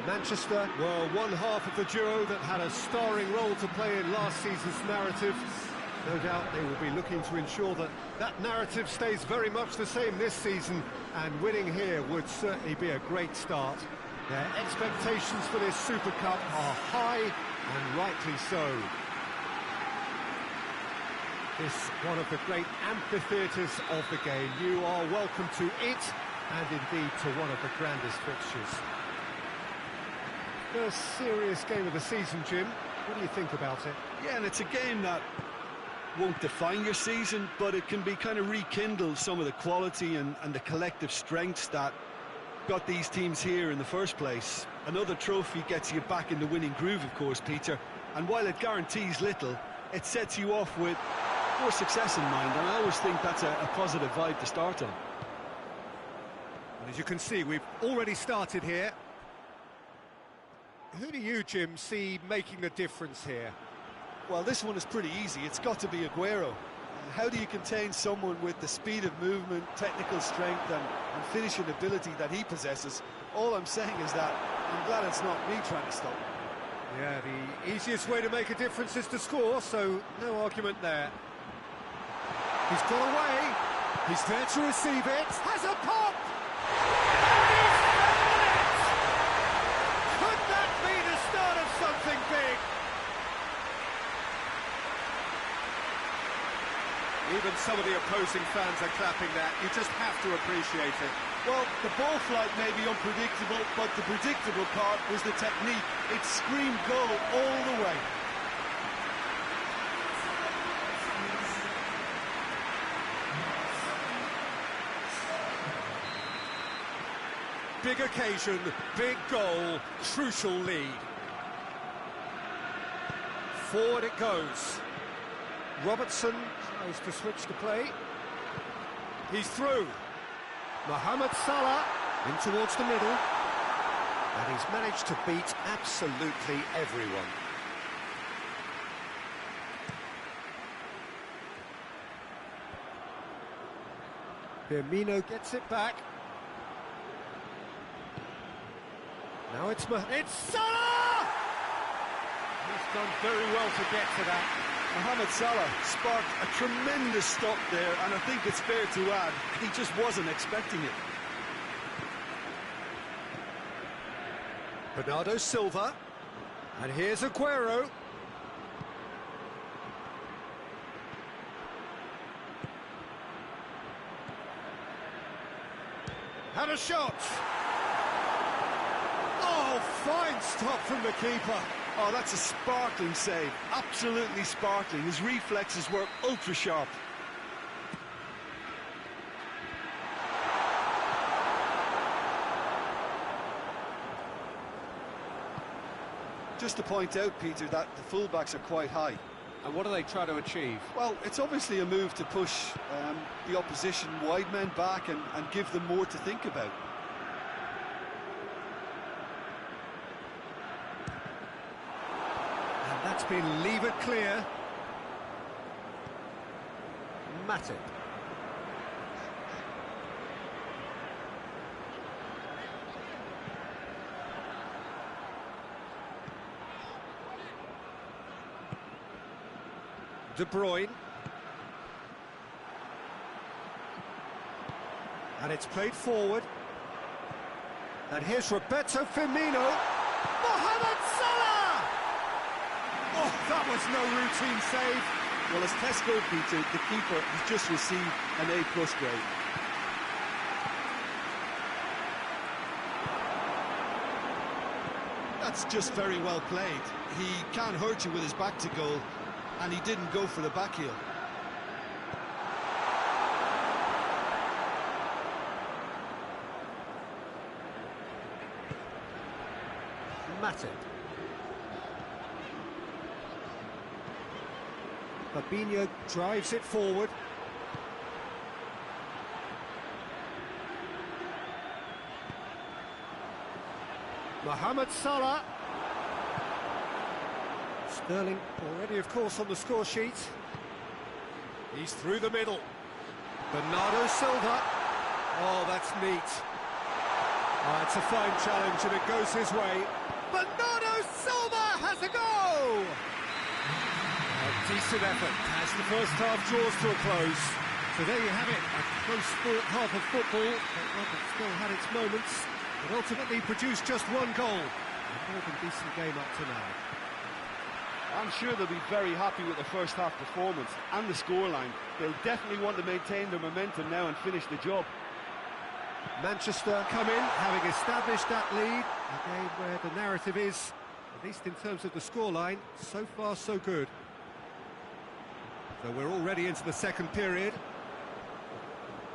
Manchester were one half of the duo that had a starring role to play in last season's narrative. No doubt they will be looking to ensure that that narrative stays very much the same this season, and winning here would certainly be a great start. Their expectations for this Super Cup are high, and rightly so. This one of the great amphitheatres of the game. You are welcome to it, and indeed to one of the grandest fixtures. First serious game of the season, Jim. What do you think about it? Yeah, and it's a game that won't define your season, but it can be kind of rekindle some of the quality and the collective strengths that got these teams here in the first place. Another trophy gets you back in the winning groove, of course, Peter, and while it guarantees little, it sets you off with more success in mind, and I always think that's a positive vibe to start on. And as you can see, we've already started here. Who do you, Jim, see making the difference here? Well, this one is pretty easy. It's got to be Aguero. How do you contain someone with the speed of movement, technical strength and finishing ability that he possesses? All I'm saying is that I'm glad it's not me trying to stop him. Yeah, the easiest way to make a difference is to score, so no argument there. He's got away. He's there to receive it. Has a pop! Could that be the start of something big? Even some of the opposing fans are clapping that. You just have to appreciate it. Well, the ball flight may be unpredictable, but the predictable part was the technique. It screamed goal all the way. Big occasion, big goal, crucial lead. Forward it goes. Robertson tries to switch the play. He's through. Mohamed Salah in towards the middle. And he's managed to beat absolutely everyone. Firmino gets it back. Now it's Salah! He's done very well to get to that. Mohamed Salah sparked a tremendous stop there, and I think it's fair to add, he just wasn't expecting it. Bernardo Silva, and here's Aguero. Had a shot! Oh, fine stop from the keeper. Oh, that's a sparkling save, absolutely sparkling. His reflexes were ultra sharp. Just to point out, Peter, that the fullbacks are quite high. And what do they try to achieve? Well, it's obviously a move to push the opposition wide men back and give them more to think about. That's been levered clear. Matip. De Bruyne. And it's played forward. And here's Roberto Firmino. Mohamed Salah! Oh, that was no routine save. Well, as Tesco, Peter, the keeper has just received an A+ grade. That's just very well played. He can't hurt you with his back to goal, and he didn't go for the back heel. Matip. Fabinho drives it forward. Mohamed Salah. Sterling already, of course, on the score sheet. He's through the middle. Bernardo Silva. Oh, that's neat. It's a fine challenge and it goes his way. Bernardo Silva has a go! A decent effort as the first half draws to a close. So there you have it, a close-fought half of football, but one that still had its moments, but ultimately produced just one goal. A more than decent game up to now. I'm sure they'll be very happy with the first half performance and the scoreline. They'll definitely want to maintain their momentum now and finish the job. Manchester come in, having established that lead, a game where the narrative is, at least in terms of the scoreline, so far so good. So we're already into the second period.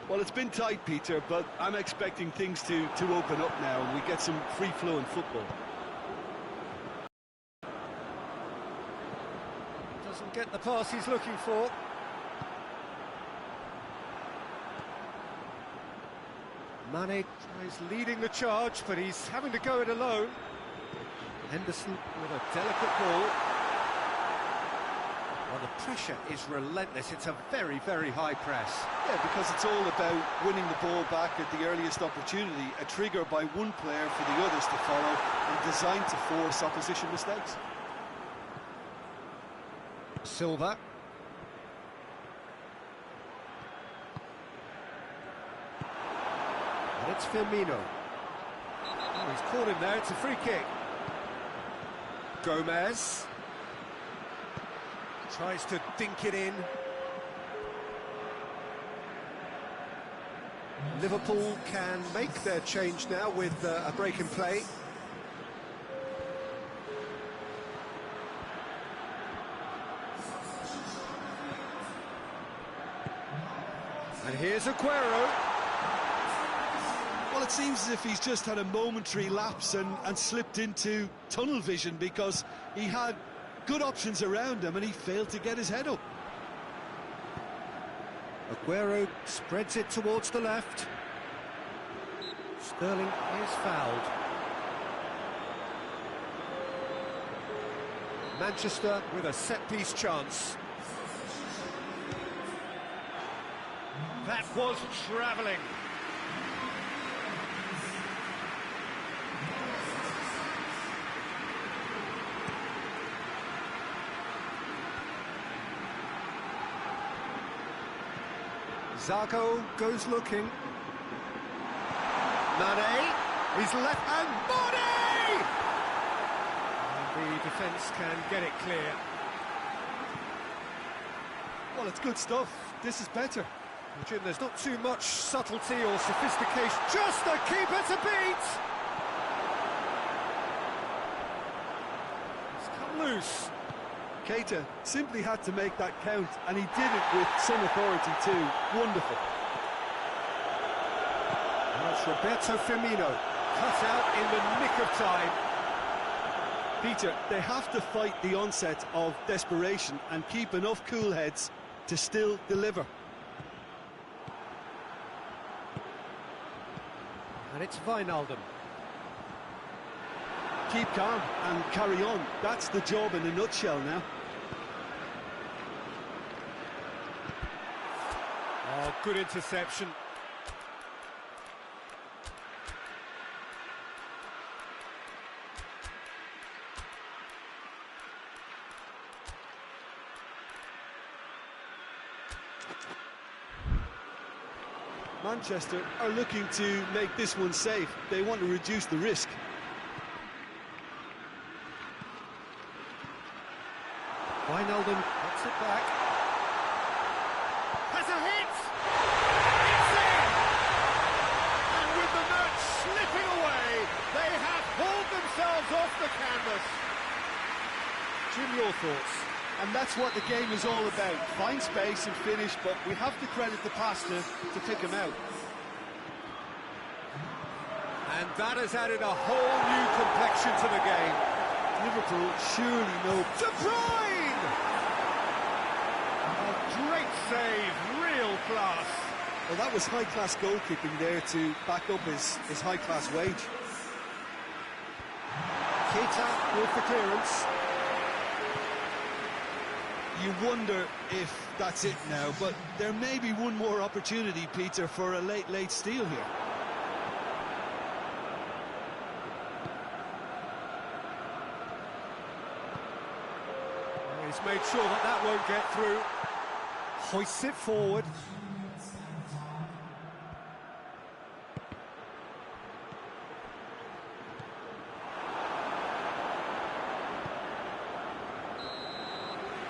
Well, it's been tight, Peter, but I'm expecting things to open up now and we get some free-flowing football. Doesn't get the pass he's looking for. Mane tries leading the charge, but he's having to go it alone. Henderson with a delicate ball. Well, the pressure is relentless. It's a very, very high press. Yeah, because it's all about winning the ball back at the earliest opportunity, a trigger by one player for the others to follow, and designed to force opposition mistakes. Silva. And it's Firmino. Oh, he's caught him there, it's a free kick. Gomez. Tries to dink it in. Liverpool can make their change now with a break in play. And here's Aguero. Well, it seems as if he's just had a momentary lapse and slipped into tunnel vision because he had good options around him and he failed to get his head up. Aguero spreads it towards the left. Sterling is fouled. Manchester with a set-piece chance. That was travelling. Zago goes looking. Mane, he's left, and Mane! And the defence can get it clear. Well, it's good stuff. This is better. Well, Jim, there's not too much subtlety or sophistication, just the keeper to beat! It's come loose. Keita simply had to make that count, and he did it with some authority too. Wonderful. That's Roberto Firmino, cut out in the nick of time. Peter, they have to fight the onset of desperation and keep enough cool heads to still deliver. And it's Wijnaldum. Keep calm and carry on. That's the job in a nutshell now. Oh, good interception. Manchester are looking to make this one safe. They want to reduce the risk. Wijnaldum puts it back. Has a hit! It's in! And with the match slipping away, they have hauled themselves off the canvas. Jim, your thoughts? And that's what the game is all about. Find space and finish, but we have to credit the passer to pick him out. And that has added a whole new complexion to the game. Liverpool surely know. De Bruyne! A great save, real class. Well, that was high-class goalkeeping there to back up his high-class wage. Keita with the clearance. You wonder if that's it now, but there may be one more opportunity, Peter, for a late steal here. He's made sure that that won't get through. Hoists it forward.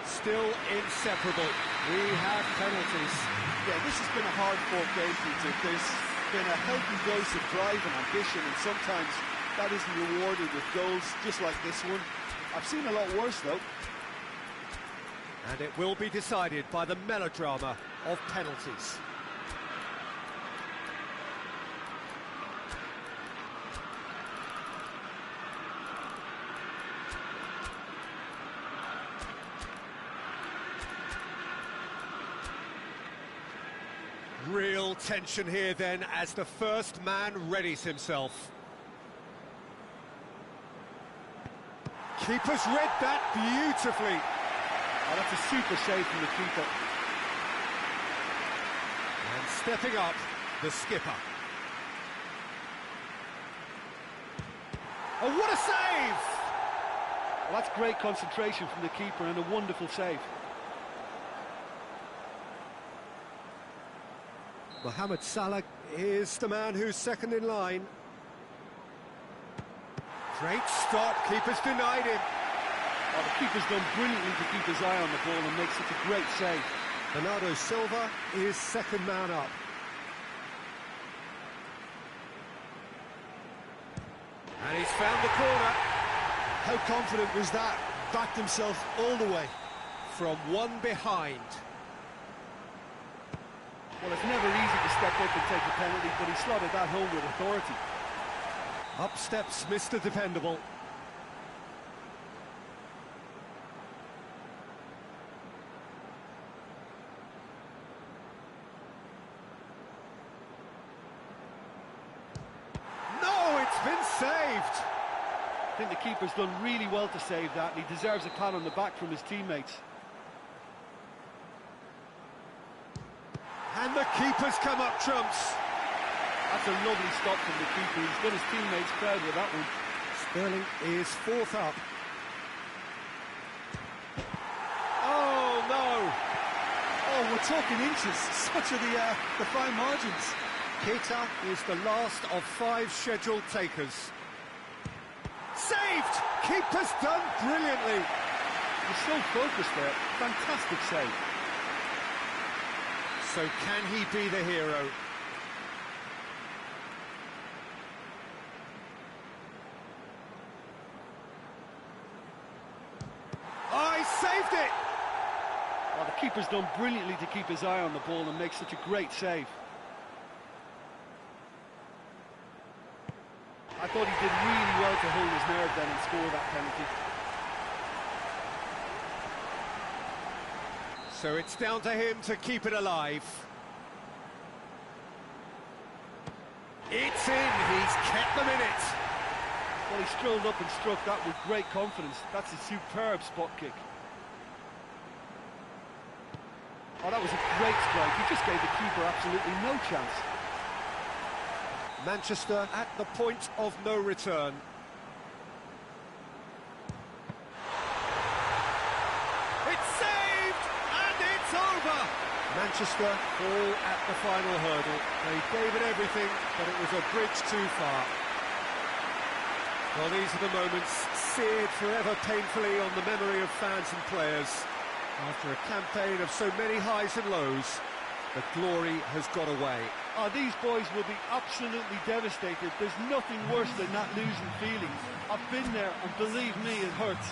Still inseparable. We have penalties. Yeah, this has been a hard-fought game, Peter. There's been a healthy dose of drive and ambition, and sometimes that isn't rewarded with goals just like this one. I've seen a lot worse, though. And it will be decided by the melodrama of penalties. Real tension here then as the first man readies himself. Keeper's read that beautifully. Oh, that's a super save from the keeper. And stepping up, the skipper. Oh, what a save! Well, that's great concentration from the keeper and a wonderful save. Mohamed Salah is the man who's second in line. Great stop, keeper's denied him. Oh, the keeper's done brilliantly to keep his eye on the ball and make such a great save. Bernardo Silva is second man up. And he's found the corner. How confident was that? Backed himself all the way. From one behind. Well, it's never easy to step up and take a penalty, but he slotted that home with authority. Up steps Mr. Dependable. No, it's been saved. I think the keeper's done really well to save that, and he deserves a pat on the back from his teammates. And the keeper's come up trumps. That's a lovely stop from the keeper. He's done his teammates proud with that one. Sterling is fourth up. Oh, no. Oh, we're talking inches. Such are the fine margins. Keita is the last of 5 scheduled takers. Saved! Keeper's done brilliantly. He's so focused there. Fantastic save. So can he be the hero? Oh, he saved it! Oh, the keeper's done brilliantly to keep his eye on the ball and make such a great save. I thought he did really well to hold his nerve then and score that penalty. So it's down to him to keep it alive. It's in, he's kept them in it. Well, he strolled up and struck that with great confidence. That's a superb spot kick. Oh, that was a great strike. He just gave the keeper absolutely no chance. Manchester at the point of no return. It's saved, and it's over. Manchester fall at the final hurdle. They gave it everything, but it was a bridge too far. Well, these are the moments seared forever painfully on the memory of fans and players. After a campaign of so many highs and lows, the glory has got away. Oh, these boys will be absolutely devastated. There's nothing worse than that losing feeling. I've been there, and believe me, it hurts.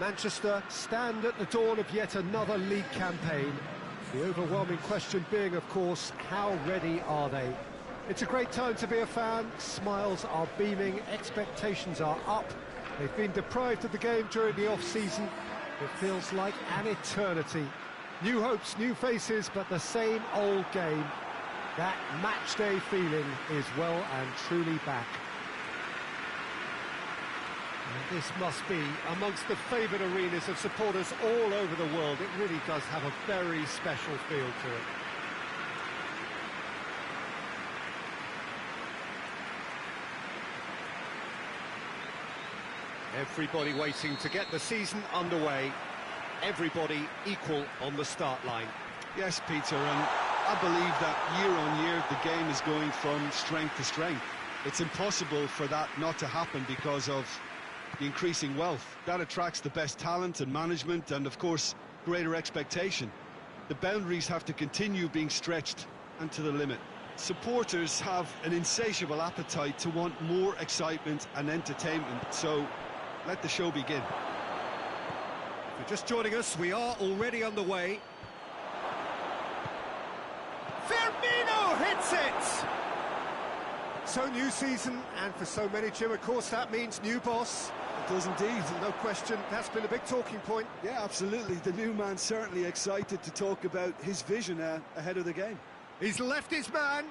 Manchester stand at the dawn of yet another league campaign. The overwhelming question being, of course, how ready are they? It's a great time to be a fan. Smiles are beaming, expectations are up. They've been deprived of the game during the off-season. It feels like an eternity. New hopes, new faces, but the same old game. That match-day feeling is well and truly back. And this must be amongst the favoured arenas of supporters all over the world. It really does have a very special feel to it. Everybody waiting to get the season underway. Everybody equal on the start line. Yes, Peter, and I believe that year on year the game is going from strength to strength. It's impossible for that not to happen because of the increasing wealth. That attracts the best talent and management and, of course, greater expectation. The boundaries have to continue being stretched and to the limit. Supporters have an insatiable appetite to want more excitement and entertainment, so let the show begin. If you're just joining us, we are already underway. Firmino hits it! So new season, and for so many, Jim, of course, that means new boss. It does indeed. No question, that's been a big talking point. Yeah, absolutely. The new man's certainly excited to talk about his vision ahead of the game. He's left his man.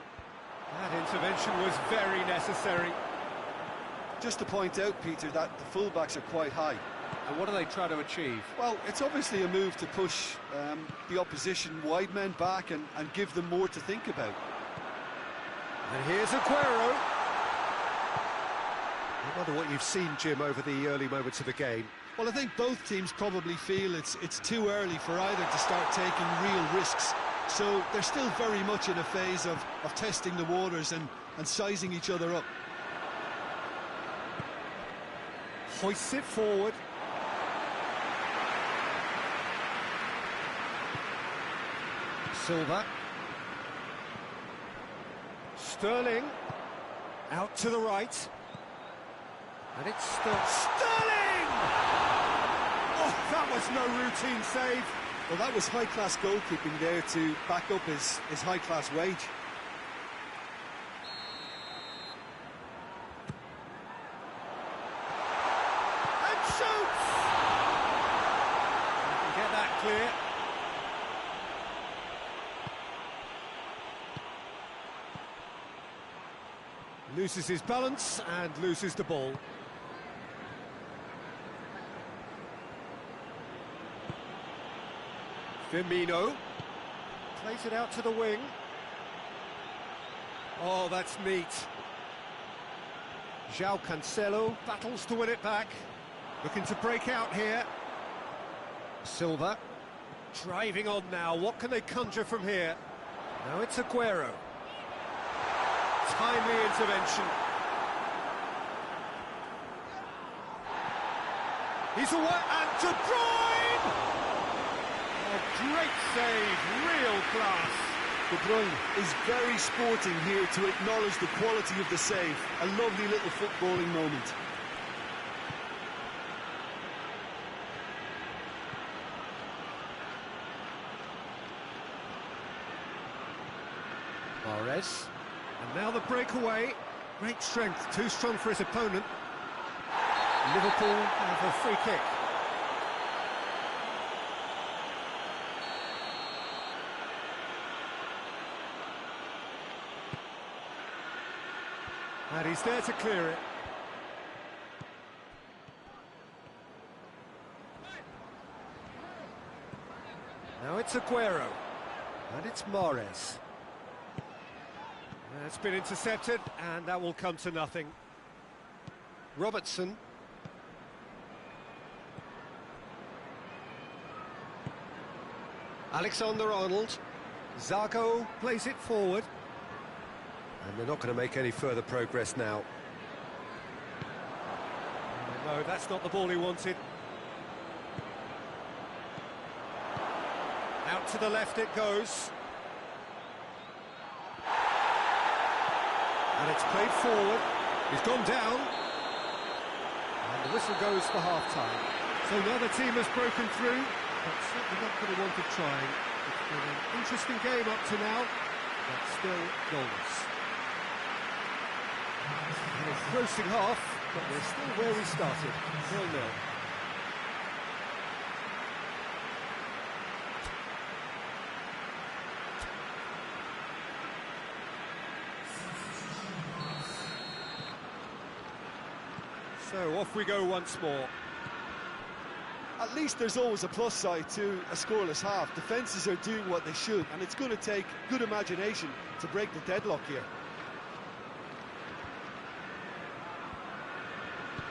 That intervention was very necessary. Just to point out, Peter, that the fullbacks are quite high. And what do they try to achieve? Well, it's obviously a move to push the opposition wide men back and give them more to think about. And here's Aguero. I wonder what you've seen, Jim, over the early moments of the game. Well, I think both teams probably feel it's too early for either to start taking real risks. So they're still very much in a phase of testing the waters and sizing each other up. Hoists it forward. Silva. Sterling. Out to the right. And it's still Sterling! Oh, that was no routine save. Well, that was high-class goalkeeping there to back up his high-class wage. And shoots! You can get that clear. Loses his balance and loses the ball. Firmino plays it out to the wing. Oh, that's neat. João Cancelo battles to win it back. Looking to break out here. Silva driving on now. What can they conjure from here? Now it's Aguero. Timely intervention. He's away, and De Bruyne! A great save, real class. De Bruyne is very sporting here to acknowledge the quality of the save. A lovely little footballing moment. Mahrez. And now the breakaway. Great strength, too strong for his opponent. Liverpool have a free kick. And he's there to clear it. Now it's Aguero. And it's Mahrez. It's been intercepted, and that will come to nothing. Robertson. Alexander-Arnold. Zago plays it forward. And they're not going to make any further progress now. No, that's not the ball he wanted. Out to the left it goes. And it's played forward. He's gone down. And the whistle goes for half-time. So now the team has broken through, but certainly not going to want to try. It's been an interesting game up to now, but still goalless. An engrossing half, but we're still where we started, 0-0. So off we go once more. At least there's always a plus side to a scoreless half. Defences are doing what they should, and it's going to take good imagination to break the deadlock here.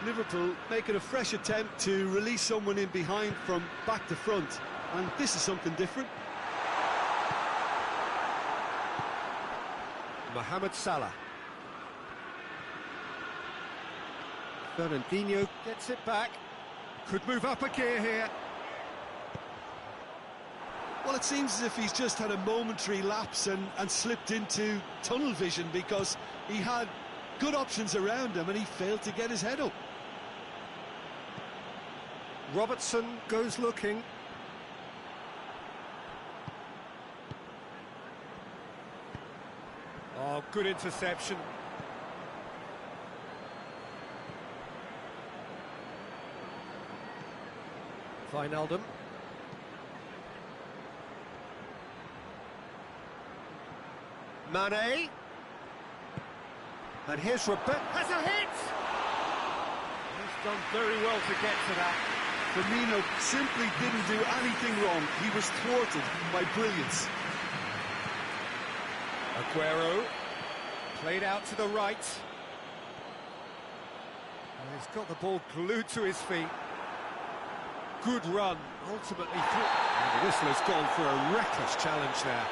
Liverpool making a fresh attempt to release someone in behind from back to front, and this is something different. Mohamed Salah. Fernandinho gets it back. Could move up a gear here. Well, it seems as if he's just had a momentary lapse and slipped into tunnel vision, because he had good options around him and he failed to get his head up. Robertson goes looking. Oh, good interception. Wijnaldum. Mane. And here's Roberto. Has a hit! He's done very well to get to that. Firmino simply didn't do anything wrong. He was thwarted by brilliance. Aguero. Played out to the right. And he's got the ball glued to his feet. Good run, ultimately through. And the whistle has gone for a reckless challenge there.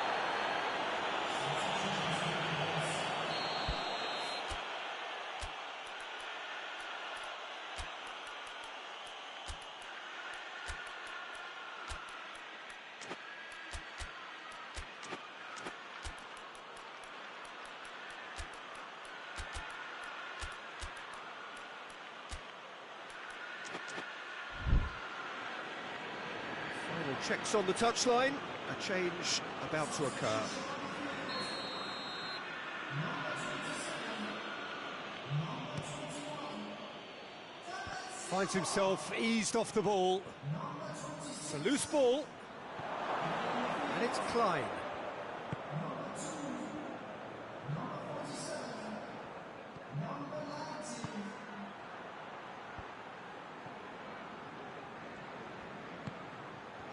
Checks on the touchline, a change about to occur. Finds himself eased off the ball. It's a loose ball. And it's Klein.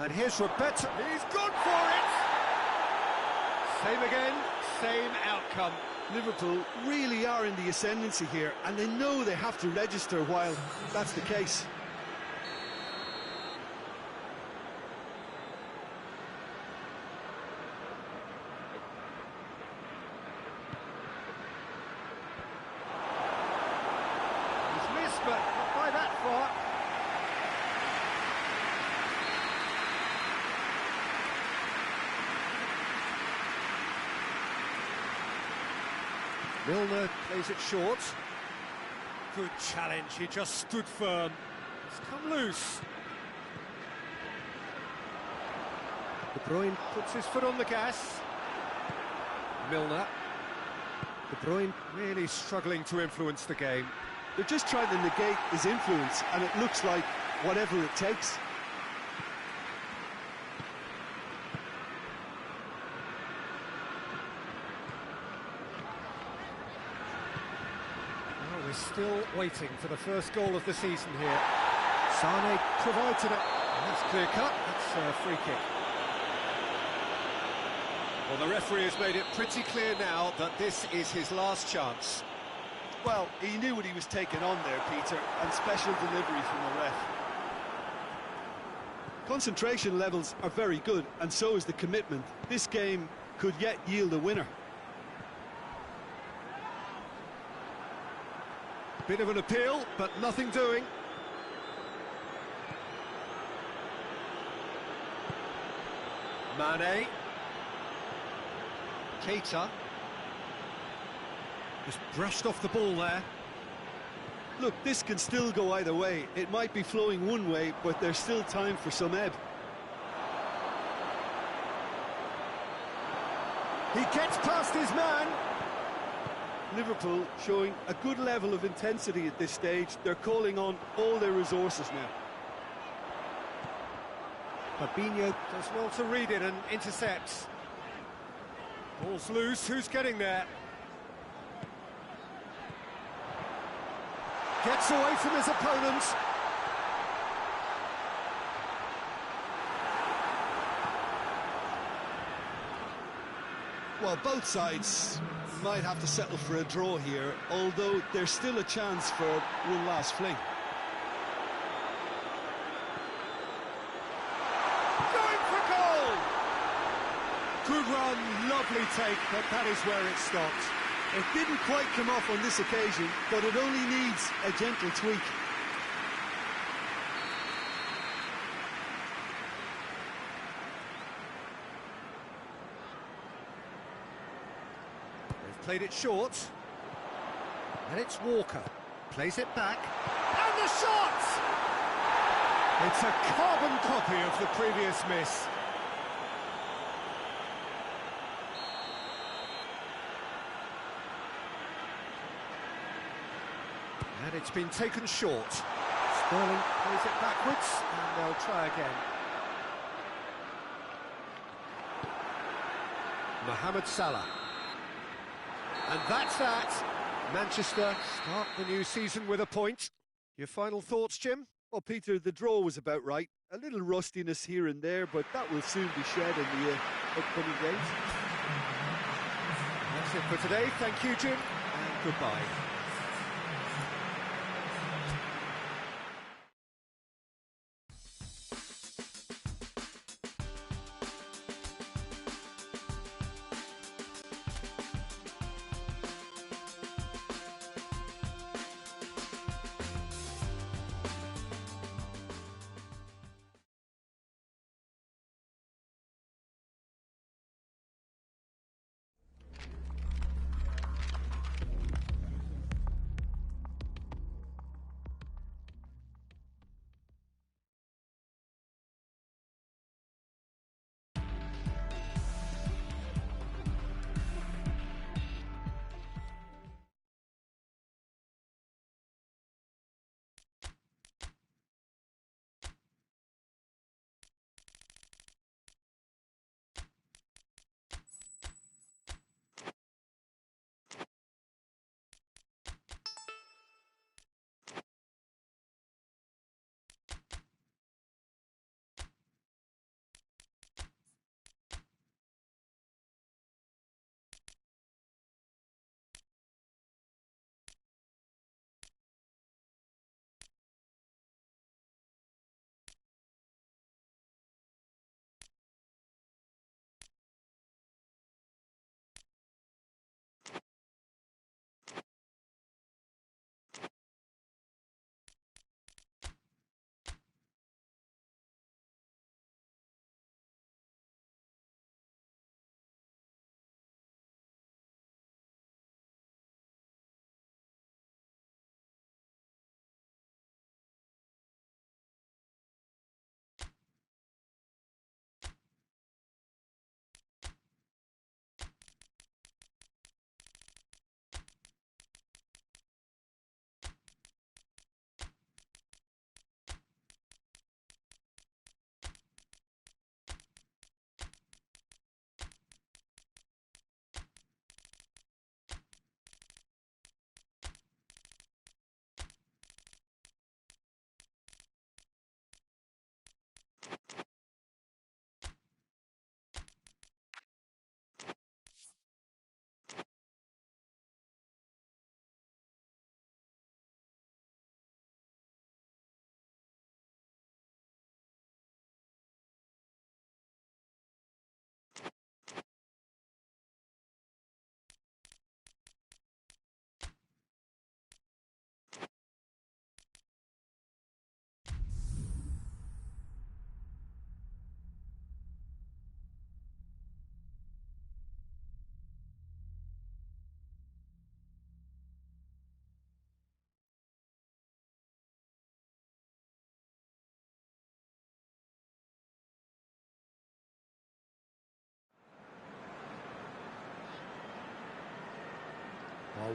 And here's Roberto. He's gone for it! Same again, same outcome. Liverpool really are in the ascendancy here, and they know they have to register while that's the case. He's missed, but not by that far. Milner plays it short. Good challenge, he just stood firm. It's come loose. De Bruyne puts his foot on the gas. Milner. De Bruyne really struggling to influence the game. They're just trying to negate his influence, and it looks like whatever it takes. We're still waiting for the first goal of the season here. Sane provides it. That's clear cut. That's a free kick. Well, the referee has made it pretty clear now that this is his last chance. Well, he knew what he was taking on there, Peter, and special delivery from the ref. Concentration levels are very good, and so is the commitment. This game could yet yield a winner. Bit of an appeal, but nothing doing. Mane. Keita. Just brushed off the ball there. Look, this can still go either way. It might be flowing one way, but there's still time for some ebb. He gets past his man. Liverpool showing a good level of intensity at this stage. They're calling on all their resources now. Fabinho does well to read it and intercepts. Ball's loose, who's getting there? Gets away from his opponent. Well, both sides might have to settle for a draw here, although there's still a chance for one last fling. Going for goal! Good run, lovely take, but that is where it stopped. It didn't quite come off on this occasion, but it only needs a gentle tweak. They've played it short. And it's Walker. Plays it back. And the shot! It's a carbon copy of the previous miss. And it's been taken short. Sterling plays it backwards, and they'll try again. Mohamed Salah. And that's that. Manchester start the new season with a point. Your final thoughts, Jim? Well, Peter, the draw was about right. A little rustiness here and there, but that will soon be shed in the upcoming games. That's it for today. Thank you, Jim, and goodbye.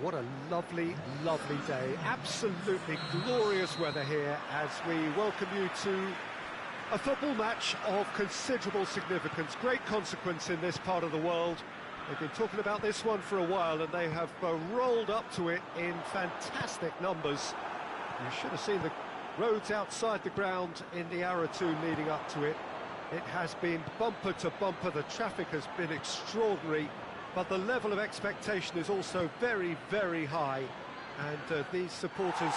What a lovely, lovely day. Absolutely glorious weather here as we welcome you to a football match of considerable significance, great consequence in this part of the world. They've been talking about this one for a while and they have rolled up to it in fantastic numbers. You should have seen the roads outside the ground in the hour or two leading up to it. It has been bumper to bumper, the traffic has been extraordinary, but the level of expectation is also very, very high. And these supporters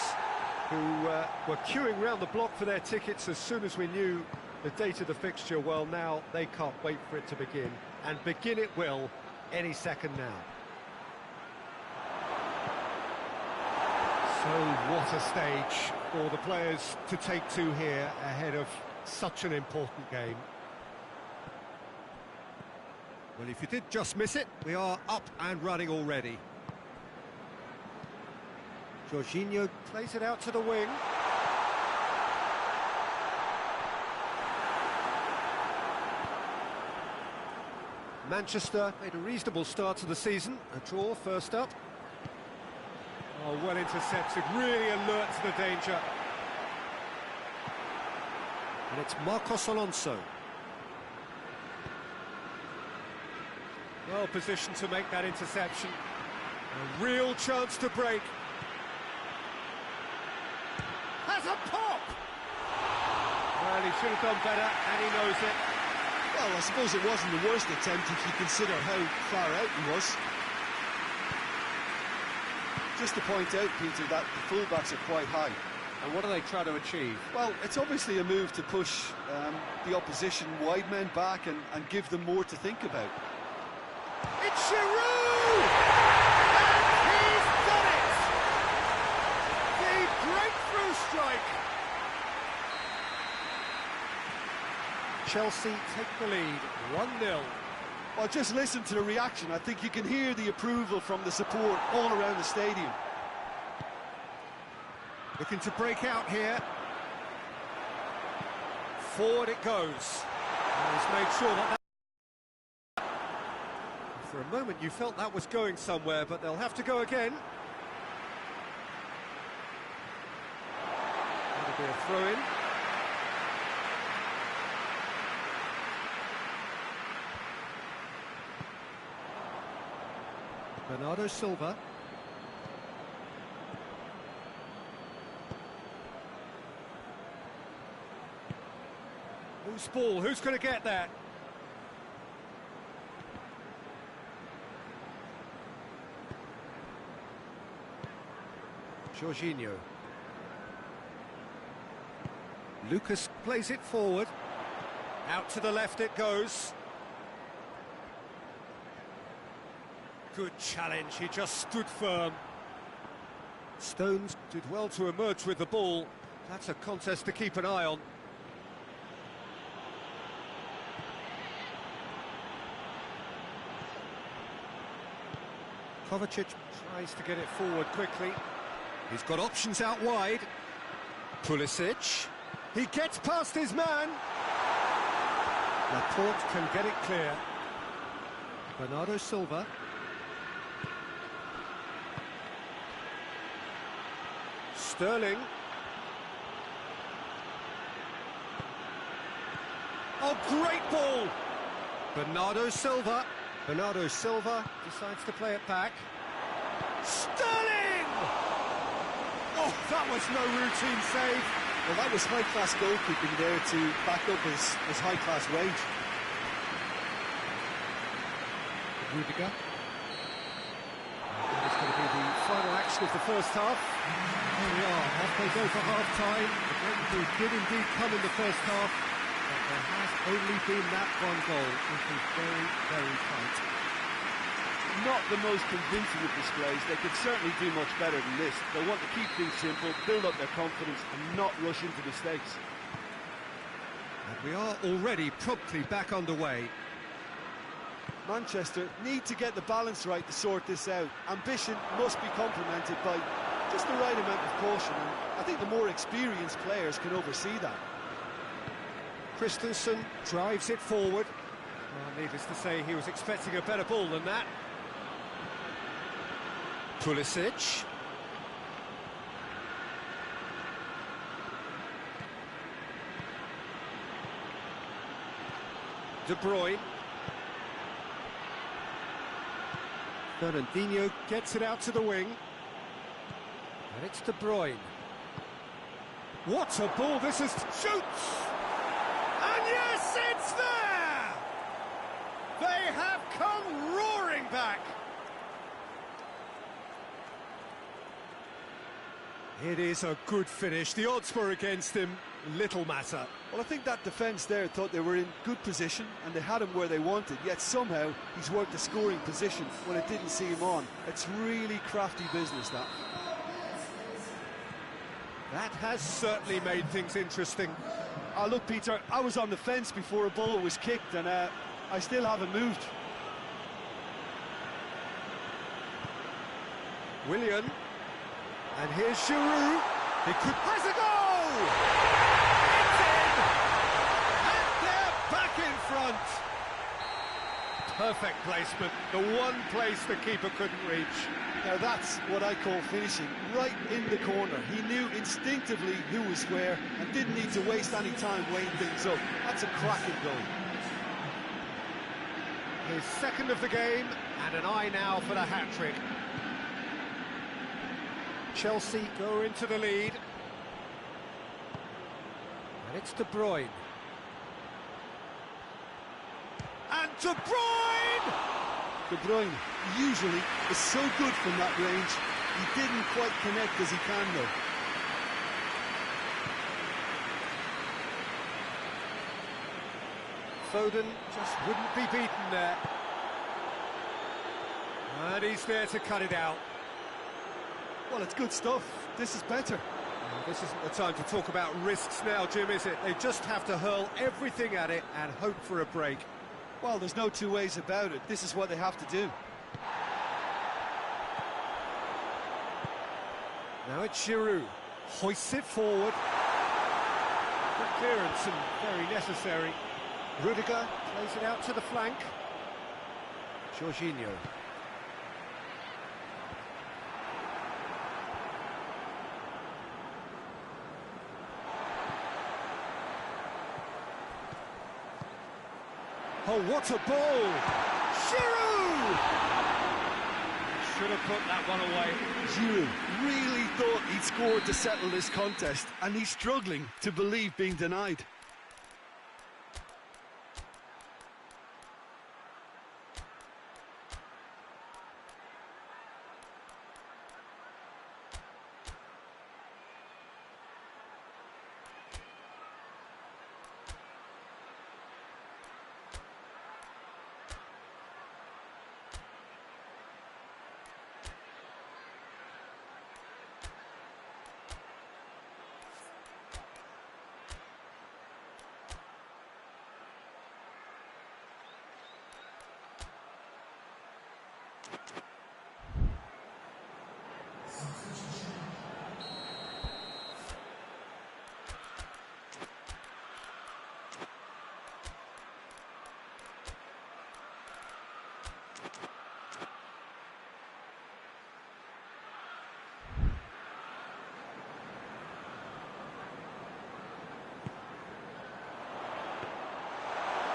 who were queuing round the block for their tickets as soon as we knew the date of the fixture, well, now they can't wait for it to begin. And begin it will any second now. So what a stage for the players to take to here ahead of such an important game. Well, if you did just miss it, we are up and running already. Jorginho plays it out to the wing. Manchester made a reasonable start to the season. A draw first up. Oh, well intercepted, really alert to the danger. And it's Marcos Alonso. Well positioned to make that interception. A real chance to break. Has a pop! Well, he should have done better, and he knows it. Well, I suppose it wasn't the worst attempt if you consider how far out he was. Just to point out, Peter, that the fullbacks are quite high. And what are they trying to achieve? Well, it's obviously a move to push the opposition wide men back and give them more to think about. It's Giroud! And he's done it! The breakthrough strike! Chelsea take the lead, 1-0. Well, just listen to the reaction. I think you can hear the approval from the support all around the stadium. Looking to break out here. Forward it goes. And he's made sure that... For a moment you felt that was going somewhere, but they'll have to go again. That'll be a throw-in. Bernardo Silva. Loose ball, who's going to get that? Jorginho. Lucas plays it forward. Out to the left it goes. Good challenge, he just stood firm. Stones did well to emerge with the ball. That's a contest to keep an eye on. Kovacic tries to get it forward quickly. He's got options out wide. Pulisic. He gets past his man. Laporte can get it clear. Bernardo Silva. Sterling. Oh, great ball! Bernardo Silva. Bernardo Silva decides to play it back. Sterling! Oh, that was no routine save. Well, that was high-class goalkeeping there to back up his high-class range. Rudiger. That is going to be the final action of the first half. Here we are, off they go for half-time. The breakthrough did indeed come in the first half, but there has only been that one goal, which is very, very tight. Not the most convincing of displays. They could certainly do much better than this. They want to keep things simple, build up their confidence and not rush into mistakes. And we are already promptly back underway. Manchester need to get the balance right to sort this out. Ambition must be complemented by just the right amount of caution, and I think the more experienced players can oversee that. Christensen drives it forward. Well, needless to say, he was expecting a better ball than that. Pulisic. De Bruyne. Fernandinho gets it out to the wing. And it's De Bruyne. What a ball this is! Shoots! And yes, it's there! They have come roaring back! It is a good finish. The odds were against him. Little matter. Well, I think that defence there thought they were in good position and they had him where they wanted, yet somehow he's worked a scoring position when it didn't see him on. It's really crafty business, that. That has certainly made things interesting. Oh, look, Peter, I was on the fence before a ball was kicked and I still haven't moved. Willian. And here's Giroud. He has a goal! It's in! And they're back in front. Perfect placement. The one place the keeper couldn't reach. Now that's what I call finishing, right in the corner. He knew instinctively who was where and didn't need to waste any time weighing things up. That's a cracking goal. His second of the game, and an eye now for the hat-trick. Chelsea go into the lead. And it's De Bruyne. And De Bruyne! De Bruyne usually is so good from that range. He didn't quite connect as he can though. Foden just wouldn't be beaten there. And he's there to cut it out. Well, it's good stuff. This is better. Well, this isn't the time to talk about risks now, Jim, is it? They just have to hurl everything at it and hope for a break. Well, there's no two ways about it. This is what they have to do. Now it's Giroud. Hoists it forward. Good clearance and very necessary. Rudiger plays it out to the flank. Jorginho. Oh, what a ball! Giroud! Should have put that one away. Giroud really thought he'd scored to settle this contest, and he's struggling to believe being denied.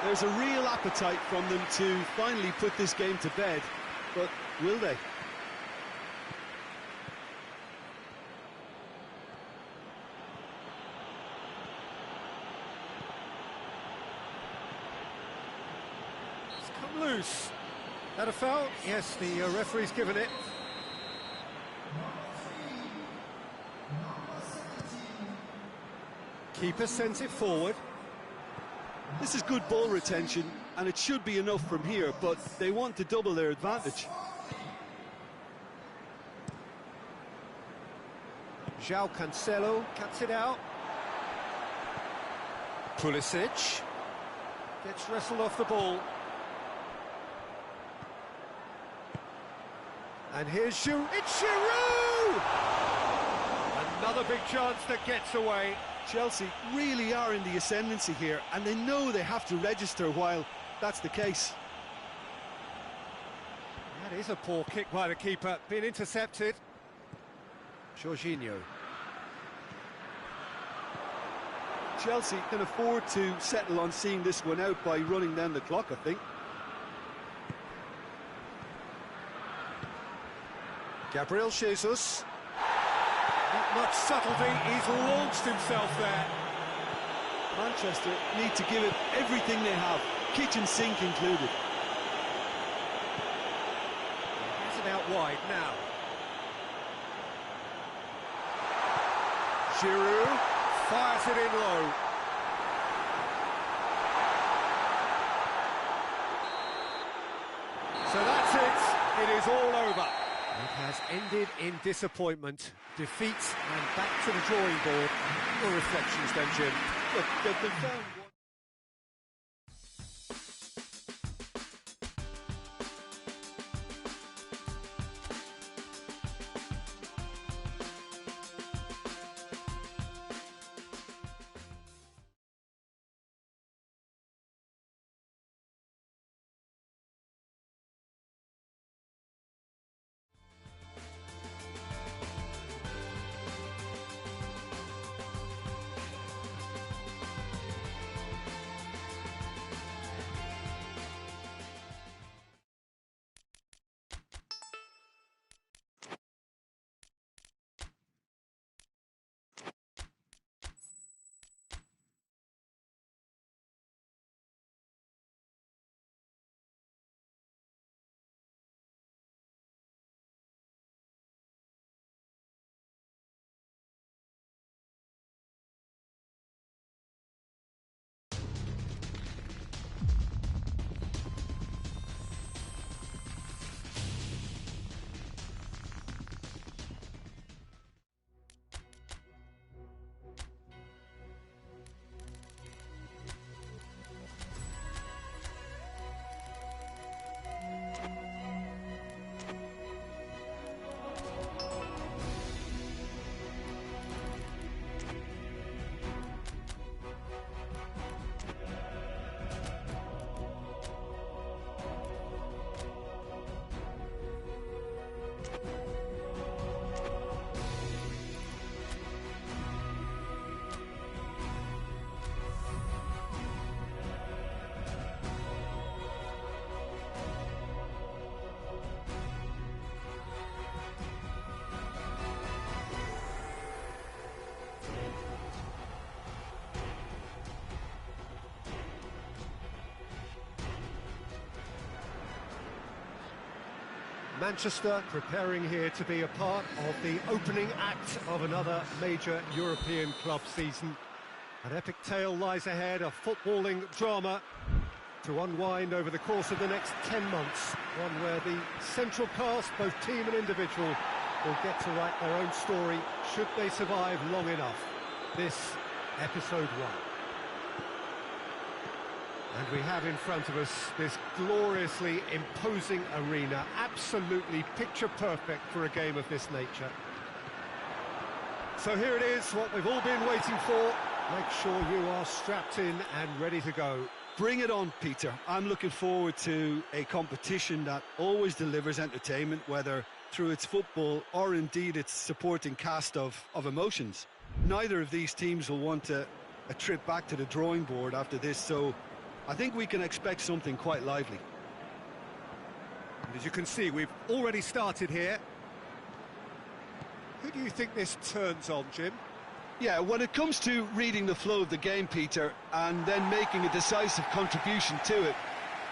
There's a real appetite from them to finally put this game to bed, but will they? It's come loose. That a foul? Yes, the referee's given it. Keeper sends it forward. This is good ball retention, and it should be enough from here, but they want to double their advantage. João Cancelo cuts it out. Pulisic gets wrestled off the ball. And here's Giroud. It's Giroud! Another big chance that gets away. Chelsea really are in the ascendancy here, and they know they have to register while that's the case. That That is a poor kick by the keeper, being intercepted. Jorginho. Chelsea can afford to settle on seeing this one out by running down the clock, I think. Gabriel Jesus. Not much subtlety, he's launched himself there. Manchester need to give it everything they have, kitchen sink included. Has it out wide now. Giroud fires it in low. So that's it. It is all over. It has ended in disappointment, defeat, and back to the drawing board. Your reflections then, Jim? Look, they've found one. Manchester preparing here to be a part of the opening act of another major European club season. An epic tale lies ahead, a footballing drama to unwind over the course of the next 10 months. One where the central cast, both team and individual, will get to write their own story should they survive long enough. This, episode 1. And we have in front of us this gloriously imposing arena, absolutely picture-perfect for a game of this nature. So here it is, what we've all been waiting for. Make sure you are strapped in and ready to go. Bring it on, Peter. I'm looking forward to a competition that always delivers entertainment, whether through its football or indeed its supporting cast of emotions. Neither of these teams will want a trip back to the drawing board after this, so I think we can expect something quite lively. And as you can see, we've already started here. Who do you think this turns on, Jim? Yeah, when it comes to reading the flow of the game, Peter, and then making a decisive contribution to it,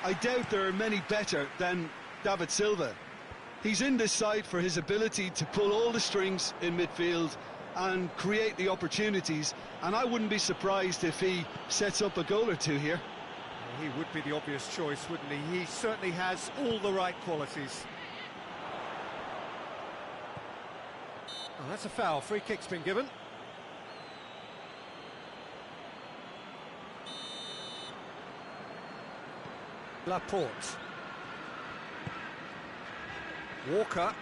I doubt there are many better than David Silva. He's in this side for his ability to pull all the strings in midfield and create the opportunities, and I wouldn't be surprised if he sets up a goal or two here. He would be the obvious choice, wouldn't he? He certainly has all the right qualities. Oh, that's a foul. Free kick's been given. Laporte. Walker.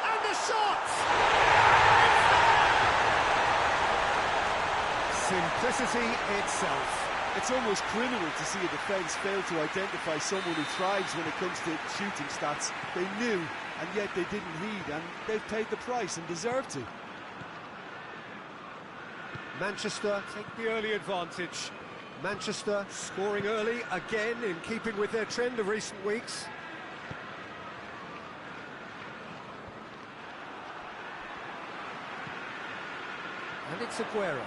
And the shot! Simplicity itself. It's almost criminal to see a defence fail to identify someone who thrives when it comes to shooting stats. They knew, and yet they didn't heed, and they've paid the price and deserve to. Manchester take the early advantage. Manchester scoring early again, in keeping with their trend of recent weeks. And it's Aguero.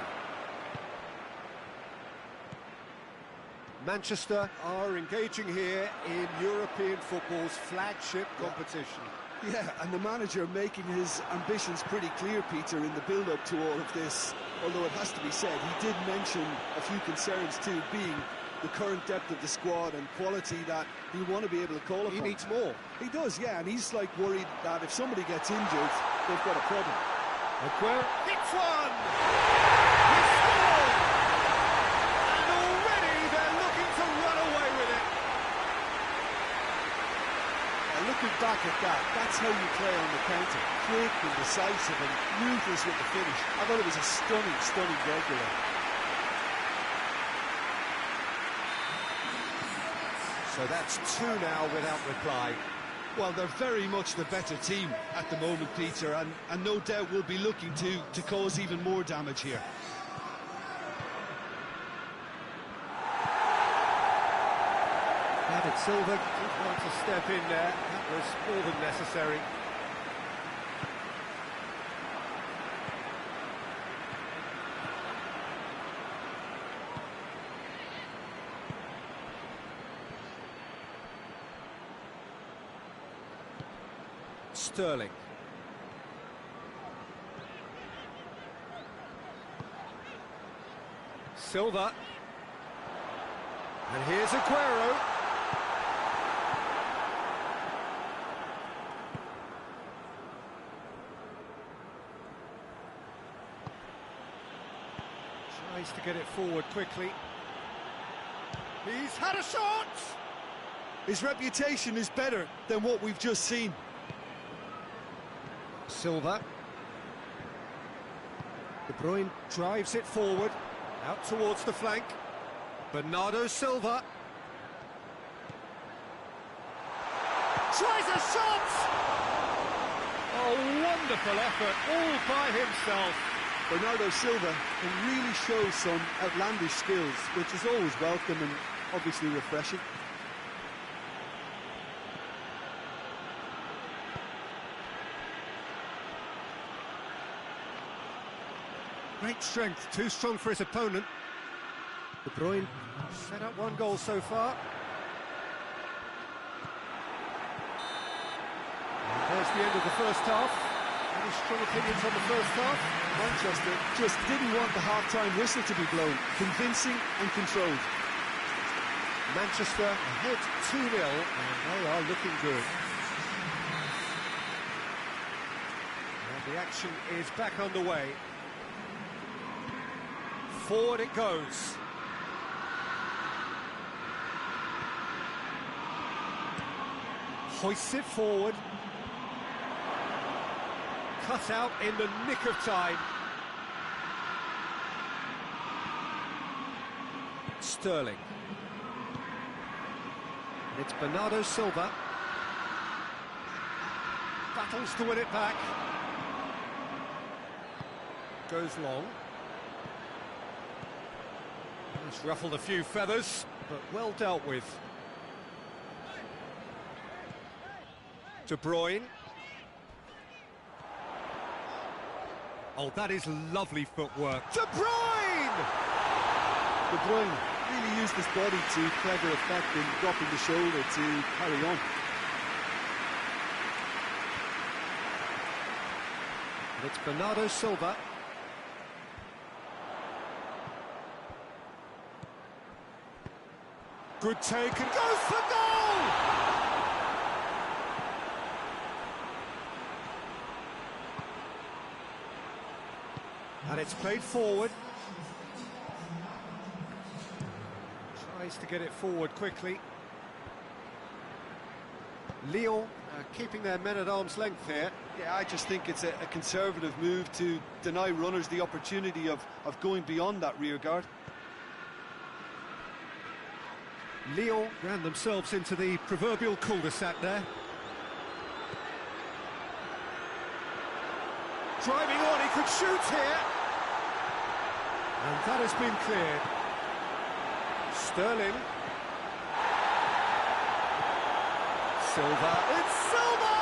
Manchester are engaging here in European football's flagship competition. Yeah, and the manager making his ambitions pretty clear, Peter, in the build-up to all of this. Although it has to be said, he did mention a few concerns too, being the current depth of the squad and quality that he'll want to be able to call upon. He needs more. He does, yeah, and he's like worried that if somebody gets injured, they've got a problem. Aguero hits one! He scored! And already they're looking to run away with it. And looking back at that, that's how you play on the counter. Quick and decisive and ruthless with the finish. I thought it was a stunning, stunning goal there. So that's two now without reply. Well, they're very much the better team at the moment, Peter, and no doubt will be looking to cause even more damage here. David Silva did want to step in there. That was more than necessary. Sterling. Silva. And here's Aguero. Tries to get it forward quickly. He's had a shot! His reputation is better than what we've just seen. Silva. De Bruyne drives it forward, out towards the flank. Bernardo Silva. Tries a shot! A wonderful effort, all by himself. Bernardo Silva can really show some outlandish skills, which is always welcome and obviously refreshing. Great strength, too strong for his opponent. De Bruyne set up one goal so far. And there's the end of the first half. Any strong opinions on the first half? Manchester just didn't want the half-time whistle to be blown. Convincing and controlled. Manchester ahead 2-0, and they are looking good. And the action is back underway. Forward it goes. Hoists it forward. Cut out in the nick of time. Sterling. And it's Bernardo Silva. Battles to win it back. Goes long. It's ruffled a few feathers, but well dealt with. De Bruyne. Oh, that is lovely footwork. De Bruyne! De Bruyne really used his body to clever effect in dropping the shoulder to carry on. And it's Bernardo Silva. Good take and goes for goal! And it's played forward. Tries to get it forward quickly. Lyon keeping their men at arm's length here. Yeah, I just think it's a conservative move to deny runners the opportunity of going beyond that rear guard. Lyon ran themselves into the proverbial cul-de-sac there. Driving on, he could shoot here. And that has been cleared. Sterling. Silva. It's Silva!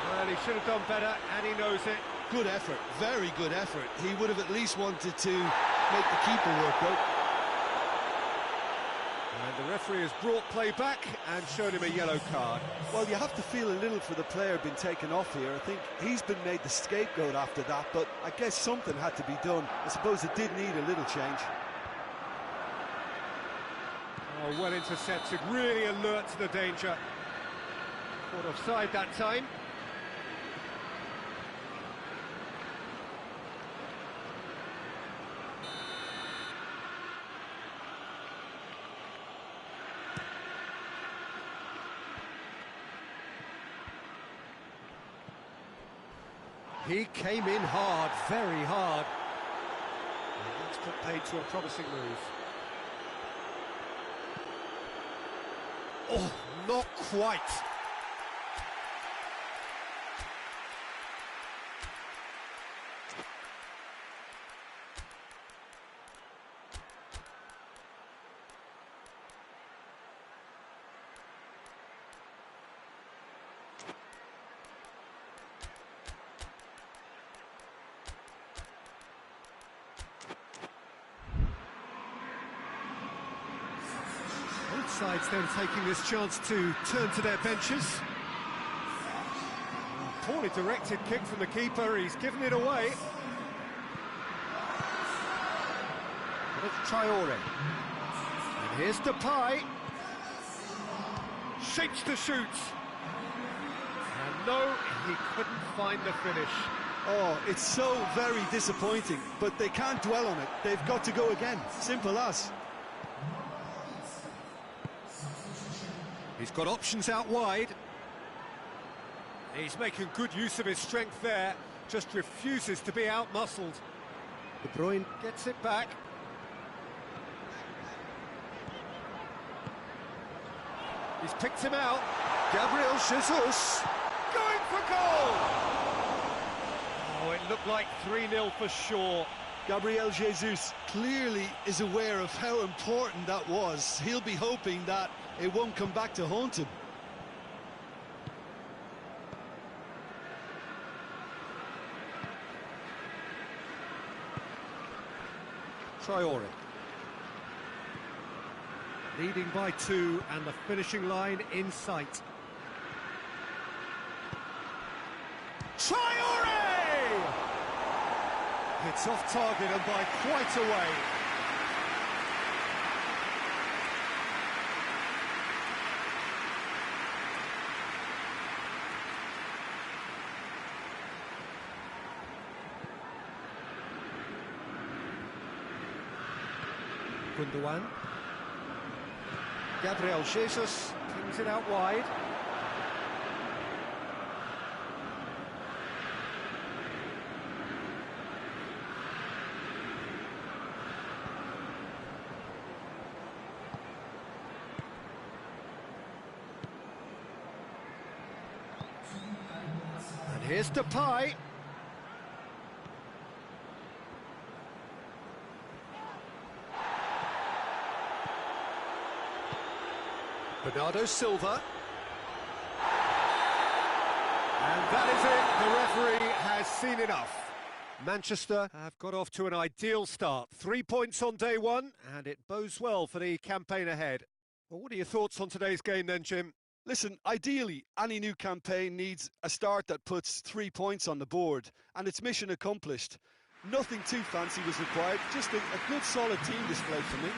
Well, he should have done better, and he knows it. Good effort, very good effort. He would have at least wanted to make the keeper work, though. And the referee has brought play back and shown him a yellow card. Well, you have to feel a little for the player being taken off here. I think he's been made the scapegoat after that, but I guess something had to be done. I suppose it did need a little change. Oh, well intercepted, really alert to the danger. Caught offside that time. He came in hard, very hard. And that's put paid to a promising move. Oh, not quite. Both sides then taking this chance to turn to their benches. Poorly directed kick from the keeper, he's given it away. And it's Traore. And here's Depay. Shapes to shoot. And no, he couldn't find the finish. Oh, it's so very disappointing, but they can't dwell on it. They've got to go again, simple as. He's got options out wide. He's making good use of his strength there, just refuses to be out-muscled. De Bruyne gets it back. He's picked him out. Gabriel Jesus going for goal! Oh, it looked like 3-0 for sure. Gabriel Jesus clearly is aware of how important that was. He'll be hoping that it won't come back to haunt him. Traore. Leading by 2 and the finishing line in sight. Traore! It's off target and by quite a way. Gundogan. Gabriel Jesus pings it out wide. And here's Depay. Bernardo Silva. And that is it. The referee has seen enough. Manchester have got off to an ideal start. 3 points on day one, and it bodes well for the campaign ahead. Well, what are your thoughts on today's game then, Jim? Listen, ideally, any new campaign needs a start that puts 3 points on the board, and it's mission accomplished. Nothing too fancy was required, just a good solid team display for me.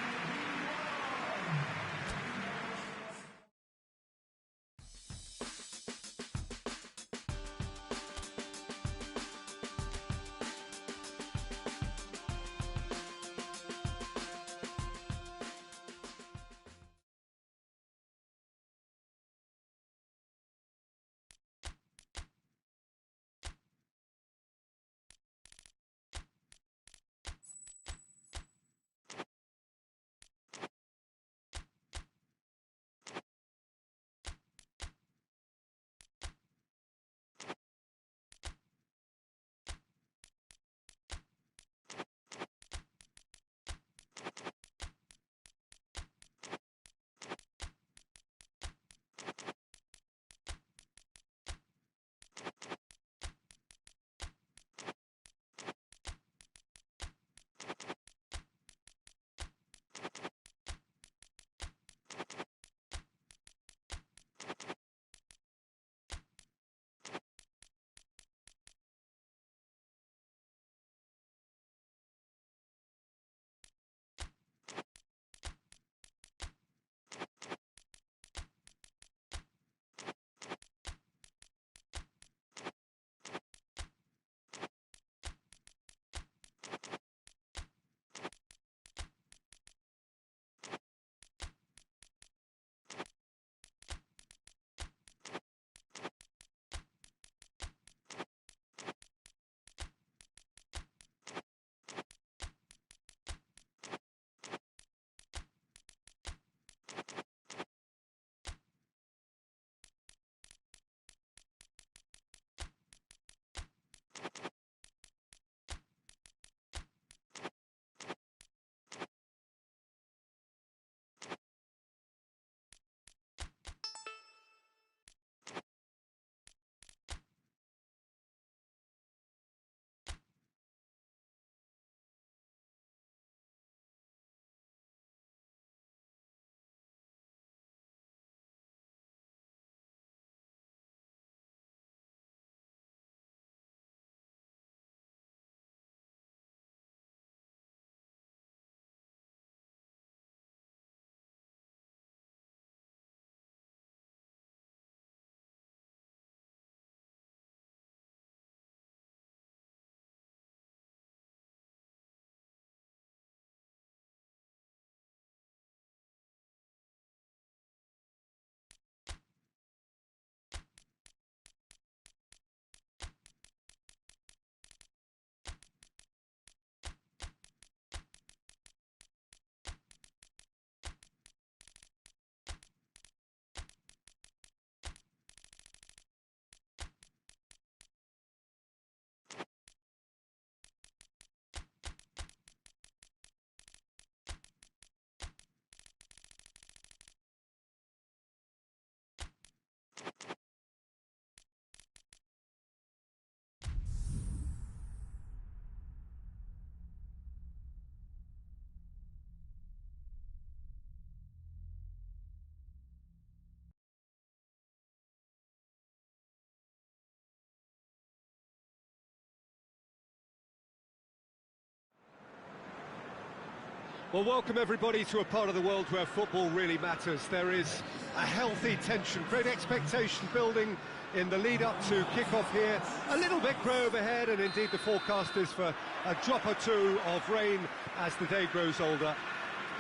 Well, welcome everybody to a part of the world where football really matters. There is a healthy tension, great expectation building in the lead-up to kick-off here. A little bit grey overhead, and indeed the forecast is for a drop or two of rain as the day grows older.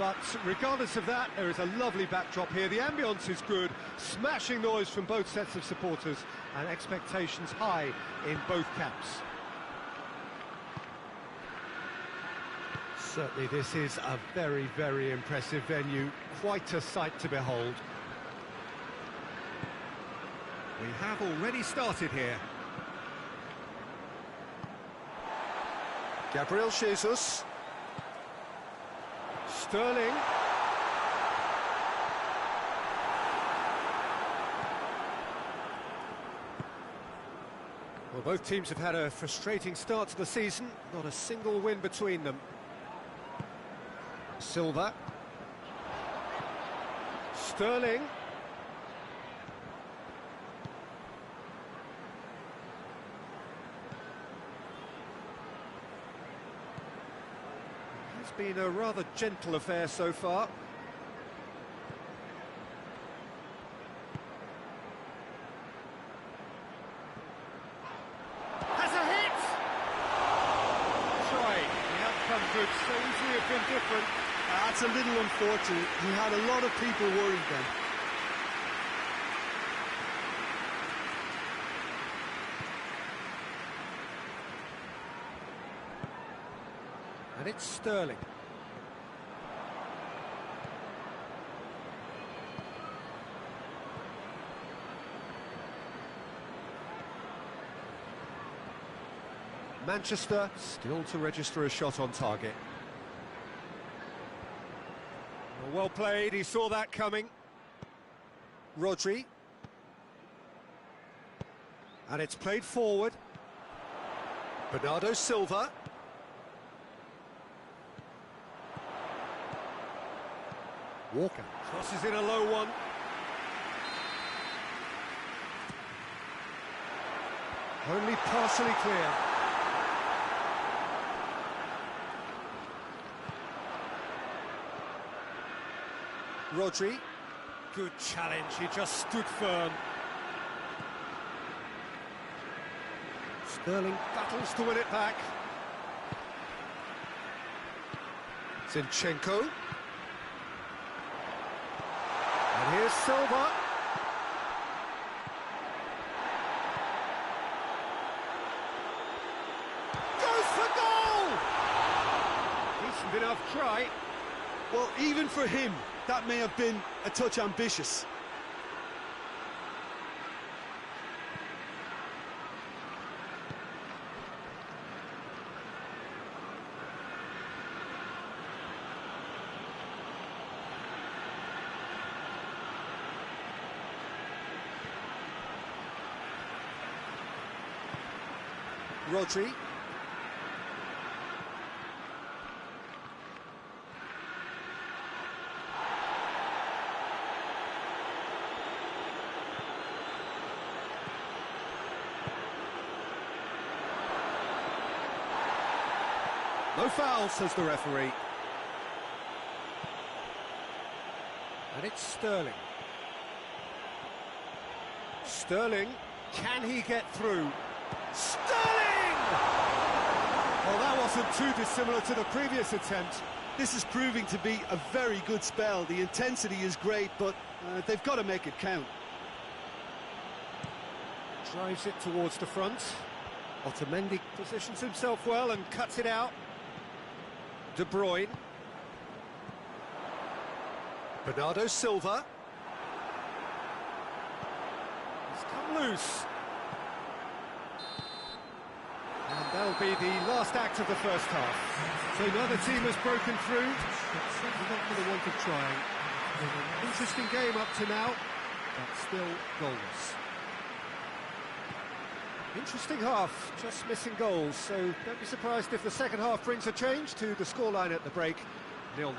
But regardless of that, there is a lovely backdrop here. The ambience is good, smashing noise from both sets of supporters, and expectations high in both camps. Certainly this is a very, very impressive venue, quite a sight to behold. We have already started here. Gabriel Jesus. Sterling. Well, both teams have had a frustrating start to the season, not a single win between them. Silva. Sterling. It's been a rather gentle affair so far. Has a hit! Trying. The outcome could so easily have been different. That's a little unfortunate. He had a lot of people worried then. And it's Sterling. Manchester still to register a shot on target. Well played, he saw that coming. Rodri. And it's played forward. Bernardo Silva. Walker crosses in a low one. Only partially clear. Rodri, good challenge, he just stood firm. Sterling battles to win it back. Zinchenko. And here's Silva. Goes for goal! Decent enough try. Well, even for him, that may have been a touch ambitious. Rodri. No foul, says the referee. And it's Sterling. Sterling, can he get through? Sterling! Well, that wasn't too dissimilar to the previous attempt. This is proving to be a very good spell. The intensity is great, but they've got to make it count. Drives it towards the front. Otamendi positions himself well and cuts it out. De Bruyne. Bernardo Silva. He's come loose. And that'll be the last act of the first half. So neither team has broken through, but certainly not for the want of trying. An interesting game up to now, but still goalless. Interesting half, just missing goals, so don't be surprised if the second half brings a change to the scoreline at the break, 0-0. And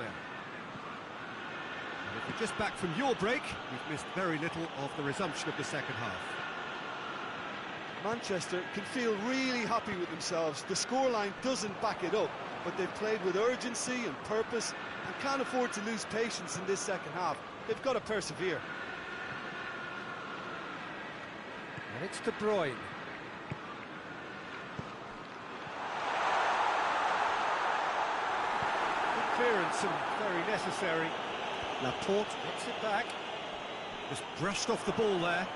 if you're just back from your break, you've missed very little of the resumption of the second half. Manchester can feel really happy with themselves. The scoreline doesn't back it up. but they've played with urgency and purpose and can't afford to lose patience in this second half. They've got to persevere. And it's De Bruyne. Good clearance and very necessary. Laporte gets it back. Just brushed off the ball there.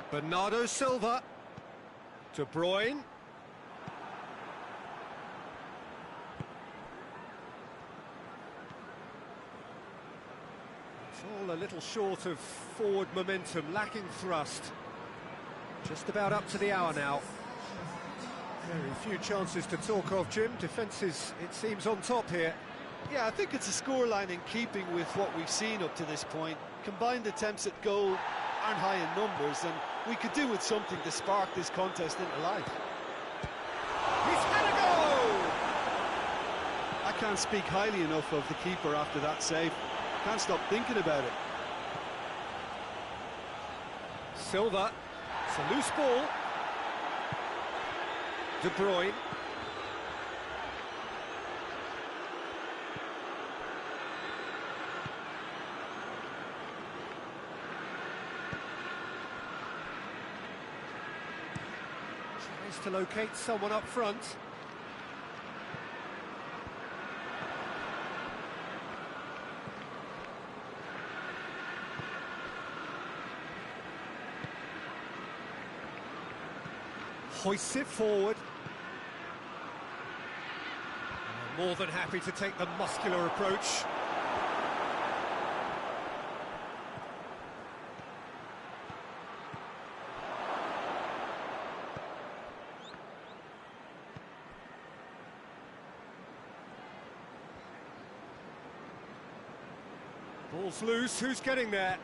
Bernardo Silva. De Bruyne. It's all a little short of forward momentum, lacking thrust. Just about up to the hour now. Very few chances to talk of, Jim. Defence is, it seems, on top here. Yeah, I think it's a scoreline in keeping with what we've seen up to this point. Combined attempts at goal aren't high in numbers, and we could do with something to spark this contest into life. He's had a goal! I can't speak highly enough of the keeper after that save. Can't stop thinking about it. Silva. It's a loose ball. De Bruyne. Tries to locate someone up front. Hoists it forward. More than happy to take the muscular approach. Ball's loose, who's getting there?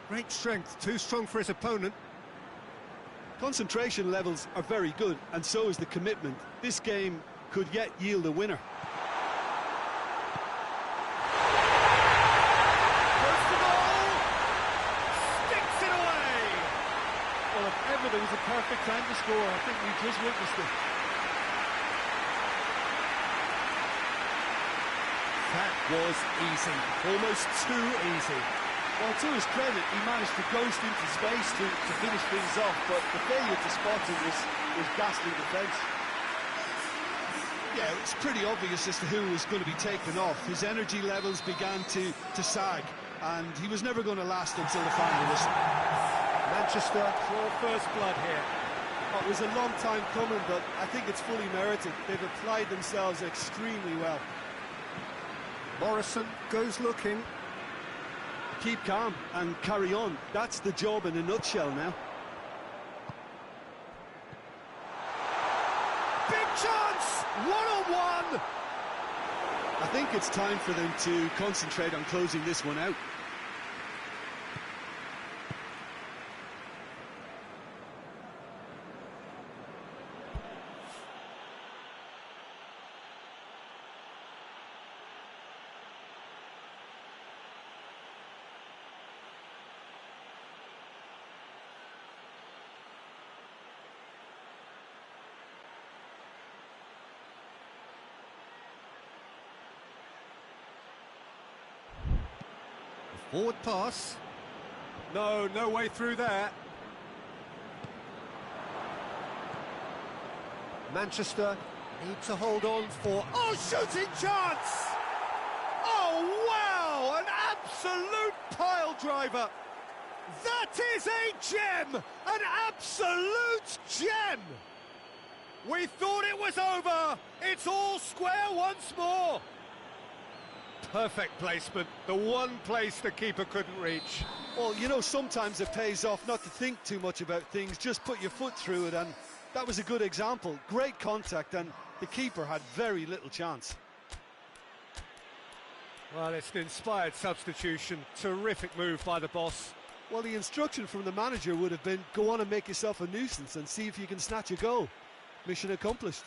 Great strength, too strong for his opponent. Concentration levels are very good, and so is the commitment. This game could yet yield a winner. Goes the ball! Sticks it away! Well, if ever there was a perfect time to score, I think we just witnessed it. That was easy, almost too easy. Well, to his credit, he managed to ghost into space to finish things off, but the failure to spot him was ghastly defence. Yeah, it's pretty obvious as to who was going to be taken off. His energy levels began to sag, and he was never going to last until the final whistle. Manchester for first blood here. It was a long time coming, but I think it's fully merited. They've applied themselves extremely well. Morrison goes looking. Keep calm and carry on. That's the job in a nutshell now. Big chance! One-on-one! I think it's time for them to concentrate on closing this one out. Forward pass. No way through there. Manchester need to hold on for... Oh, shooting chance! Oh, wow! An absolute pile driver! That is a gem! An absolute gem! We thought it was over! It's all square once more! Perfect placement, the one place the keeper couldn't reach. Well, you know, sometimes it pays off not to think too much about things, just put your foot through it, and that was a good example. Great contact, and the keeper had very little chance. Well, it's an inspired substitution, terrific move by the boss. Well, the instruction from the manager would have been, go on and make yourself a nuisance and see if you can snatch a goal. Mission accomplished.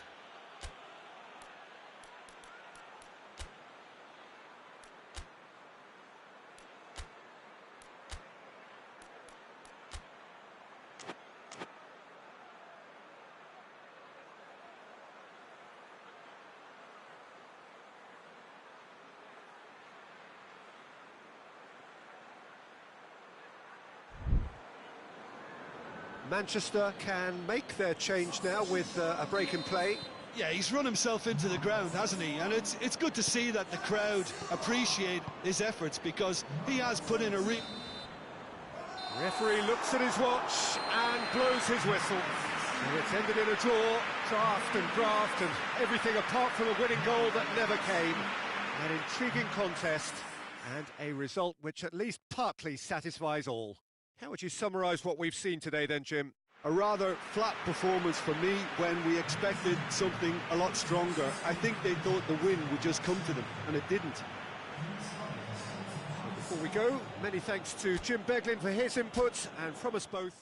Manchester can make their change now with a break in play. Yeah, he's run himself into the ground, hasn't he? And it's good to see that the crowd appreciate his efforts, because he has put in a Referee looks at his watch and blows his whistle. And it's ended in a draw, draft and graft and everything apart from a winning goal that never came. An intriguing contest and a result which at least partly satisfies all. How would you summarise what we've seen today then, Jim? A rather flat performance for me when we expected something a lot stronger. I think they thought the win would just come to them, and it didn't. Before we go, many thanks to Jim Beglin for his inputs, and from us both.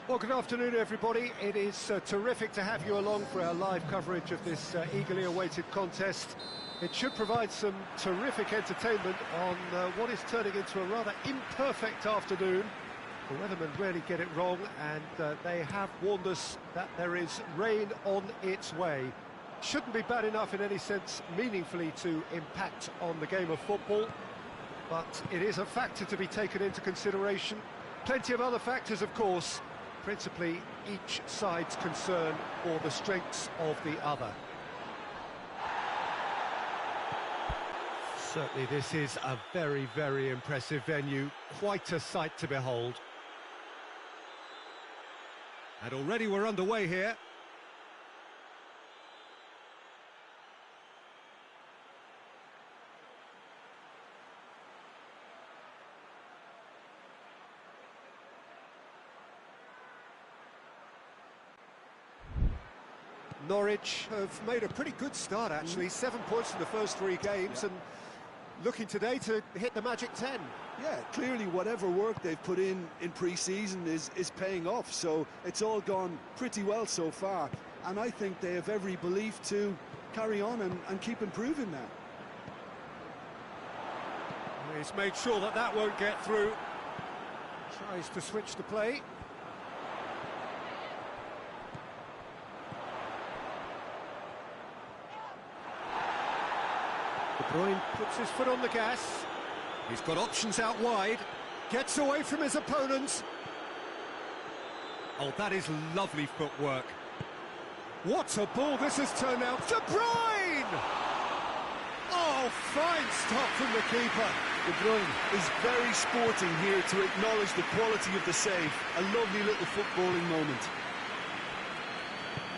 Well, good afternoon, everybody. It is terrific to have you along for our live coverage of this eagerly awaited contest. It should provide some terrific entertainment on what is turning into a rather imperfect afternoon. The weathermen rarely get it wrong, and they have warned us that there is rain on its way. Shouldn't be bad enough in any sense meaningfully to impact on the game of football, but it is a factor to be taken into consideration. Plenty of other factors, of course, principally each side's concern or the strengths of the other. Certainly this is a very, very impressive venue, quite a sight to behold. And already we're underway here. Norwich have made a pretty good start, actually. 7 points in the first 3 games, and looking today to hit the magic 10. Yeah, clearly whatever work they've put in pre-season is paying off, so it's all gone pretty well so far, and I think they have every belief to carry on and keep improving now. He's made sure that that won't get through. Tries to switch the play. De Bruyne puts his foot on the gas. He's got options out wide. Gets away from his opponents. Oh, that is lovely footwork. What a ball this has turned out. De Bruyne! Oh, fine stop from the keeper. De Bruyne is very sporting here to acknowledge the quality of the save. A lovely little footballing moment.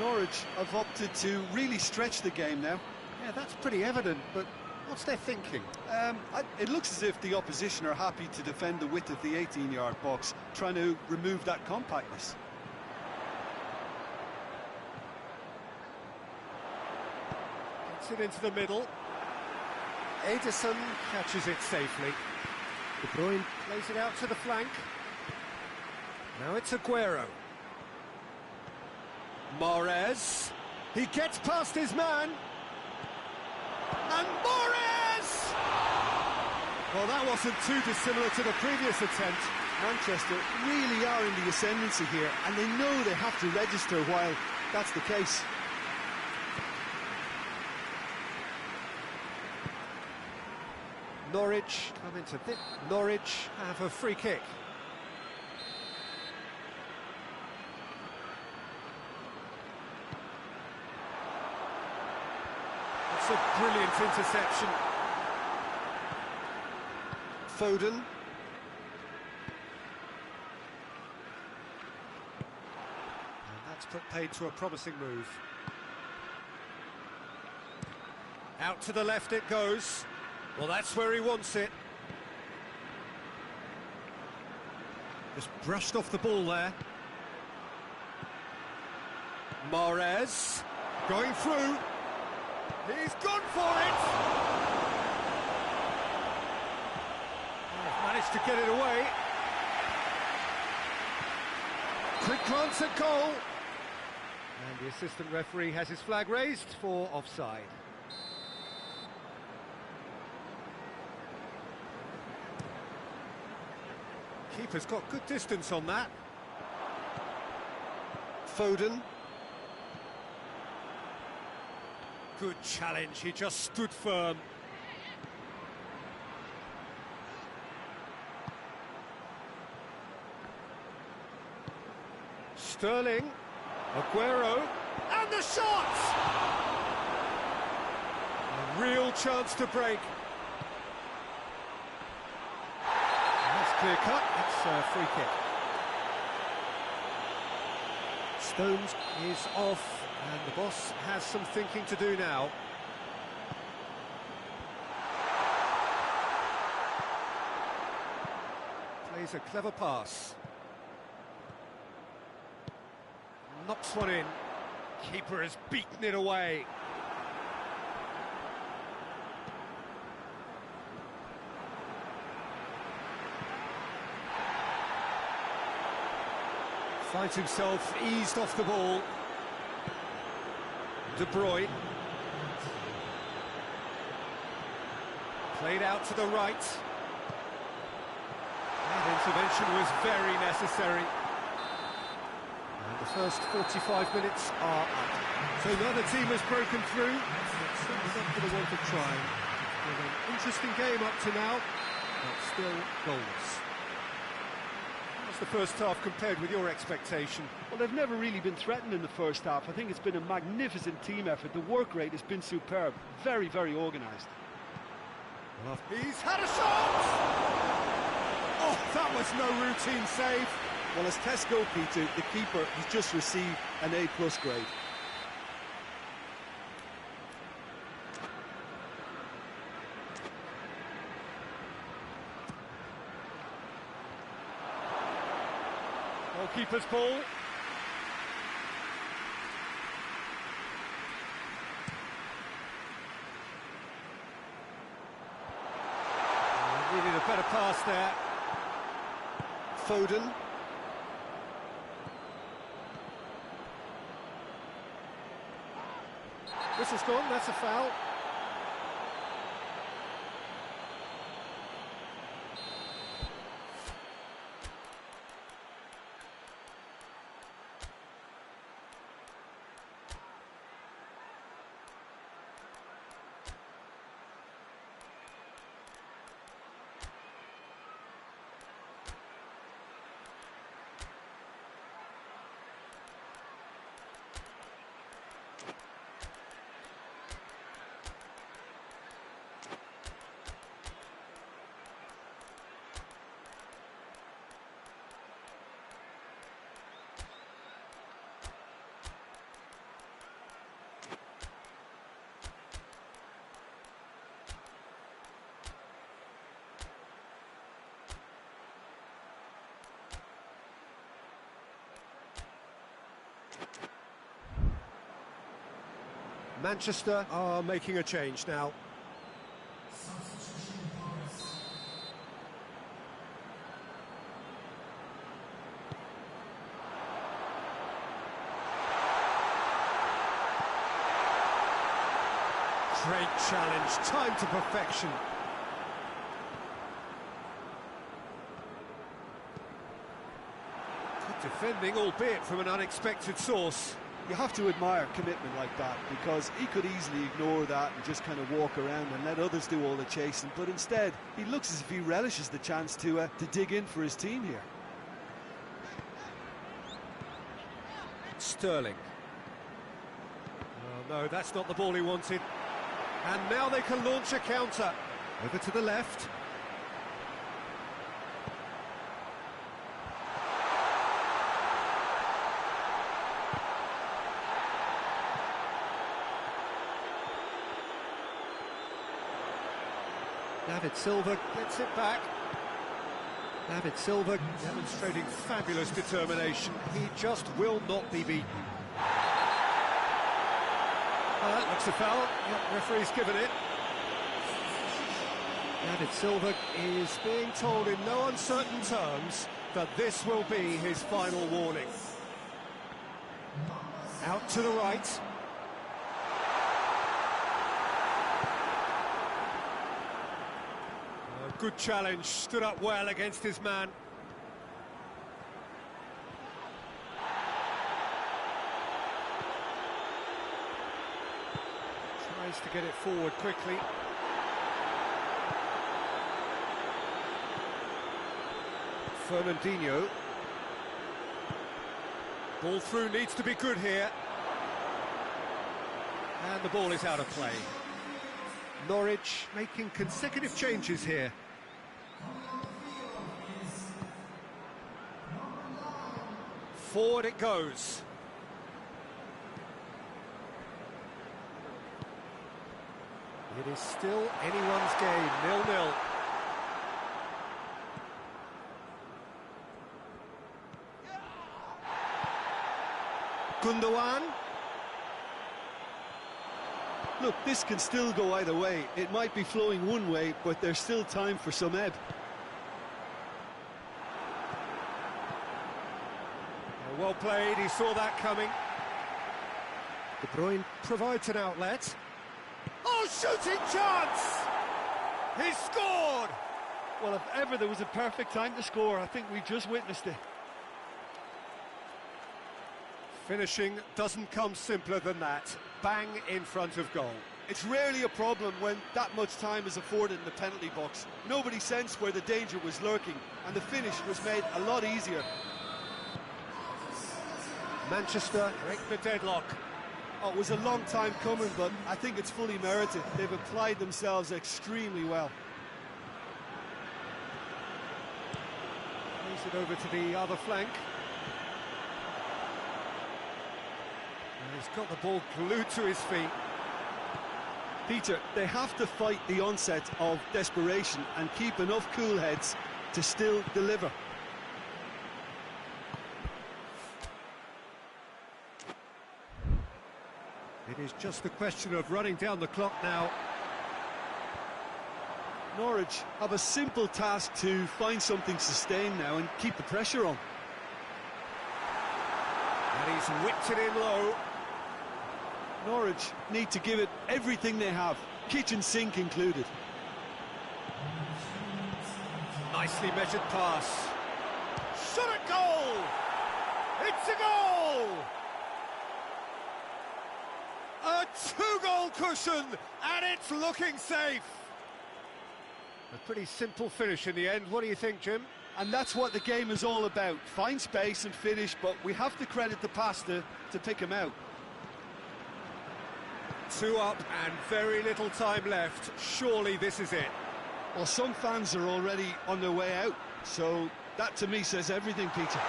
Norwich have opted to really stretch the game now. Yeah, that's pretty evident, but what's their thinking? It looks as if the opposition are happy to defend the width of the 18-yard box, trying to remove that compactness. Gets it into the middle. Ederson catches it safely. De Bruyne plays it out to the flank. Now it's Aguero. Mahrez. He gets past his man. And Mahrez! Well, that wasn't too dissimilar to the previous attempt. Manchester really are in the ascendancy here, and they know they have to register while that's the case. Norwich come into this. Norwich have a free kick. It's a brilliant interception. Foden. And that's put paid to a promising move. Out to the left it goes. Well, that's where he wants it. Just brushed off the ball there. Mahrez going through. He's gone for it. Oh, managed to get it away. Quick glance at goal. And the assistant referee has his flag raised for offside. Keeper's got good distance on that. Foden. Good challenge, he just stood firm. Sterling. Aguero. And the shot! A real chance to break. Clear cut, it's a free kick. Stones is off, and the boss has some thinking to do now. Plays a clever pass. Knocks one in. Keeper has beaten it away. Finds himself eased off the ball. De Bruyne. Played out to the right. That intervention was very necessary. And the first 45 minutes are up. So neither team has broken through. It's certainly not for the want of trying. It's been an interesting game up to now, but still goalless. The first half compared with your expectation? Well, they've never really been threatened in the first half. I think it's been a magnificent team effort. The work rate has been superb. Very, very organised. Well, he's had a shot! Oh, that was no routine save. Well, as tests go, Peter, the keeper has just received an A+ grade. Keeper's ball. Needed a better pass there. Foden. Whistle's gone, that's a foul. Manchester are making a change now. Great challenge, time to perfection. Good defending, albeit from an unexpected source. You have to admire commitment like that, because he could easily ignore that and just kind of walk around and let others do all the chasing, but instead he looks as if he relishes the chance to dig in for his team here. Sterling. Oh, no, that's not the ball he wanted. And now they can launch a counter. Over to the left. David Silva gets it back. David Silva demonstrating fabulous determination. He just will not be beaten. That looks a foul. The referee's given it. David Silva is being told in no uncertain terms that this will be his final warning. Out to the right. Good challenge, stood up well against his man. Tries to get it forward quickly. Fernandinho. Ball through needs to be good here. And the ball is out of play. Norwich making consecutive changes here. Forward it goes. It is still anyone's game, 0-0. Gundogan. Look, this can still go either way. It might be flowing one way, but there's still time for some ebb. Well played, he saw that coming. De Bruyne provides an outlet. Oh, shooting chance! He scored! Well, if ever there was a perfect time to score, I think we just witnessed it. Finishing doesn't come simpler than that. Bang in front of goal. It's rarely a problem when that much time is afforded in the penalty box. Nobody sensed where the danger was lurking, and the finish was made a lot easier. Manchester break the deadlock. Oh, it was a long time coming, but I think it's fully merited. They've applied themselves extremely well. Plays it over to the other flank. And he's got the ball glued to his feet. Peter, they have to fight the onset of desperation and keep enough cool heads to still deliver. It is just a question of running down the clock now. Norwich have a simple task to find something sustained now and keep the pressure on. And he's whipped it in low. Norwich need to give it everything they have, kitchen sink included. Nicely measured pass. Shot at goal! It's a goal! A two-goal cushion, and it's looking safe. A pretty simple finish in the end. What do you think, Jim? And that's what the game is all about. Find space and finish, but we have to credit the passer to pick him out. 2 up and very little time left. Surely this is it. Well, some fans are already on their way out, so that to me says everything, Peter.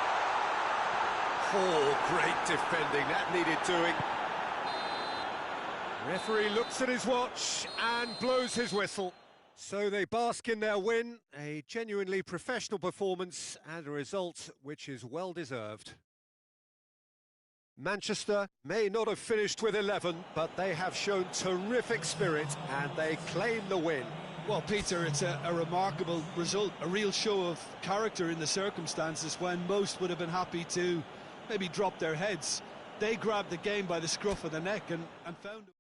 Oh, great defending. That needed doing. Referee looks at his watch and blows his whistle. So they bask in their win, a genuinely professional performance and a result which is well deserved. Manchester may not have finished with 11, but they have shown terrific spirit and they claim the win. Well, Peter, it's a remarkable result, a real show of character in the circumstances when most would have been happy to maybe drop their heads. They grabbed the game by the scruff of the neck and found it.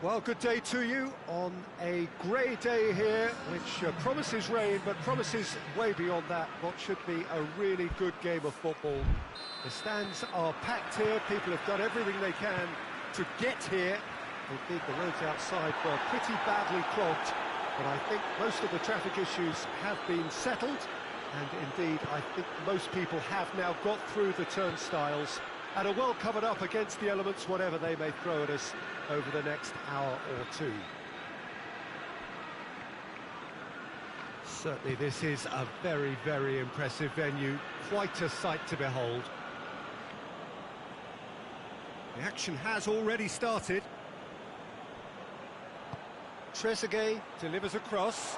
Well, good day to you on a grey day here, which promises rain, but promises way beyond that what should be a really good game of football. The stands are packed here, people have done everything they can to get here, Indeed, the roads outside were pretty badly clogged, but I think most of the traffic issues have been settled, and indeed, I think most people have now got through the turnstiles and are well covered up against the elements, whatever they may throw at us over the next hour or two. Certainly this is a very, very impressive venue, quite a sight to behold. The action has already started. Trezeguet delivers a cross.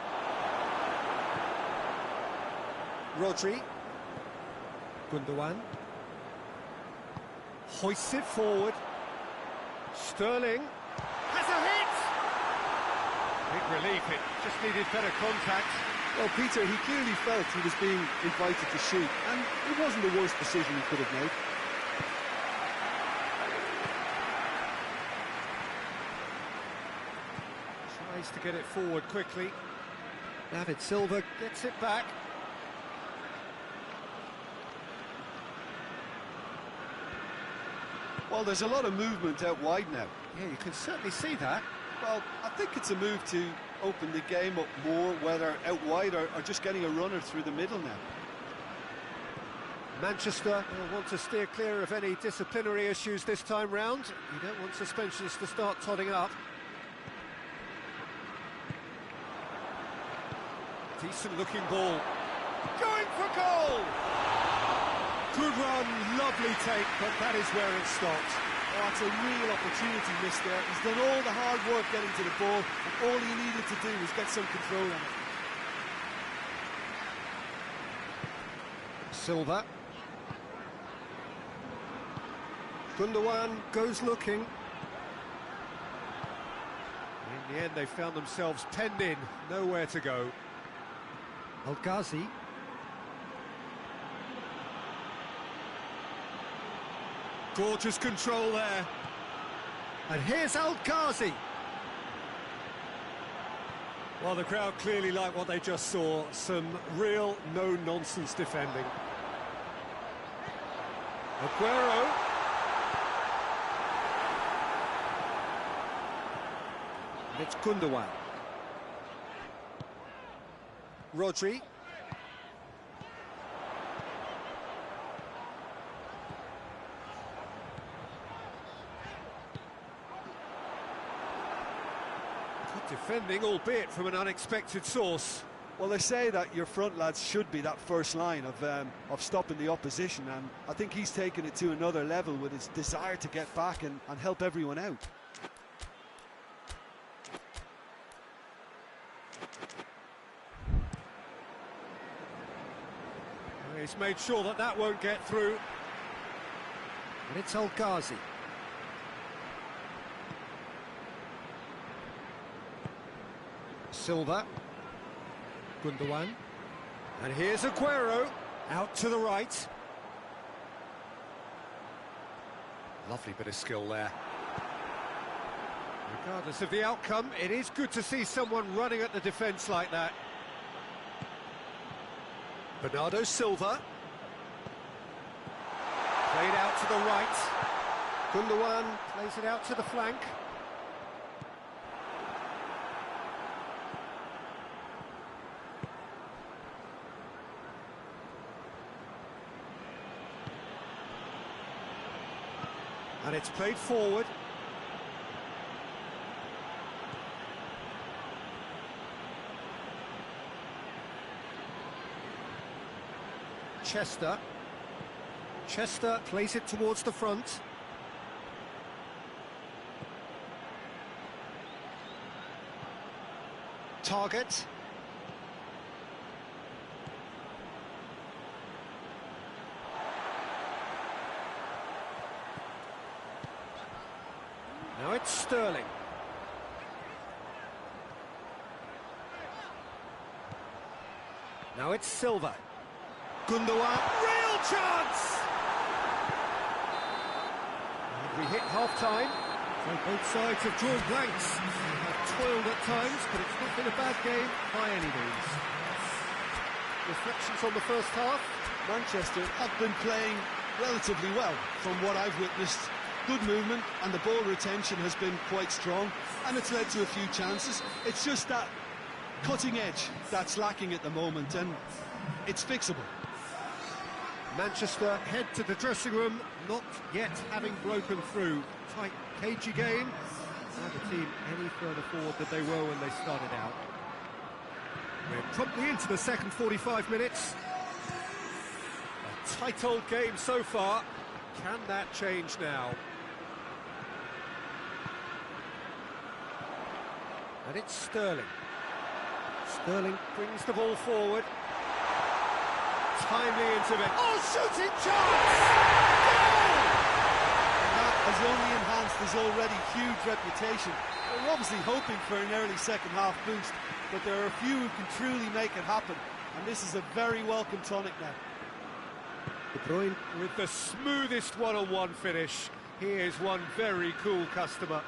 Rodri. Gundogan. Hoists it forward. Sterling has a hit! Big relief, it just needed better contact. Well, Peter, he clearly felt he was being invited to shoot, and it wasn't the worst decision he could have made. Tries to get it forward quickly. David Silva gets it back. Well, there's a lot of movement out wide now. Yeah, you can certainly see that. Well, I think it's a move to open the game up more, whether out wide or just getting a runner through the middle now. Manchester will want to steer clear of any disciplinary issues this time round. You don't want suspensions to start totting up. Decent looking ball. Going for goal! Good run, lovely take, but that is where it stopped. Oh, it's a real opportunity missed there. He's done all the hard work getting to the ball, and all he needed to do was get some control on it. Silva. Gundogan goes looking. In the end, they found themselves penned in, nowhere to go. El Ghazi. Gorgeous control there. And here's El Ghazi. Well, the crowd clearly like what they just saw. Some real no-nonsense defending. Aguero. And it's Gundogan. Rodri. Good defending, albeit from an unexpected source. Well, they say that your front lads should be that first line of stopping the opposition, and I think he's taken it to another level with his desire to get back and help everyone out. He's made sure that that won't get through. And it's El Ghazi. Silva. Gundogan. And here's Aguero. Out to the right. Lovely bit of skill there. Regardless of the outcome, it is good to see someone running at the defence like that. Bernardo Silva. Played out to the right. Gundogan plays it out to the flank. And it's played forward. Chester plays it towards the front. Target. Now it's Sterling. Now it's Silva. Gundogan, real chance! And we hit half-time. So both sides have drawn blanks. They have toiled at times, but it's not been a bad game by any means. Reflections on the first half? Manchester have been playing relatively well from what I've witnessed. good movement, and the ball retention has been quite strong, and it's led to a few chances. It's just that cutting edge that's lacking at the moment, and it's fixable. Manchester head to the dressing room, not yet having broken through. Tight, cagey game. Now the team any further forward than they were when they started out. We're promptly into the second 45 minutes. A tight old game so far. Can that change now? And it's Sterling. Sterling brings the ball forward. Timely intervention. Oh, shooting chance! Goal! And that has only enhanced his already huge reputation. We're obviously hoping for an early second-half boost, but there are a few who can truly make it happen, and this is a very welcome tonic now. De Bruyne with the smoothest one-on-one finish. He is one very cool customer.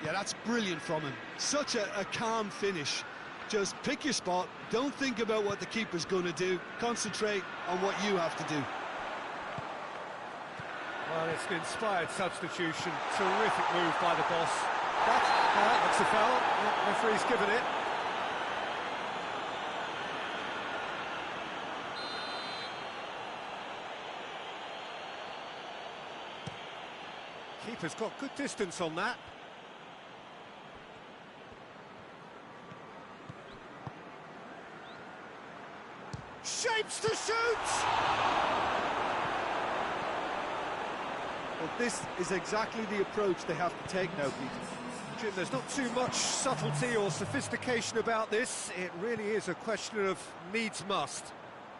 Yeah, that's brilliant from him. Such a calm finish. Just pick your spot, don't think about what the keeper's going to do, concentrate on what you have to do. Well, it's an inspired substitution. Terrific move by the boss. That's a foul. The referee's given it. Keeper's got good distance on that. Shapes to shoot! Well, this is exactly the approach they have to take now, Peter. Jim, there's not too much subtlety or sophistication about this. It really is a question of needs must.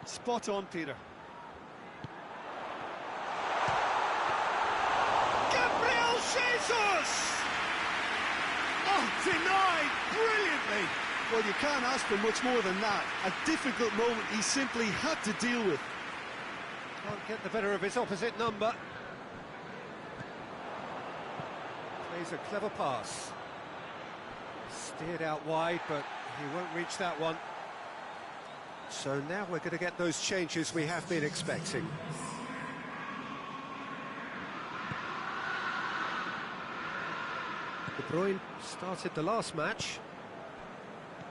Spot on, Peter. Gabriel Jesus! Oh, denied brilliantly! Well, you can't ask for much more than that. A difficult moment he simply had to deal with. Can't get the better of his opposite number. Plays a clever pass. Steered out wide, but he won't reach that one. So now we're going to get those changes we have been expecting. De Bruyne started the last match.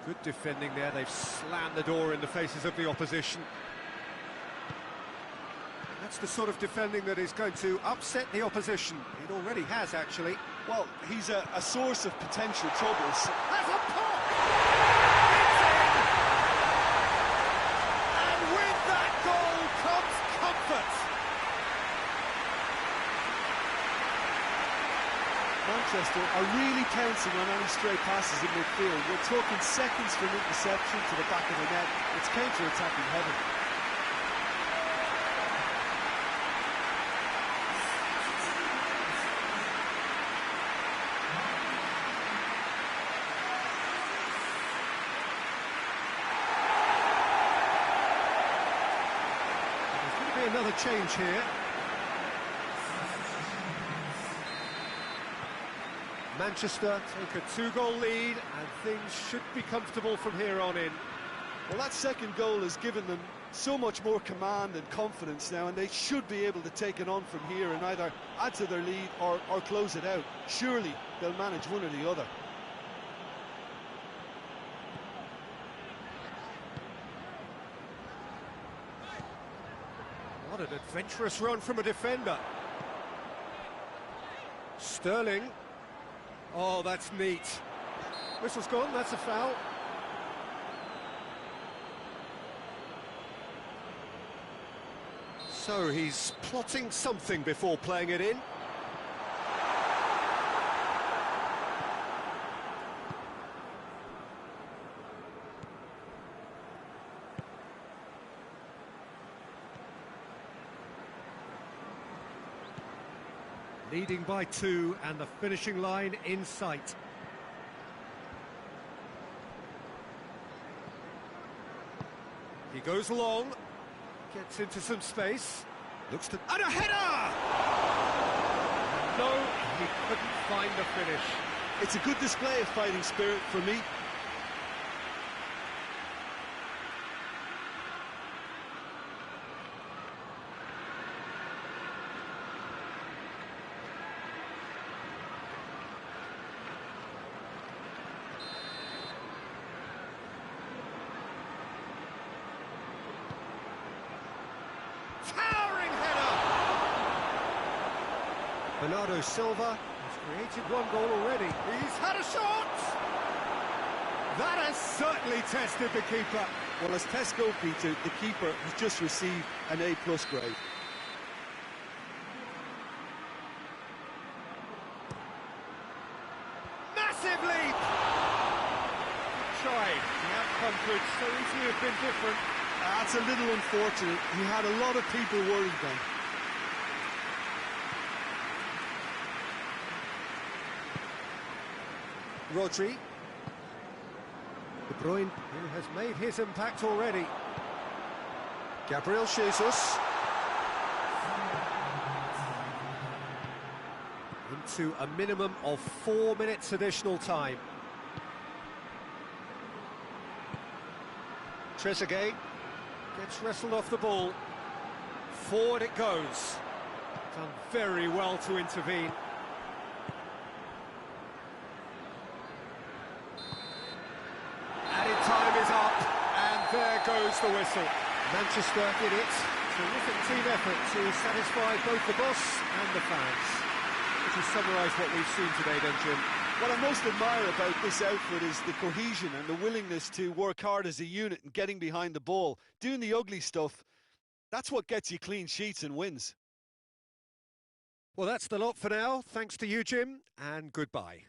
Good defending there, they've slammed the door in the faces of the opposition. That's the sort of defending that is going to upset the opposition. It already has, actually. Well, he's a source of potential troubles. Has a pop! It's in! And with that goal comes comfort! Manchester are really pouncing on any stray passes in midfield. We're talking seconds from interception to the back of the net. It's counter-attacking heaven. There's going to be another change here. Manchester take a two-goal lead, and things should be comfortable from here on in. Well, that second goal has given them so much more command and confidence now, and they should be able to take it on from here and either add to their lead or close it out. Surely they'll manage one or the other. What an adventurous run from a defender. Sterling. Oh, that's neat. Whistle's gone, that's a foul. So he's plotting something before playing it in. Leading by 2 and the finishing line in sight. He goes long, gets into some space, looks to... and a header! No, he couldn't find the finish. It's a good display of fighting spirit for me. Bernardo Silva has created one goal already. He's had a shot! That has certainly tested the keeper. Well, as tests go, Peter, the keeper has just received an A+ grade. Massive leap! Tried. The outcome could so easily have been different. That's a little unfortunate. He had a lot of people worried then. Rodri. De Bruyne, who has made his impact already. Gabriel Jesus. Into a minimum of 4 minutes additional time. Trezeguet gets wrestled off the ball. Forward it goes. Done very well to intervene. Added time is up, and there goes the whistle. Manchester did it. Terrific team effort to satisfy both the boss and the fans. To summarise what we've seen today then, Jim. What I most admire about this outfit is the cohesion and the willingness to work hard as a unit and getting behind the ball. Doing the ugly stuff, that's what gets you clean sheets and wins. Well, that's the lot for now. Thanks to you, Jim, and goodbye.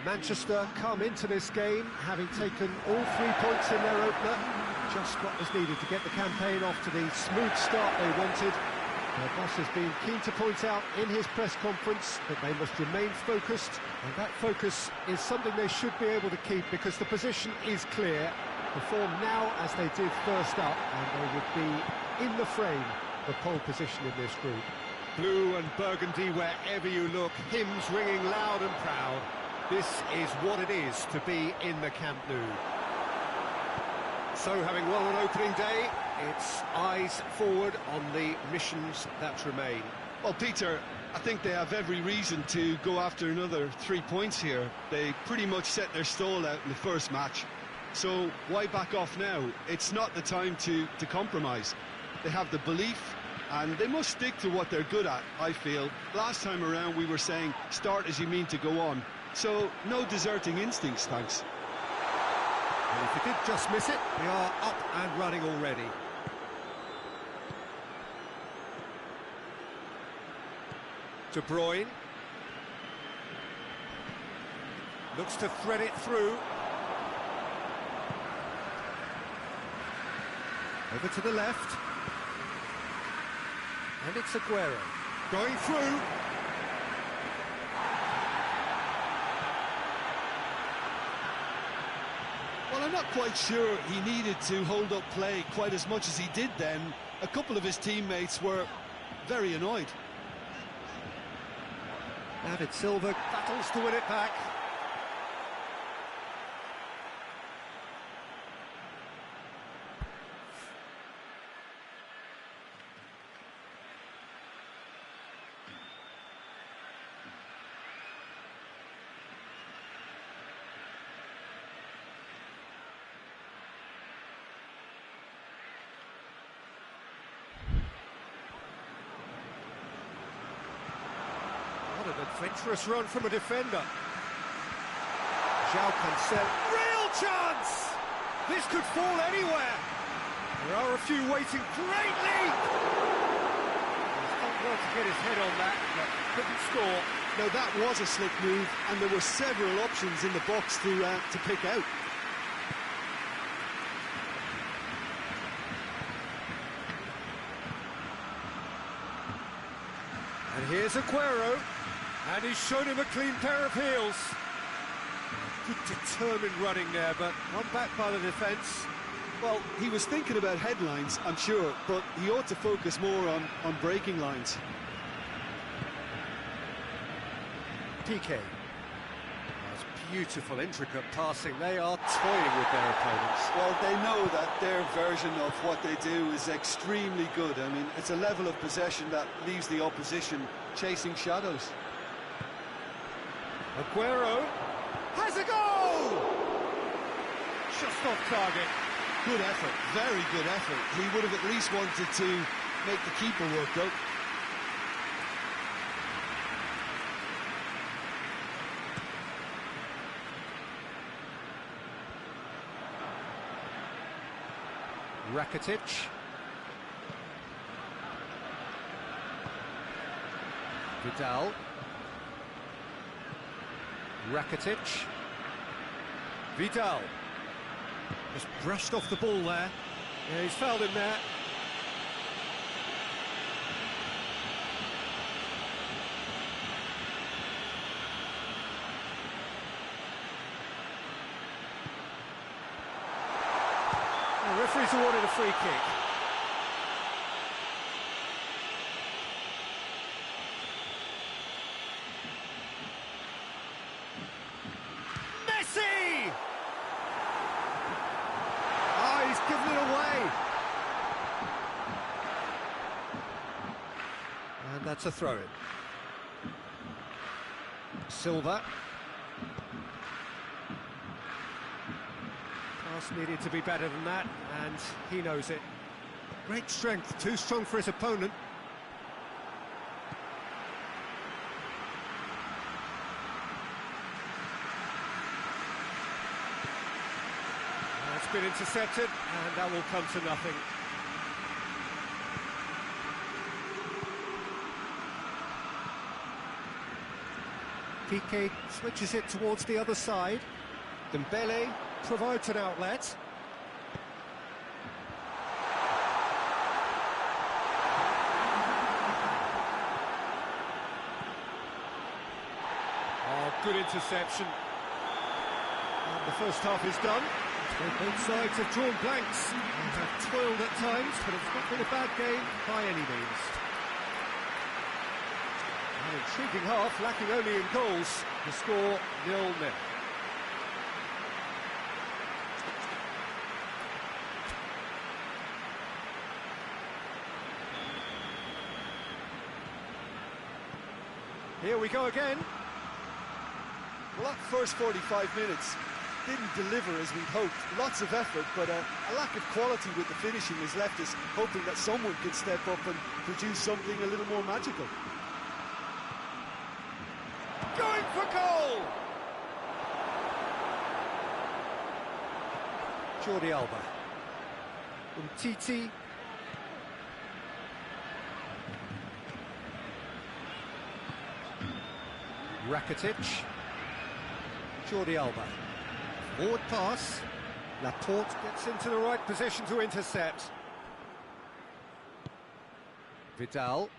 Manchester come into this game having taken all 3 points in their opener. Just what was needed to get the campaign off to the smooth start they wanted. Their boss has been keen to point out in his press conference that they must remain focused, and that focus is something they should be able to keep because the position is clear. Perform now as they did first up, and they would be in the frame for pole position in this group. Blue and burgundy wherever you look, hymns ringing loud and proud. This is what it is to be in the Camp Nou. So, having won on opening day, it's eyes forward on the missions that remain. Well, Peter, I think they have every reason to go after another 3 points here. They pretty much set their stall out in the first match. So why back off now? It's not the time to compromise. They have the belief, and they must stick to what they're good at, I feel. Last time around we were saying, start as you mean to go on. So, no deserting instincts, thanks. And if he did just miss it, we are up and running already. De Bruyne. Looks to thread it through. Over to the left. And it's Aguero. Going through. Well, I'm not quite sure he needed to hold up play quite as much as he did then. A couple of his teammates were very annoyed. David Silva battles to win it back. What an adventurous run from a defender. João Cancelo. Real chance! This could fall anywhere. There are a few waiting. Great leap! He's done well to get his head on that, but couldn't score. Now, that was a slick move, and there were several options in the box to pick out. And here's Aguero. And he's shown him a clean pair of heels. Good determined running there, but one back by the defence. Well, he was thinking about headlines, I'm sure, but he ought to focus more on breaking lines. PK. That's beautiful, intricate passing. They are toying with their opponents. Well, they know that their version of what they do is extremely good. I mean, it's a level of possession that leaves the opposition chasing shadows. Aguero has a goal! Just off target. Good effort, very good effort. He would have at least wanted to make the keeper work, though. Rakitic. Vidal. Rakitic. Vidal. Just brushed off the ball there. Yeah, he's fouled him there. The referee's awarded a free kick. Messi! Oh, he's given it away. And that's a throw-in. Silva. Pass needed to be better than that, and he knows it. Great strength, too strong for his opponent. That's been intercepted, and that will come to nothing. Piqué switches it towards the other side. Dembele provides an outlet. Oh, good interception. And the first half is done. Both sides have drawn blanks and have toiled at times, but it's not been a bad game by any means. An intriguing half, lacking only in goals. The score 0-0. Here we go again. Well, that first 45 minutes didn't deliver as we'd hoped. Lots of effort, but a lack of quality with the finishing has left us hoping that someone can step up and produce something a little more magical. Going for goal! Jordi Alba. Umtiti. Rakitic. Jordi Alba. Forward pass. Laporte gets into the right position to intercept. Vidal.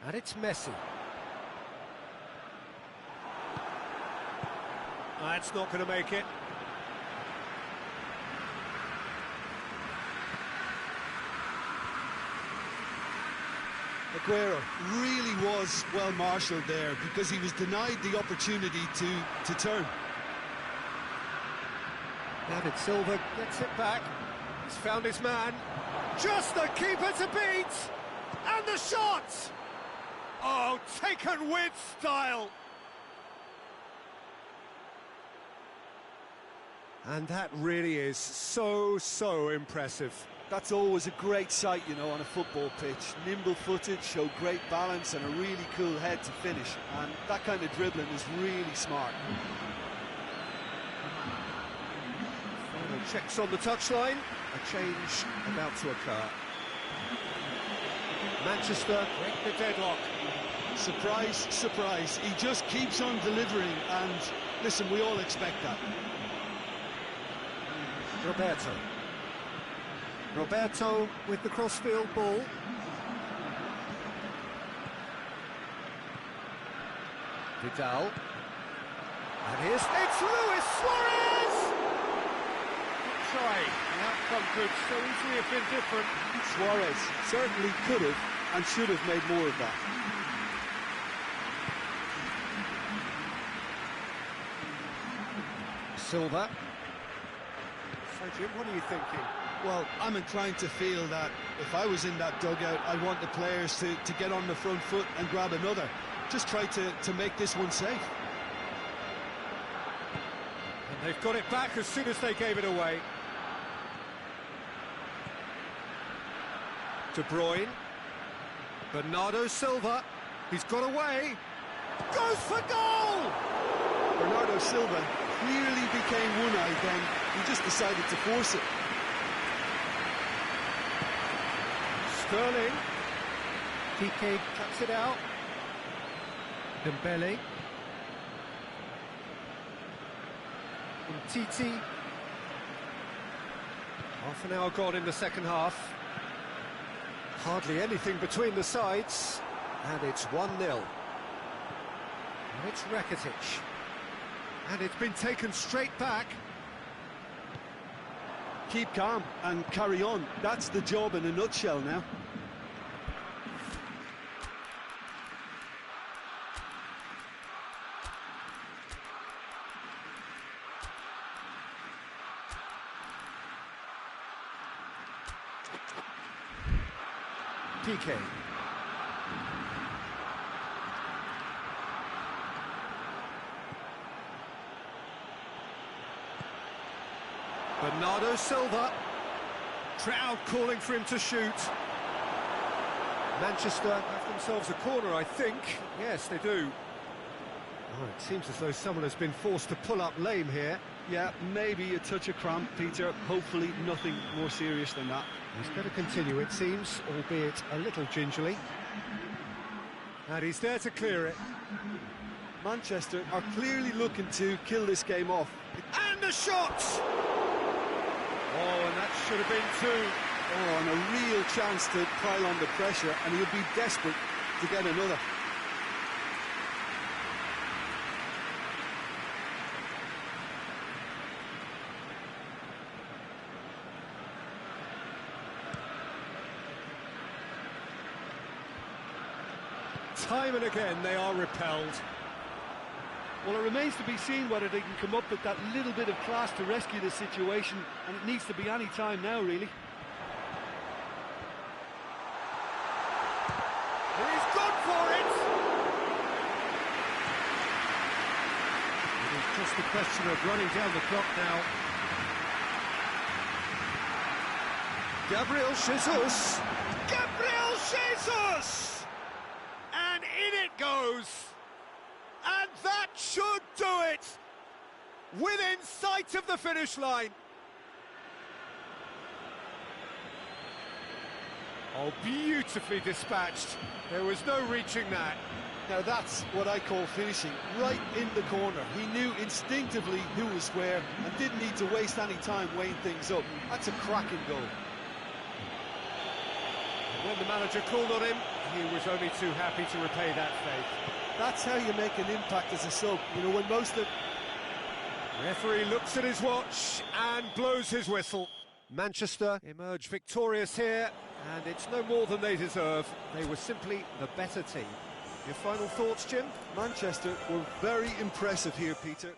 And it's Messi. That's not going to make it. Aguero really was well marshalled there because he was denied the opportunity to turn. David Silva gets it back. He's found his man. Just the keeper to beat! And the shot! Oh, taken with style! And that really is so impressive. That's always a great sight, you know, on a football pitch. Nimble-footed, show great balance and a really cool head to finish. And that kind of dribbling is really smart. Final checks on the touchline. A change about to occur. Manchester break the deadlock. Surprise, surprise. He just keeps on delivering and, listen, we all expect that. Roberto with the crossfield ball. Vidal. And here's... It's Luis Suarez! Good try. The outcome could so easily have been different. Suarez certainly could have and should have made more of that. Silva. So, Jim, what are you thinking? Well, I'm inclined to feel that if I was in that dugout, I want the players to get on the front foot and grab another. Just try to make this one safe. And they've got it back as soon as they gave it away. De Bruyne. Bernardo Silva. He's got away. Goes for goal! Bernardo Silva clearly became one-eyed then. He just decided to force it. Sterling. Piqué cuts it out. Dembele. Umtiti. Half an hour gone in the second half. Hardly anything between the sides. And it's 1-0. And it's Rakitic. And it's been taken straight back. Keep calm and carry on. That's the job in a nutshell now. Piqué. Bernardo Silva. Crowd calling for him to shoot. Manchester have themselves a corner, I think. Yes, they do. Oh, it seems as though someone has been forced to pull up lame here. Yeah, maybe a touch of cramp, Peter. Hopefully nothing more serious than that. He's going to continue, it seems, albeit a little gingerly. And he's there to clear it. Manchester are clearly looking to kill this game off. And the shot! Oh, and that should have been two. Oh, and a real chance to pile on the pressure, and he'll be desperate to get another. Time and again they are repelled. Well, it remains to be seen whether they can come up with that little bit of class to rescue the situation, and it needs to be any time now, really. He's gone for it! It is just a question of running down the clock now. Gabriel Jesus! Gabriel Jesus! And in it goes! And that should do it! Within sight of the finish line! Oh, beautifully dispatched. There was no reaching that. Now that's what I call finishing, right in the corner. He knew instinctively who was where and didn't need to waste any time weighing things up. That's a cracking goal. When the manager called on him, he was only too happy to repay that faith. That's how you make an impact as a sub. You know, when most of... Referee looks at his watch and blows his whistle. Manchester emerge victorious here, and it's no more than they deserve. They were simply the better team. Your final thoughts, Jim? Manchester were very impressive here, Peter.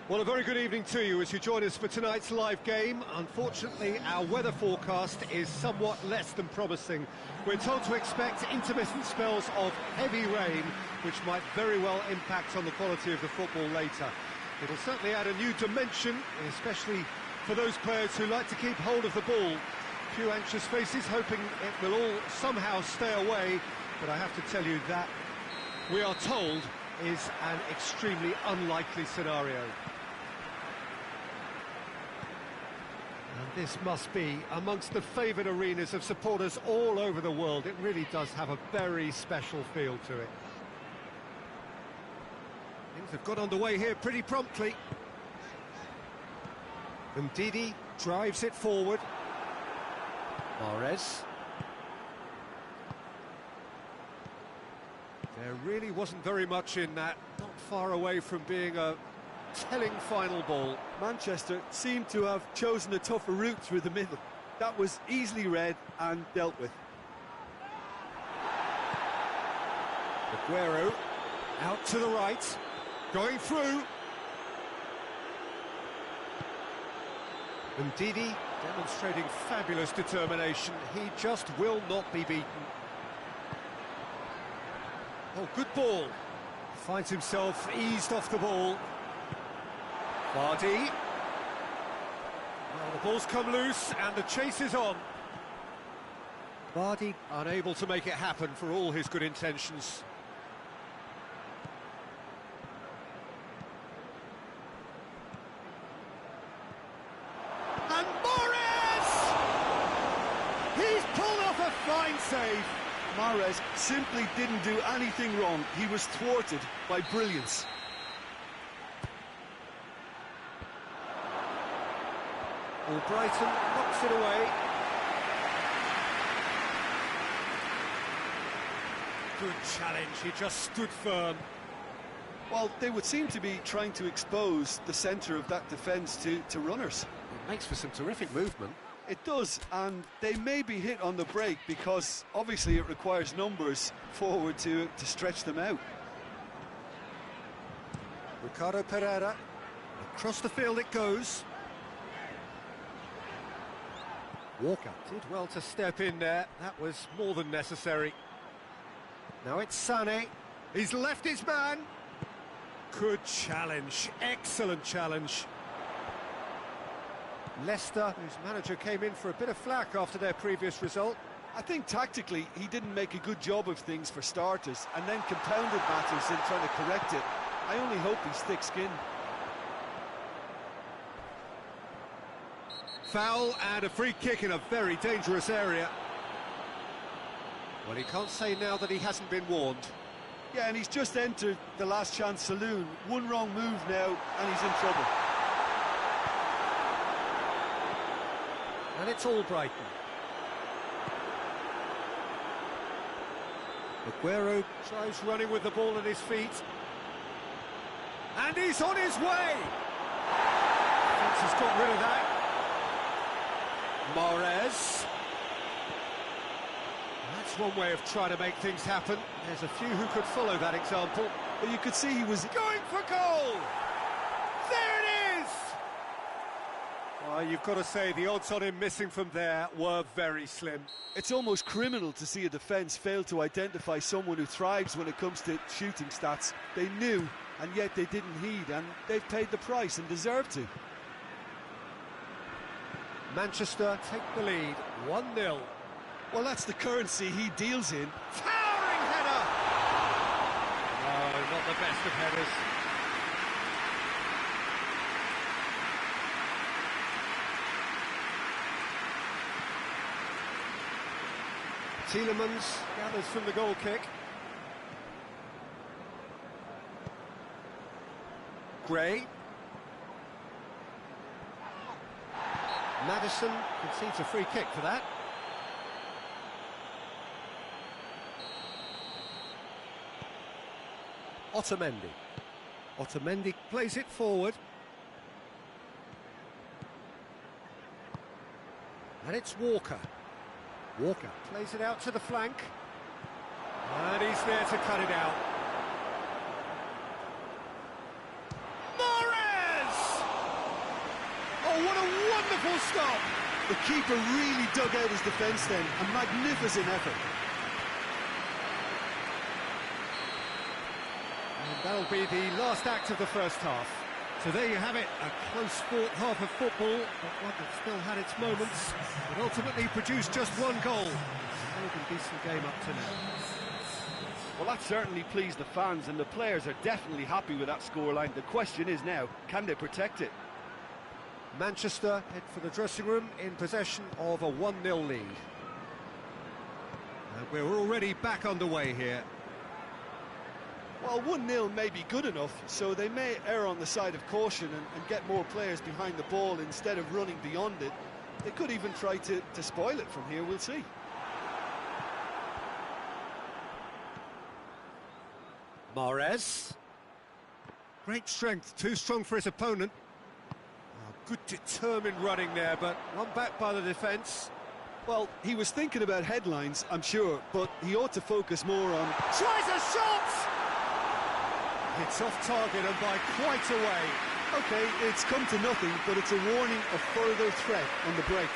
Well, a very good evening to you as you join us for tonight's live game. Unfortunately, our weather forecast is somewhat less than promising. We're told to expect intermittent spells of heavy rain, which might very well impact on the quality of the football later. It'll certainly add a new dimension, especially for those players who like to keep hold of the ball. Few anxious faces hoping it will all somehow stay away, but I have to tell you that we are told is an extremely unlikely scenario. And this must be amongst the favoured arenas of supporters all over the world. It really does have a very special feel to it. Things have got underway here pretty promptly. Ndidi drives it forward. Mahrez. There really wasn't very much in that, not far away from being a telling final ball. Manchester seemed to have chosen a tougher route through the middle. That was easily read and dealt with. Aguero out to the right. Going through. And Didi demonstrating fabulous determination. He just will not be beaten. Oh, good ball. Finds himself eased off the ball. Vardy. Well, the ball's come loose and the chase is on. Vardy unable to make it happen for all his good intentions. And Mahrez! He's pulled off a fine save. Mahrez simply didn't do anything wrong. He was thwarted by brilliance. Brighton knocks it away. Good challenge, he just stood firm. Well, they would seem to be trying to expose the centre of that defence to runners. It makes for some terrific movement. It does, and they may be hit on the break because obviously it requires numbers forward to stretch them out. Ricardo Pereira, across the field it goes. Walker did well to step in there, that was more than necessary. Now it's Sané, he's left his man. Good challenge, excellent challenge. Leicester, whose manager came in for a bit of flack after their previous result. I think tactically he didn't make a good job of things for starters and then compounded matters in trying to correct it. I only hope he's thick-skinned. Foul and a free kick in a very dangerous area. Well, he can't say now that he hasn't been warned. Yeah, and he's just entered the last chance saloon. One wrong move now and he's in trouble. And it's all Brighton. Aguero tries running with the ball at his feet. And he's on his way! Thinks he's got rid of that. Mahrez. That's one way of trying to make things happen. There's a few who could follow that example. But you could see he was going for goal! There it is! Well, you've got to say the odds on him missing from there were very slim. It's almost criminal to see a defence fail to identify someone who thrives when it comes to shooting stats. They knew, and yet they didn't heed, and they've paid the price and deserve to. Manchester take the lead, 1-0. Well, that's the currency he deals in. Towering header! Oh, not the best of headers. Tielemans gathers from the goal kick. Gray. Maddison concedes a free kick for that. Otamendi plays it forward. And it's Walker. Walker plays it out to the flank. And he's there to cut it out. Mahrez! Oh, what a wonderful stop! The keeper really dug out his defence then. A magnificent effort. And that'll be the last act of the first half. So there you have it, a close-fought half of football, but one that still had its moments, but ultimately produced just one goal. A decent game up to now. Well, that certainly pleased the fans, and the players are definitely happy with that scoreline. The question is now, can they protect it? Manchester head for the dressing room in possession of a 1-0 lead. And we're already back underway here. Well, 1-0 may be good enough, so they may err on the side of caution and get more players behind the ball instead of running beyond it. They could even try to spoil it from here, we'll see. Mahrez. Great strength, too strong for his opponent. Oh, good determined running there, but run back by the defence. Well, he was thinking about headlines, I'm sure, but he ought to focus more on... Tries a shot! It's off target and by quite a way. OK, it's come to nothing, but it's a warning of further threat on the break.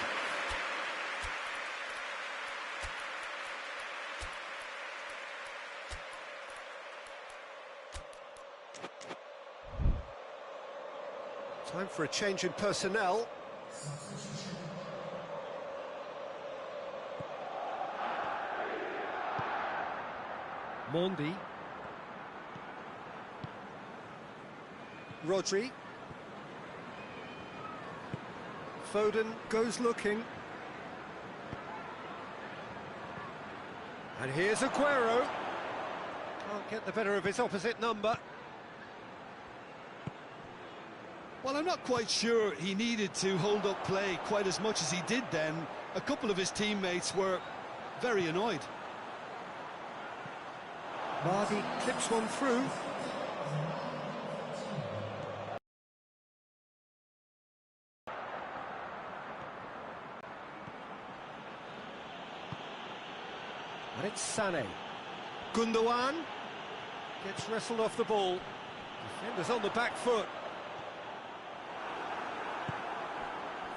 Time for a change in personnel. Mondi. Rodri. Foden goes looking. And here's Aguero. Can't get the better of his opposite number. Well, I'm not quite sure he needed to hold up play quite as much as he did then. A couple of his teammates were very annoyed. Vardy clips one through. And it's Sané. Gundogan gets wrestled off the ball. Defenders on the back foot.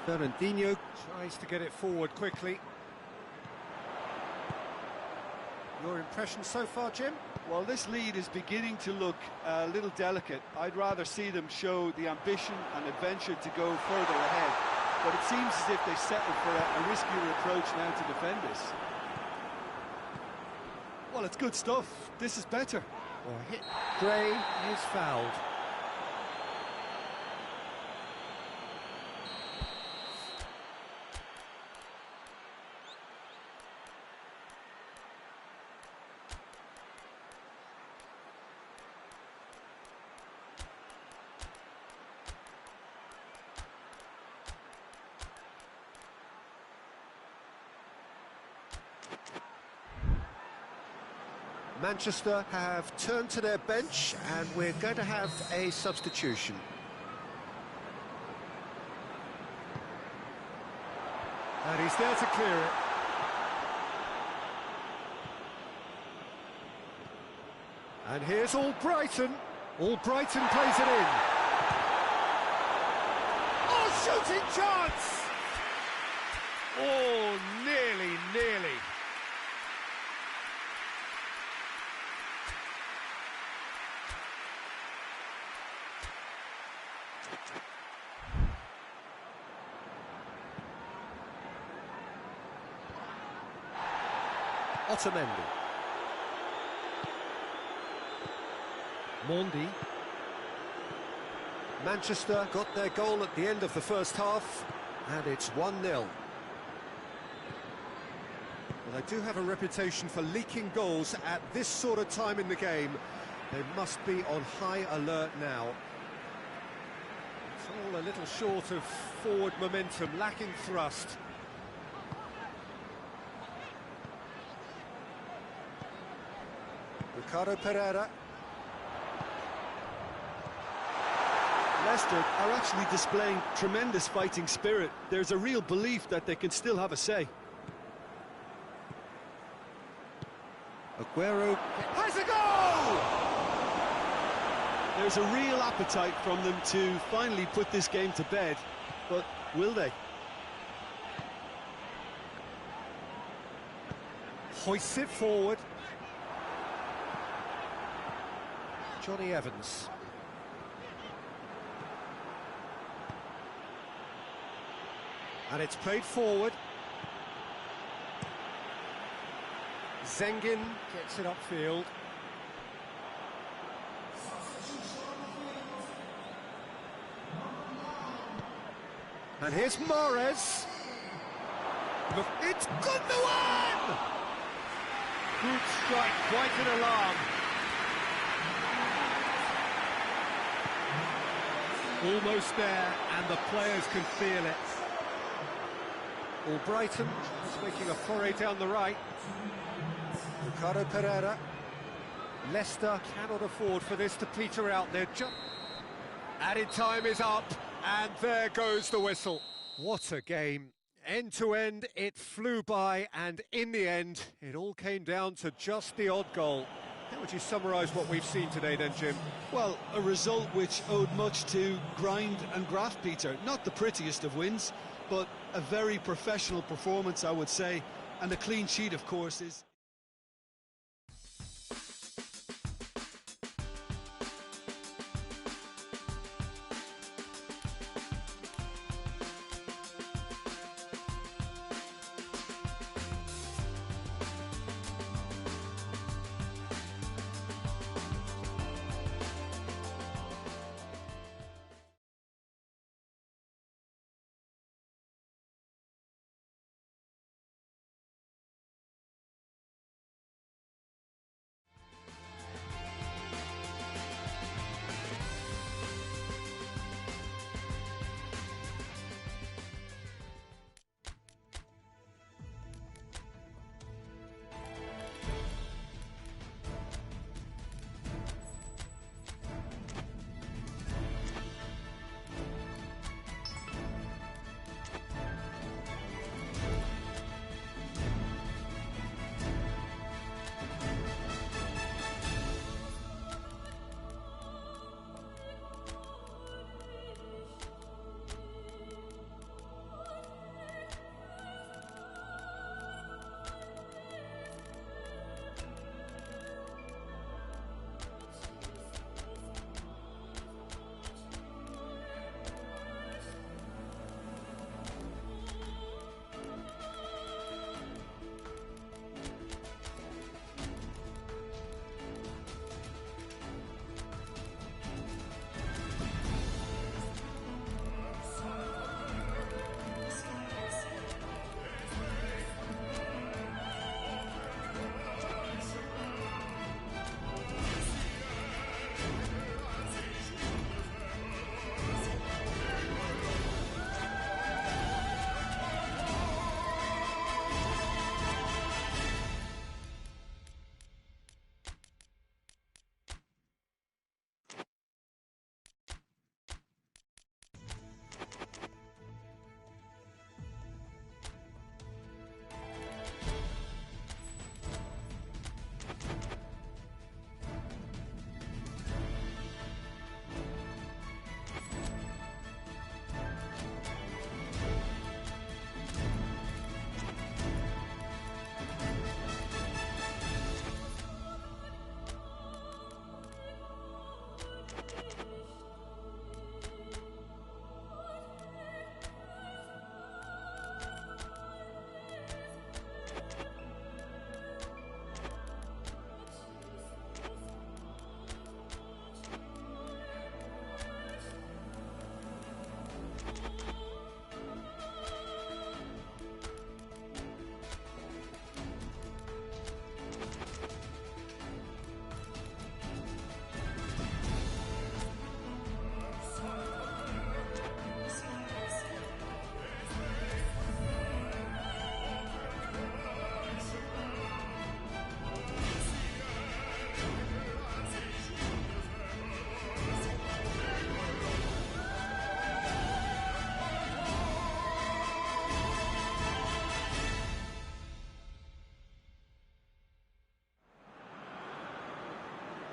Fernandinho tries to get it forward quickly. Your impression so far, Jim? Well, this lead is beginning to look a little delicate. I'd rather see them show the ambition and adventure to go further ahead. But it seems as if they settled for a riskier approach now to defend this. Well, it's good stuff. This is better. Well, hit. Gray is fouled. Manchester have turned to their bench and we're going to have a substitution. And he's there to clear it. And here's Albrighton. Albrighton plays it in. Oh, shooting chance! Oh, nearly. Otamendi. Mondi. Manchester got their goal at the end of the first half, and it's 1-0. Well, they do have a reputation for leaking goals at this sort of time in the game. They must be on high alert now. It's all a little short of forward momentum, lacking thrust. Ricardo Pereira. Leicester are actually displaying tremendous fighting spirit. There's a real belief that they can still have a say. Aguero has a goal! There's a real appetite from them to finally put this game to bed, but will they? Hoists it forward. Johnny Evans. And it's played forward. Zengin gets it upfield. And here's Mahrez. It's Gundogan! Good strike, quite an alarm. Almost there, and the players can feel it. Albrighton is making a foray down the right. Ricardo Pereira. Leicester cannot afford for this to peter out. They're just... Added time is up, and there goes the whistle. What a game. End to end, it flew by, and in the end, it all came down to just the odd goal. How would you summarise what we've seen today then, Jim? Well, a result which owed much to grind and graft, Peter. Not the prettiest of wins, but a very professional performance, I would say. And a clean sheet, of course, is...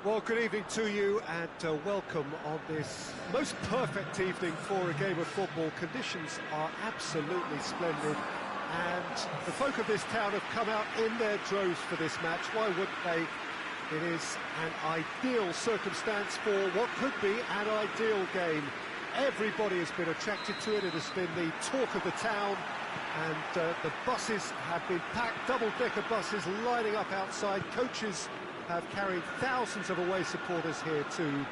Well, good evening to you and welcome on this most perfect evening for a game of football. Conditions are absolutely splendid and the folk of this town have come out in their droves for this match. Why wouldn't they? It is an ideal circumstance for what could be an ideal game. Everybody has been attracted to it. It has been the talk of the town and the buses have been packed, double-decker buses lining up outside. Coaches have carried thousands of away supporters here too,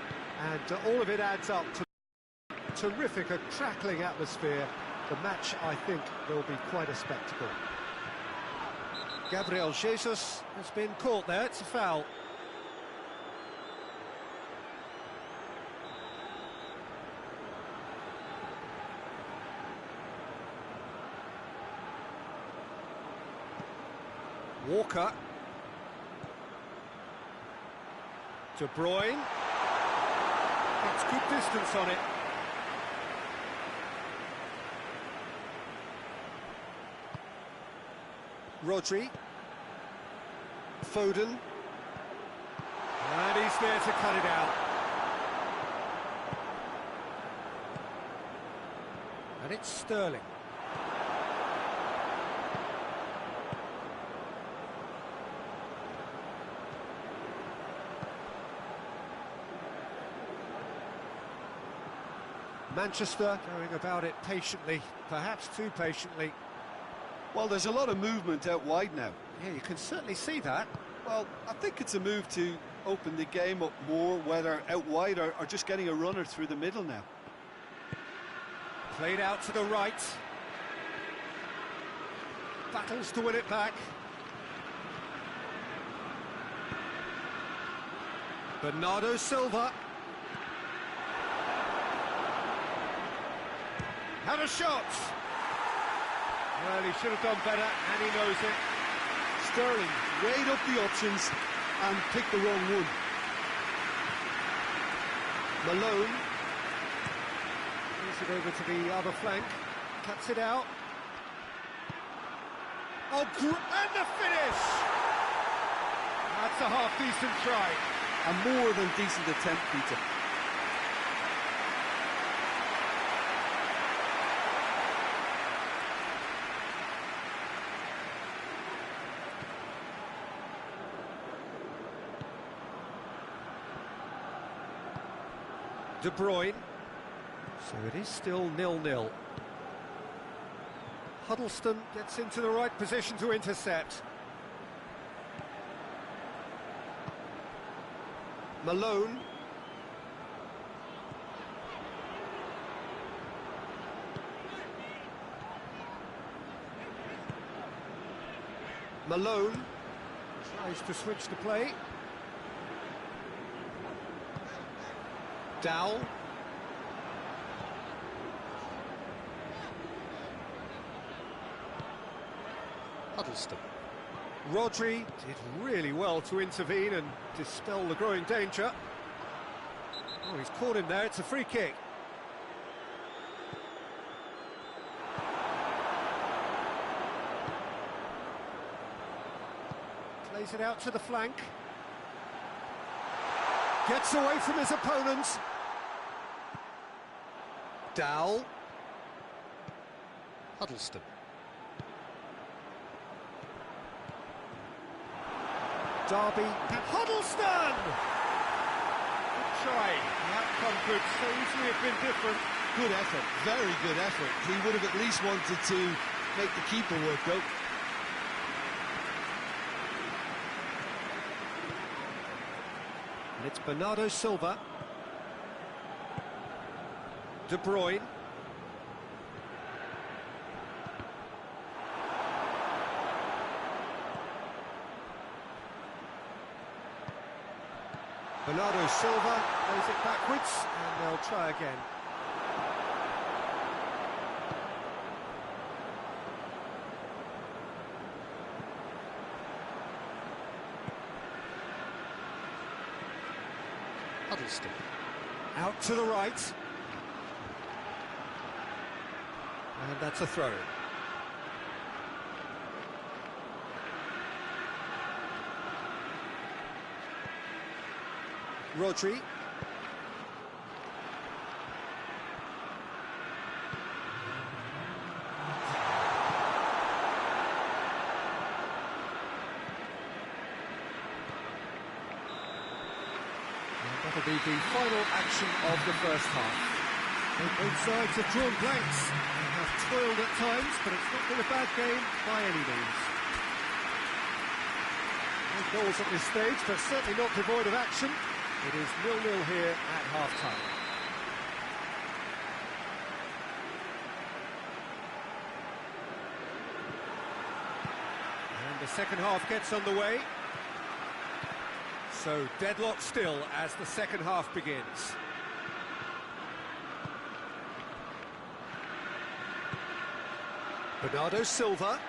and all of it adds up to a terrific, a crackling atmosphere. The match, I think, will be quite a spectacle. Gabriel Jesus has been caught there, it's a foul. Walker. De Bruyne. Gets good distance on it. Rodri. Foden. And he's there to cut it out. And it's Sterling. Manchester going about it patiently, perhaps too patiently. Well, there's a lot of movement out wide now. Yeah, you can certainly see that. Well, I think it's a move to open the game up more, whether out wide or just getting a runner through the middle now. Played out to the right. Battles to win it back. Bernardo Silva. Had a shot! Well, he should have done better, and he knows it. Sterling weighed up the options and picked the wrong one. Malone. Moves it over to the other flank. Cuts it out. Oh, and the finish! That's a half-decent try. A more than decent attempt, Peter. De Bruyne. So it is still 0-0. Huddleston gets into the right position to intercept. Malone. Malone tries to switch the play. Dowell. Huddleston. Rodri did really well to intervene and dispel the growing danger. Oh, he's caught him there, it's a free kick. Plays it out to the flank. Gets away from his opponents. Dowell. Huddleston. Derby. Huddleston! Good try. The outcome could so easily have been different. Good effort, very good effort. He would have at least wanted to make the keeper work out. And it's Bernardo Silva. De Bruyne. Bernardo Silva plays it backwards, and they'll try again. Huddleston. Out to the right. And that's a throw. Rodri. That'll be the final action of the first half. Both sides have drawn blanks and have toiled at times, but it's not been a bad game by any means. No goals at this stage, but certainly not devoid of action. It is 0-0 here at half-time. And the second half gets underway. So deadlock still as the second half begins. Bernardo Silva.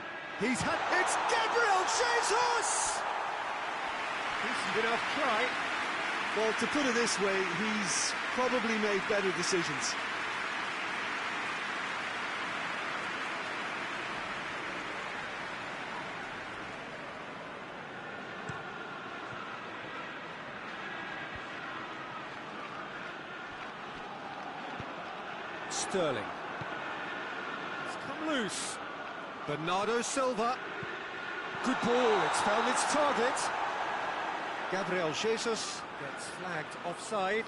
It's Gabriel Jesus! Decent enough try. Well, to put it this way, he's probably made better decisions. Sterling. It's come loose. Bernardo Silva. Good ball, it's found its target. Gabriel Jesus gets flagged offside.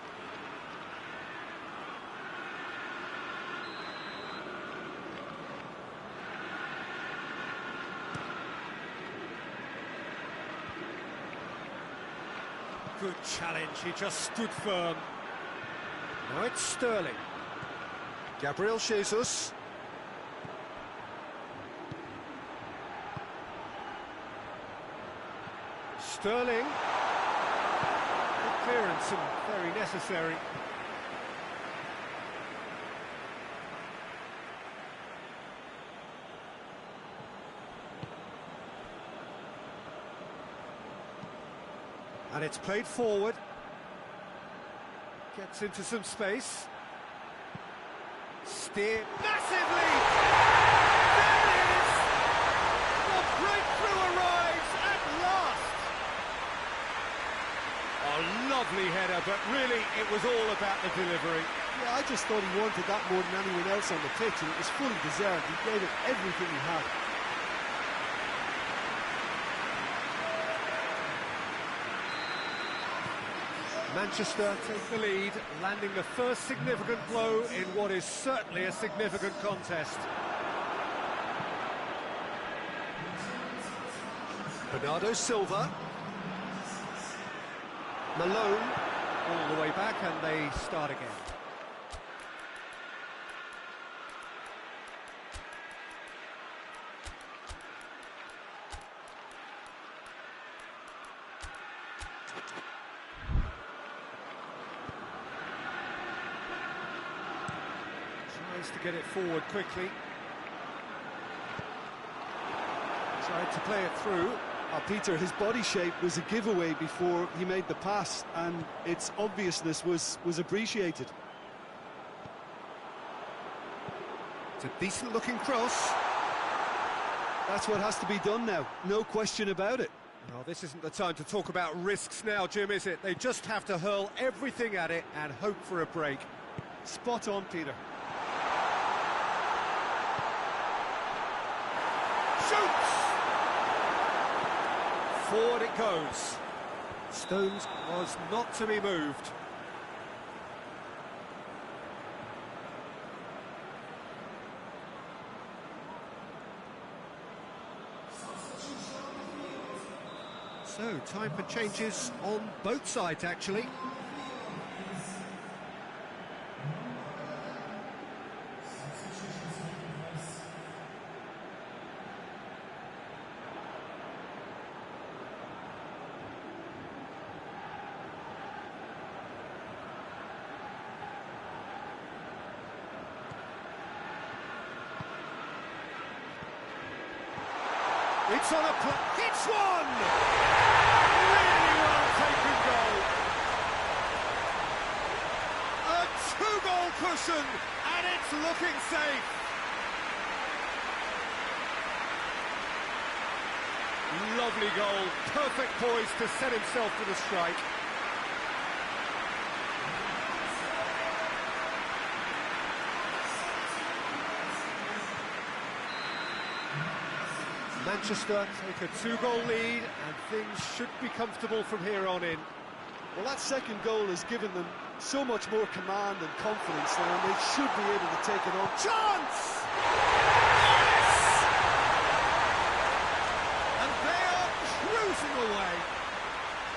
Good challenge, he just stood firm. Now it's Sterling. Gabriel Jesus. Sterling. Good clearance and very necessary. And it's played forward. Gets into some space. Steer massively! There it is! The breakthrough arrives at last! A lovely header, but really it was all about the delivery. Yeah, I just thought he wanted that more than anyone else on the pitch, and it was fully deserved. He gave it everything he had. Manchester take the lead, landing the first significant blow in what is certainly a significant contest. Bernardo Silva. Malone all the way back, and they start again. Tries to get it forward quickly. Tried to play it through. Peter, his body shape was a giveaway before he made the pass, and its obviousness was appreciated. It's a decent-looking cross. That's what has to be done now, no question about it. Well, this isn't the time to talk about risks now, Jim, is it? They just have to hurl everything at it and hope for a break. Spot on, Peter. Shoots! Forward it goes. Stones was not to be moved. So, time for changes on both sides, actually. It's on a it's one! Really well taken goal. A two-goal cushion, and it's looking safe. Lovely goal, perfect poise to set himself for the strike. Manchester take a two-goal lead, and things should be comfortable from here on in. Well, that second goal has given them so much more command and confidence now, and they should be able to take it on. Chance! Yes! And they are cruising away.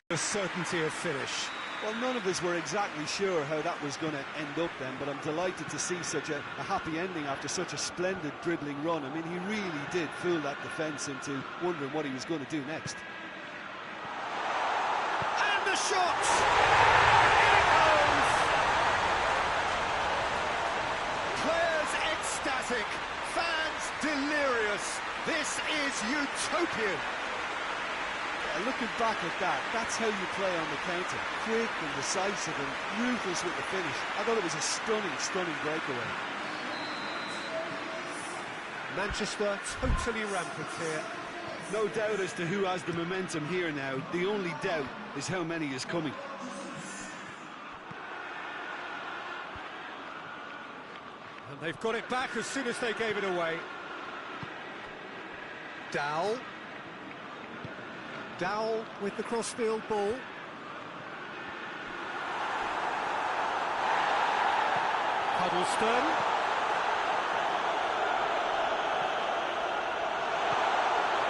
The certainty of finish. Well, none of us were exactly sure how that was going to end up then, but I'm delighted to see such a happy ending after such a splendid dribbling run. I mean, he really did fool that defence into wondering what he was going to do next. And the shot! In it goes! Players ecstatic, fans delirious. This is utopian. Looking back at that, that's how you play on the counter. Quick and decisive and ruthless with the finish. I thought it was a stunning, stunning breakaway. Manchester totally rampant here. No doubt as to who has the momentum here now. The only doubt is how many is coming. They've got it back as soon as they gave it away. Dowell. Dowell with the crossfield ball. Huddleston.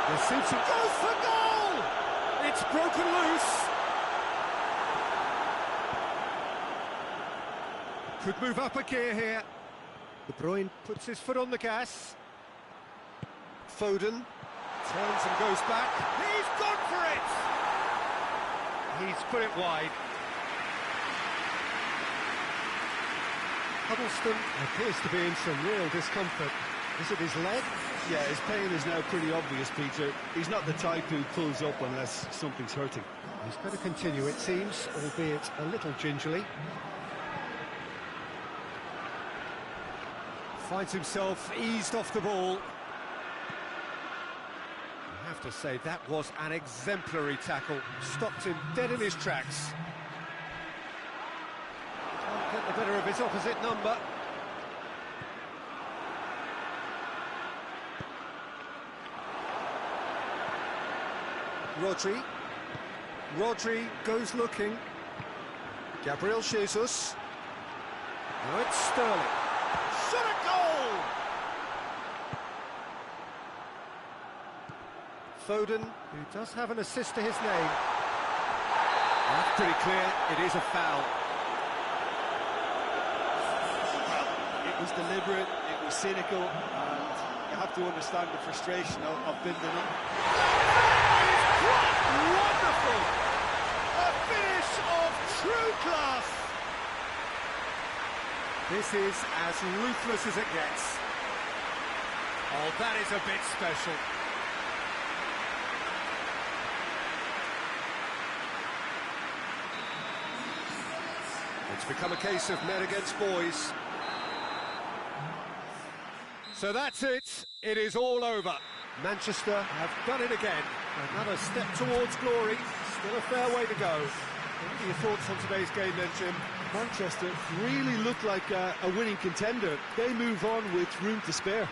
The Simpson goes for goal! It's broken loose. Could move up a gear here. De Bruyne puts his foot on the gas. Foden turns and goes back. He's gone for it! He's put it wide. Huddleston appears to be in some real discomfort. Is it his leg? Yeah, his pain is now pretty obvious, Peter. He's not the type who pulls up unless something's hurting. He's going to continue, it seems, albeit a little gingerly. Finds himself eased off the ball. I have to say, that was an exemplary tackle. Stopped him dead in his tracks. Can't get the better of his opposite number. Rodri goes looking. Gabriel Jesus. Now it's Sterling. Shot a goal! Foden, who does have an assist to his name. That's pretty clear, it is a foul. It was deliberate, it was cynical, and you have to understand the frustration of building up. Wonderful! A finish of true class! This is as ruthless as it gets. Oh, that is a bit special. It's become a case of men against boys. So that's it. It is all over. Manchester have done it again. Another step towards glory. Still a fair way to go. What are your thoughts on today's game then, Jim? Manchester really look like a winning contender. They move on with room to spare.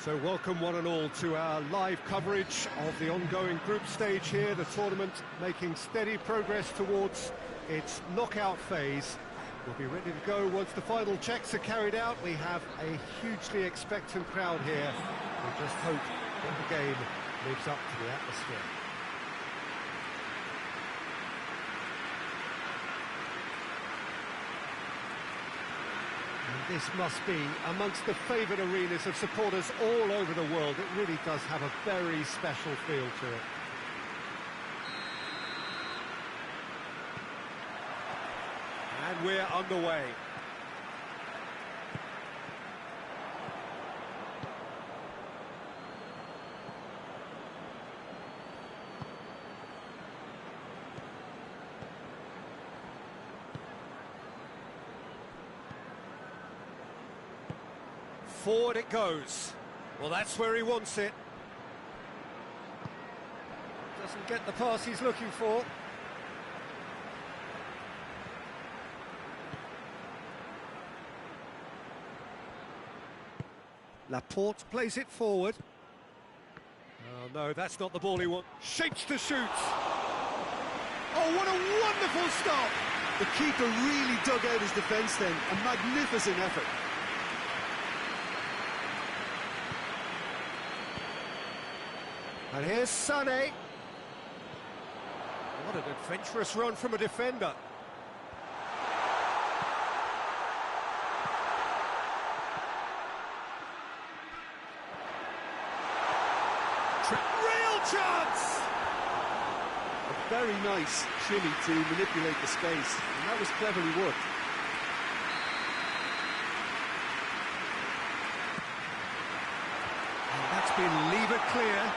So welcome one and all to our live coverage of the ongoing group stage here, the tournament making steady progress towards its knockout phase. We'll be ready to go once the final checks are carried out. We have a hugely expectant crowd here. We just hope that the game lives up to the atmosphere. This must be amongst the favoured arenas of supporters all over the world. It really does have a very special feel to it. And we're underway. Forward it goes. Well, that's where he wants it. Doesn't get the pass he's looking for. Laporte plays it forward. Oh no, that's not the ball he wants. Shapes to shoot. Oh, what a wonderful stop! The keeper really dug out his defence then. A magnificent effort. And here's Sané. What an adventurous run from a defender. Real chance! A very nice shimmy to manipulate the space, and that was cleverly worked. And that's been levered clear.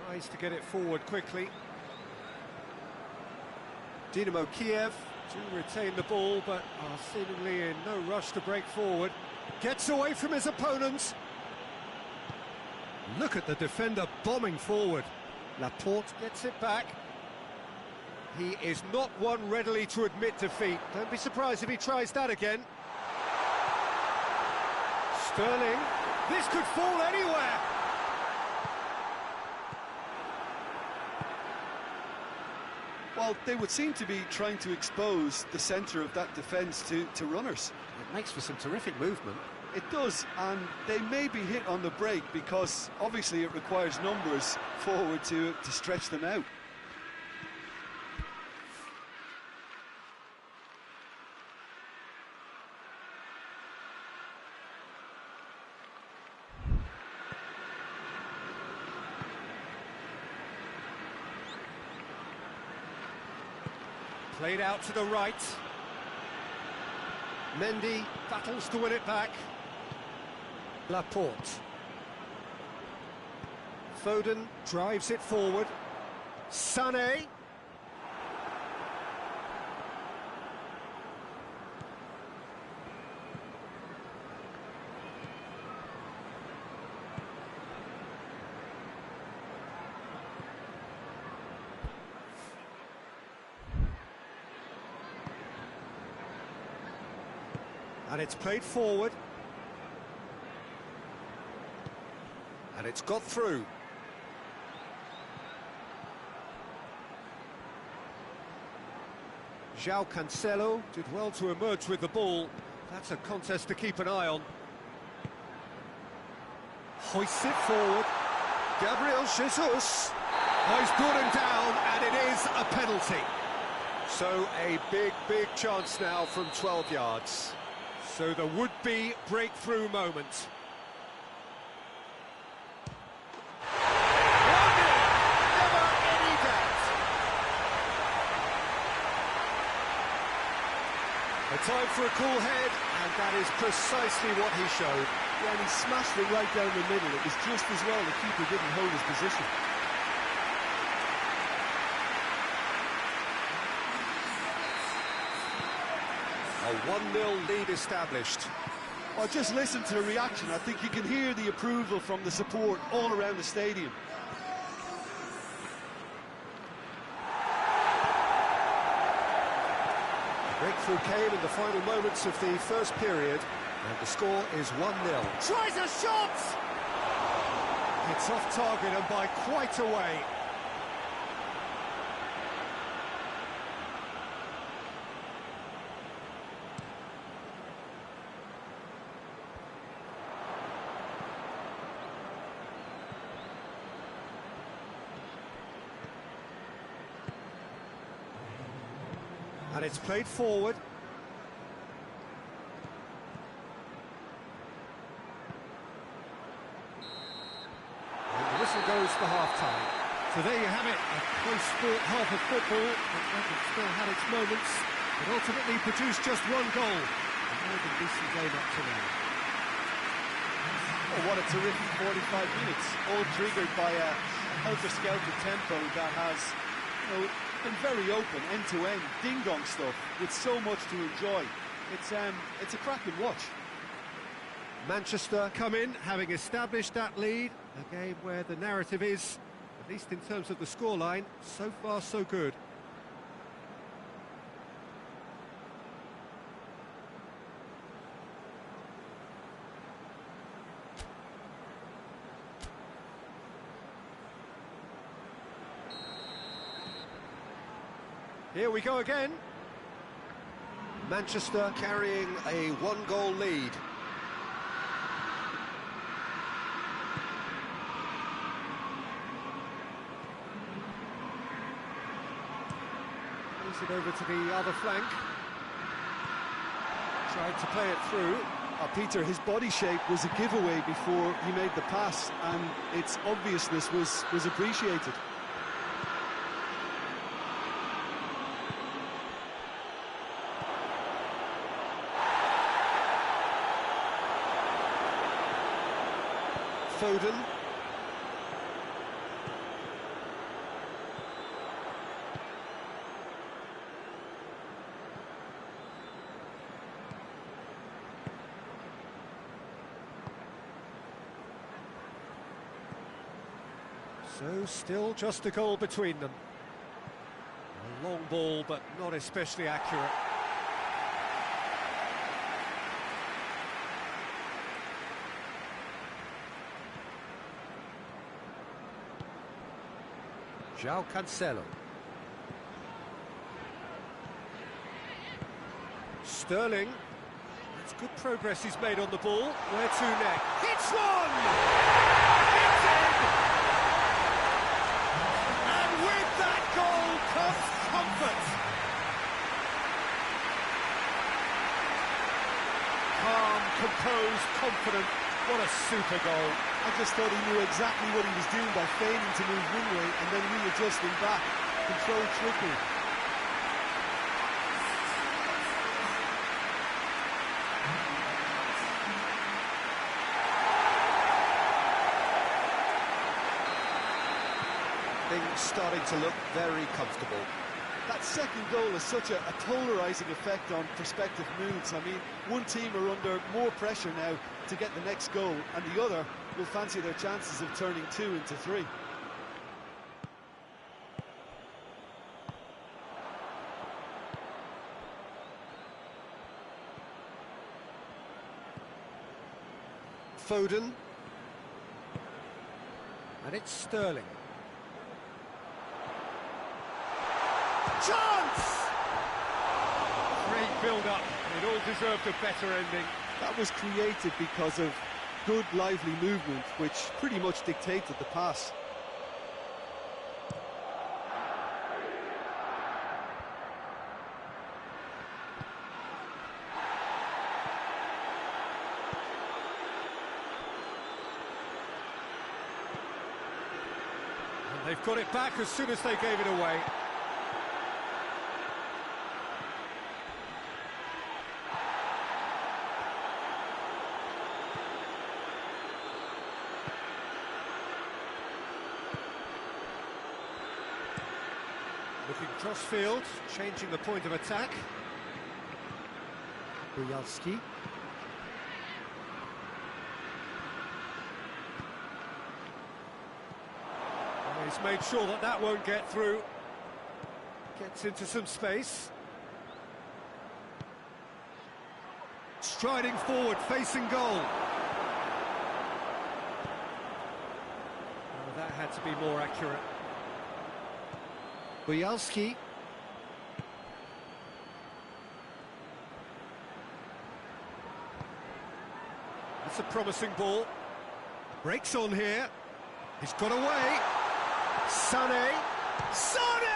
Tries to get it forward quickly. Dynamo Kiev to retain the ball, but are seemingly in no rush to break forward. Gets away from his opponents. Look at the defender bombing forward. Laporte gets it back. He is not one readily to admit defeat. Don't be surprised if he tries that again. Sterling. This could fall anywhere. Well, they would seem to be trying to expose the centre of that defence to runners. It makes for some terrific movement. It does, and they may be hit on the break because obviously it requires numbers forward to stretch them out. Played out to the right. Mendy battles to win it back. Laporte. Foden drives it forward. Sané. And it's played forward. And it's got through. João Cancelo did well to emerge with the ball. That's a contest to keep an eye on. Hoists it forward. Gabriel Jesus. Oh, he's brought him down, and it is a penalty. So a big chance now from 12 yards. So the would-be breakthrough moment. Never any doubt. A time for a cool head, and that is precisely what he showed. Yeah, and he smashed it right down the middle. It was just as well the keeper didn't hold his position. A 1-0 lead established. Well, just listen to the reaction. I think you can hear the approval from the support all around the stadium. Breakthrough came in the final moments of the first period, and the score is 1-0. Tries a shot! It's off target and by quite a way. And it's played forward. And the whistle goes for half-time. So there you have it, a close-fought half of football that still had its moments, but ultimately produced just one goal. A more than decent game up to now. Oh, what a terrific 45 minutes, all triggered by a helter-skelter tempo that has, been very open, end-to-end, ding-dong stuff, with so much to enjoy. It's a cracking watch. Manchester come in, having established that lead, a game where the narrative is, at least in terms of the scoreline, so far so good. Here we go again. Manchester carrying a one-goal lead. Plays it over to the other flank. Tried to play it through. Peter, his body shape was a giveaway before he made the pass, and its obviousness was appreciated. Foden. So still just a goal between them. A long ball, but not especially accurate. João Cancelo. Sterling. That's good progress he's made on the ball. Where to next? Hits one! It's in! And with that goal comes comfort. Calm, composed, confident. What a super goal. I just thought he knew exactly what he was doing by feigning to move one way and then readjusting back. Controlled trickery. Things starting to look very comfortable. That second goal has such a polarising effect on prospective moods. I mean, one team are under more pressure now to get the next goal, and the other will fancy their chances of turning 2 into 3. Foden. And it's Sterling. Chance! Great build-up. It all deserved a better ending. That was created because of good, lively movement, which pretty much dictated the pass. And they've got it back as soon as they gave it away. Looking cross-field, changing the point of attack. Bujalski. He's made sure that that won't get through. Gets into some space. Striding forward, facing goal. Oh, that had to be more accurate. Bujalski. That's a promising ball. Breaks on here. He's got away. Sané. Sané!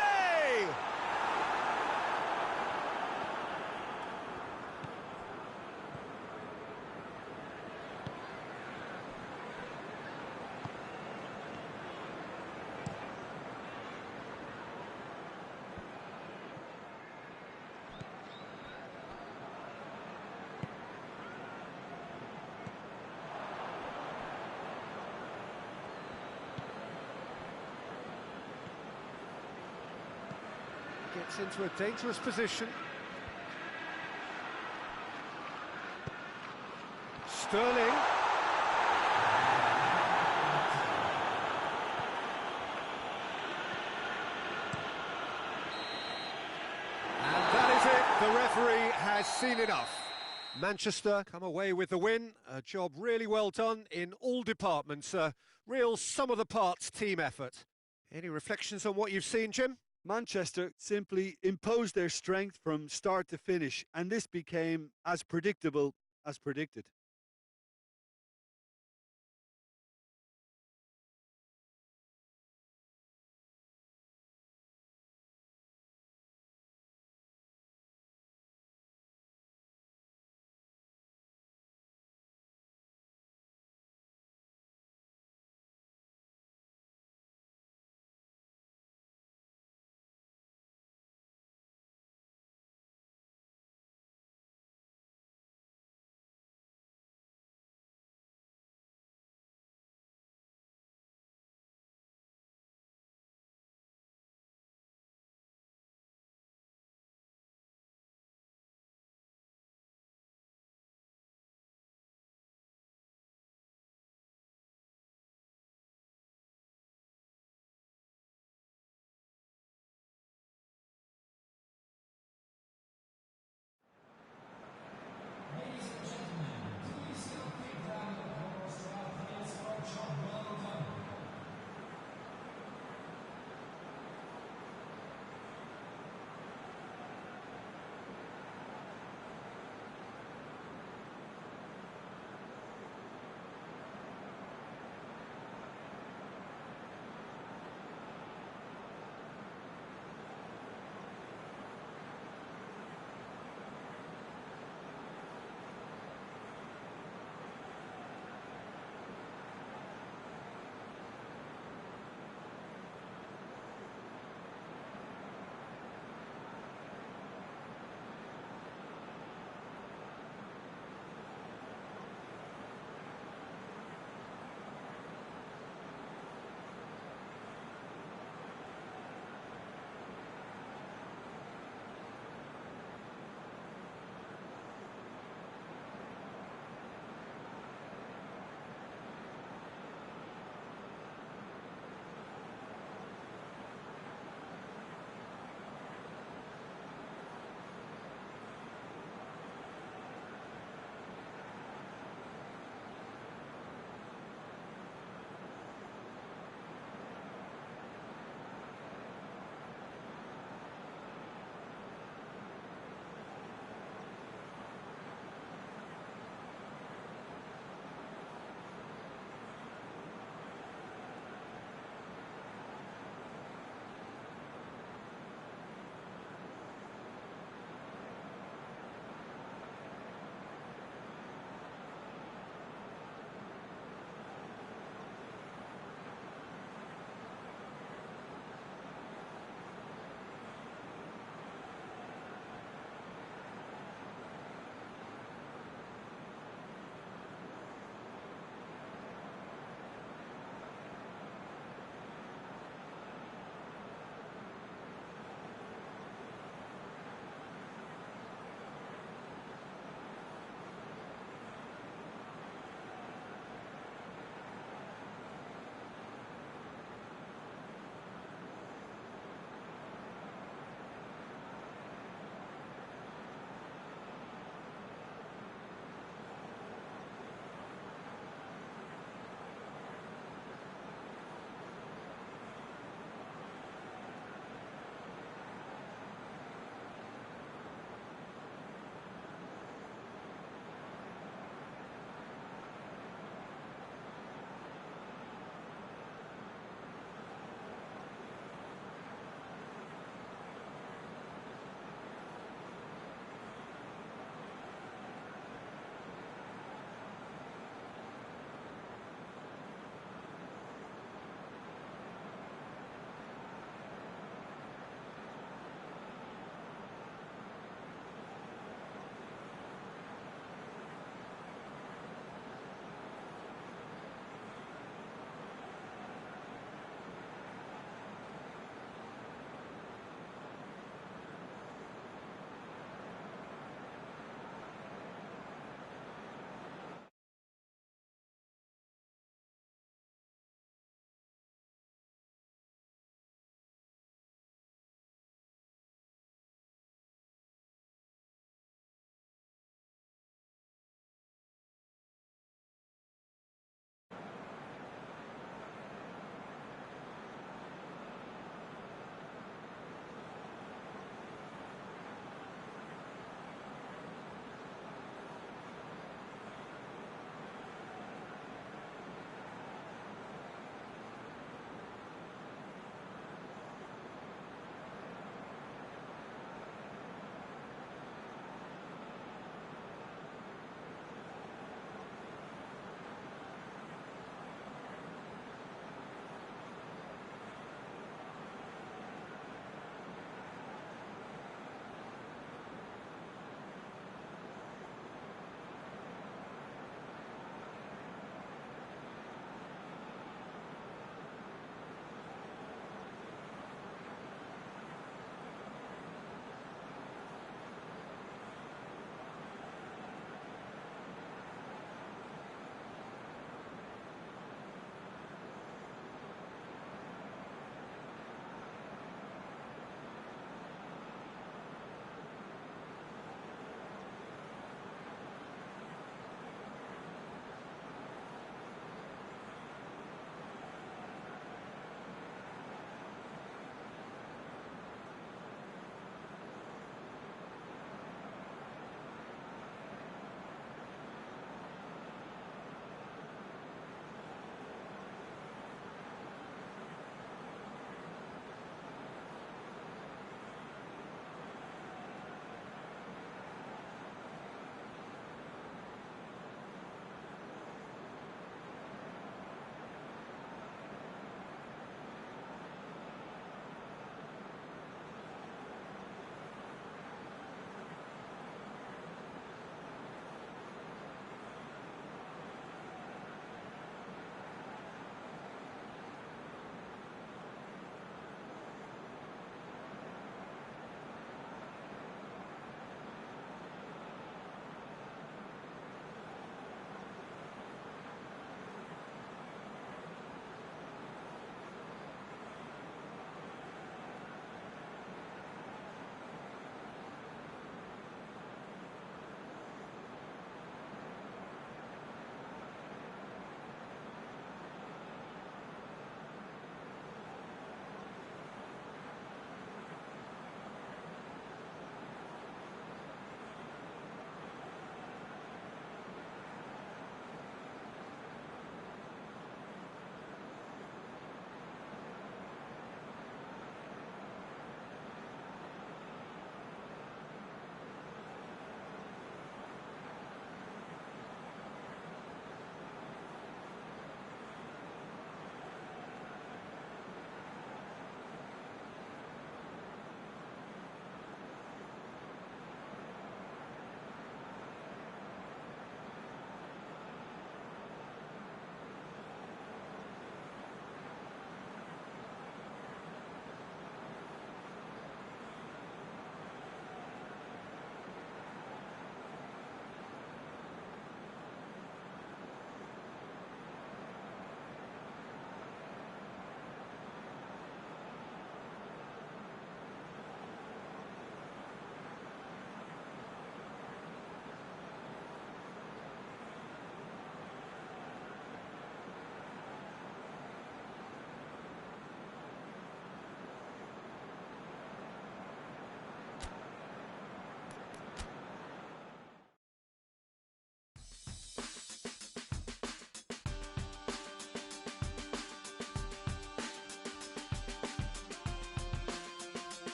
Gets into a dangerous position. Sterling. And that is it. The referee has seen enough. Manchester come away with the win. A job really well done in all departments. A real sum-of-the-parts team effort. Any reflections on what you've seen, Jim? Manchester simply imposed their strength from start to finish, and this became as predictable as predicted.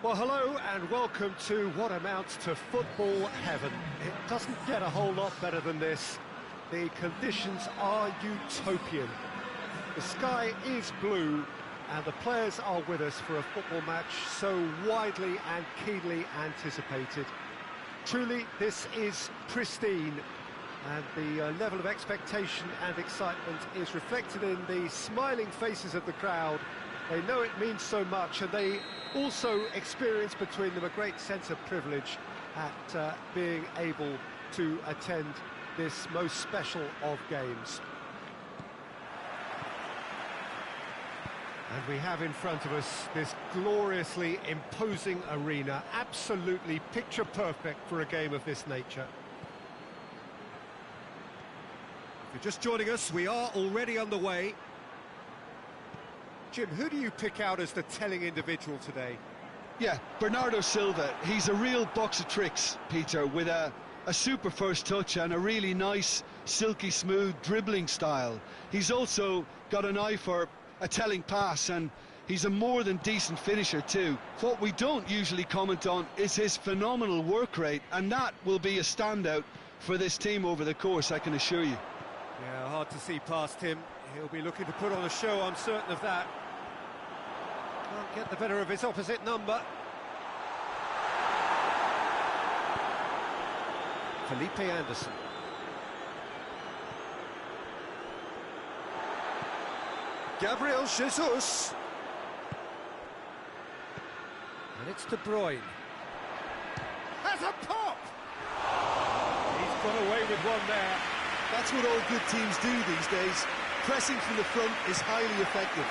Well, hello and welcome to what amounts to football heaven. It doesn't get a whole lot better than this. The conditions are utopian. The sky is blue and the players are with us for a football match so widely and keenly anticipated. Truly, this is pristine, and the level of expectation and excitement is reflected in the smiling faces of the crowd. They know it means so much, and they also experience between them a great sense of privilege at being able to attend this most special of games. And we have in front of us this gloriously imposing arena, absolutely picture perfect for a game of this nature. If you're just joining us, we are already underway. Jim, who do you pick out as the telling individual today? Yeah, Bernardo Silva. He's a real box of tricks, Peter, with a super first touch and a really nice, silky smooth dribbling style. He's also got an eye for a telling pass, and he's a more than decent finisher too. What we don't usually comment on is his phenomenal work rate, and that will be a standout for this team over the course, I can assure you. Yeah, hard to see past him. He'll be looking to put on a show, I'm certain of that. Can't get the better of his opposite number. Felipe Anderson. Gabriel Jesus. And it's De Bruyne. Has a pop! He's got away with one there. That's what all good teams do these days. Pressing from the front is highly effective.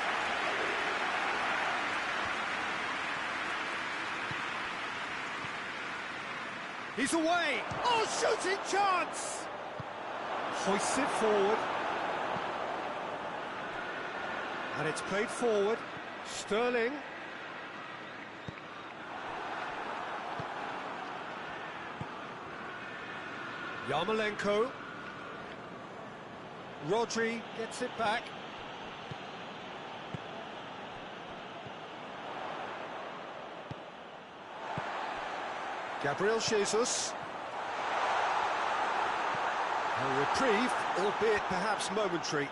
He's away! Oh, shooting chance! Hoists it forward. And it's played forward. Sterling. Yarmolenko. Rodri gets it back. Gabriel Jesus. A reprieve, albeit perhaps momentary.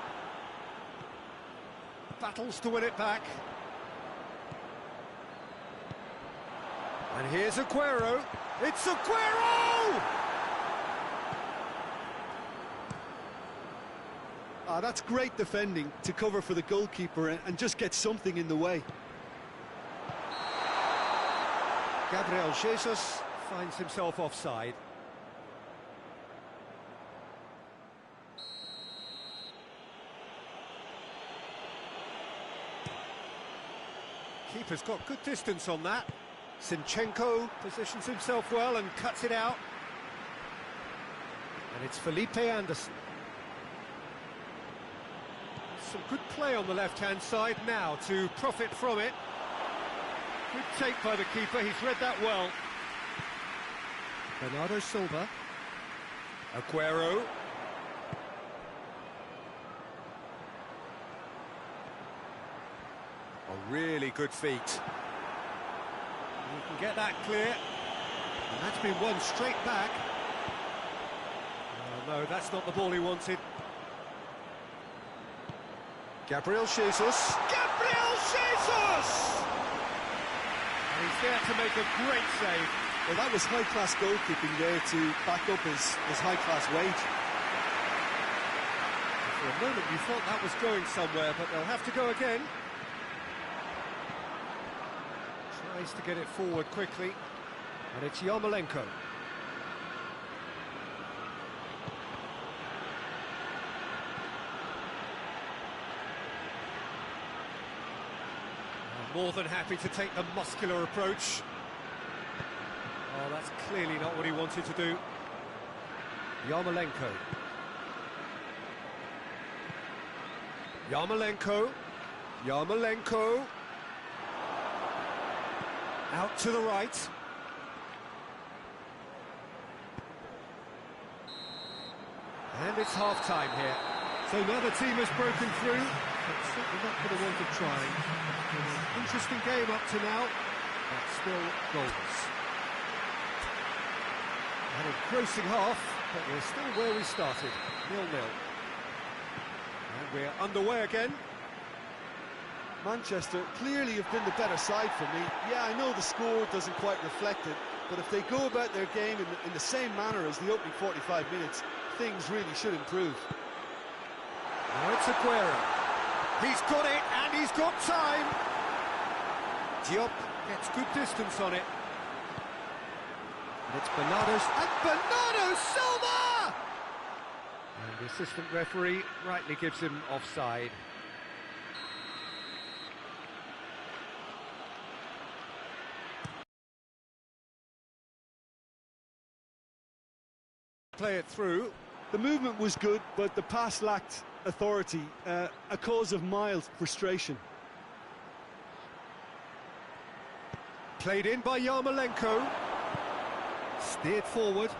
Battles to win it back. And here's Aguero. It's Aguero! That's great defending to cover for the goalkeeper and just get something in the way. Gabriel Jesus finds himself offside. Keeper's got good distance on that. Zinchenko positions himself well and cuts it out. And it's Felipe Anderson. Some good play on the left-hand side now to profit from it. Good take by the keeper, he's read that well. Bernardo Silva. Aguero. A really good feat. You can get that clear. And that's been won straight back. Oh, no, that's not the ball he wanted. Gabriel Jesus. Gabriel Jesus! And he's there to make a great save. Well, that was high-class goalkeeping there to back up his high-class wage. For a moment you thought that was going somewhere, but they'll have to go again. Tries to get it forward quickly, and it's Yarmolenko. More than happy to take the muscular approach. Oh, that's clearly not what he wanted to do. Yarmolenko. Yarmolenko. Yarmolenko. Out to the right. And it's half-time here. So now the team has broken through, but certainly not for the want of trying. Interesting game up to now. That's still goals. An engrossing half, but we're still where we started, 0-0. And we're underway again. Manchester clearly have been the better side for me. Yeah, I know the score doesn't quite reflect it, but if they go about their game in the same manner as the opening 45 minutes, things really should improve. Now it's Aguero. He's got it, and he's got time. Diop gets good distance on it. And it's Bernardo Silva! And the assistant referee rightly gives him offside. Play it through. The movement was good, but the pass lacked authority, a cause of mild frustration. Played in by Yarmolenko. Steered forward.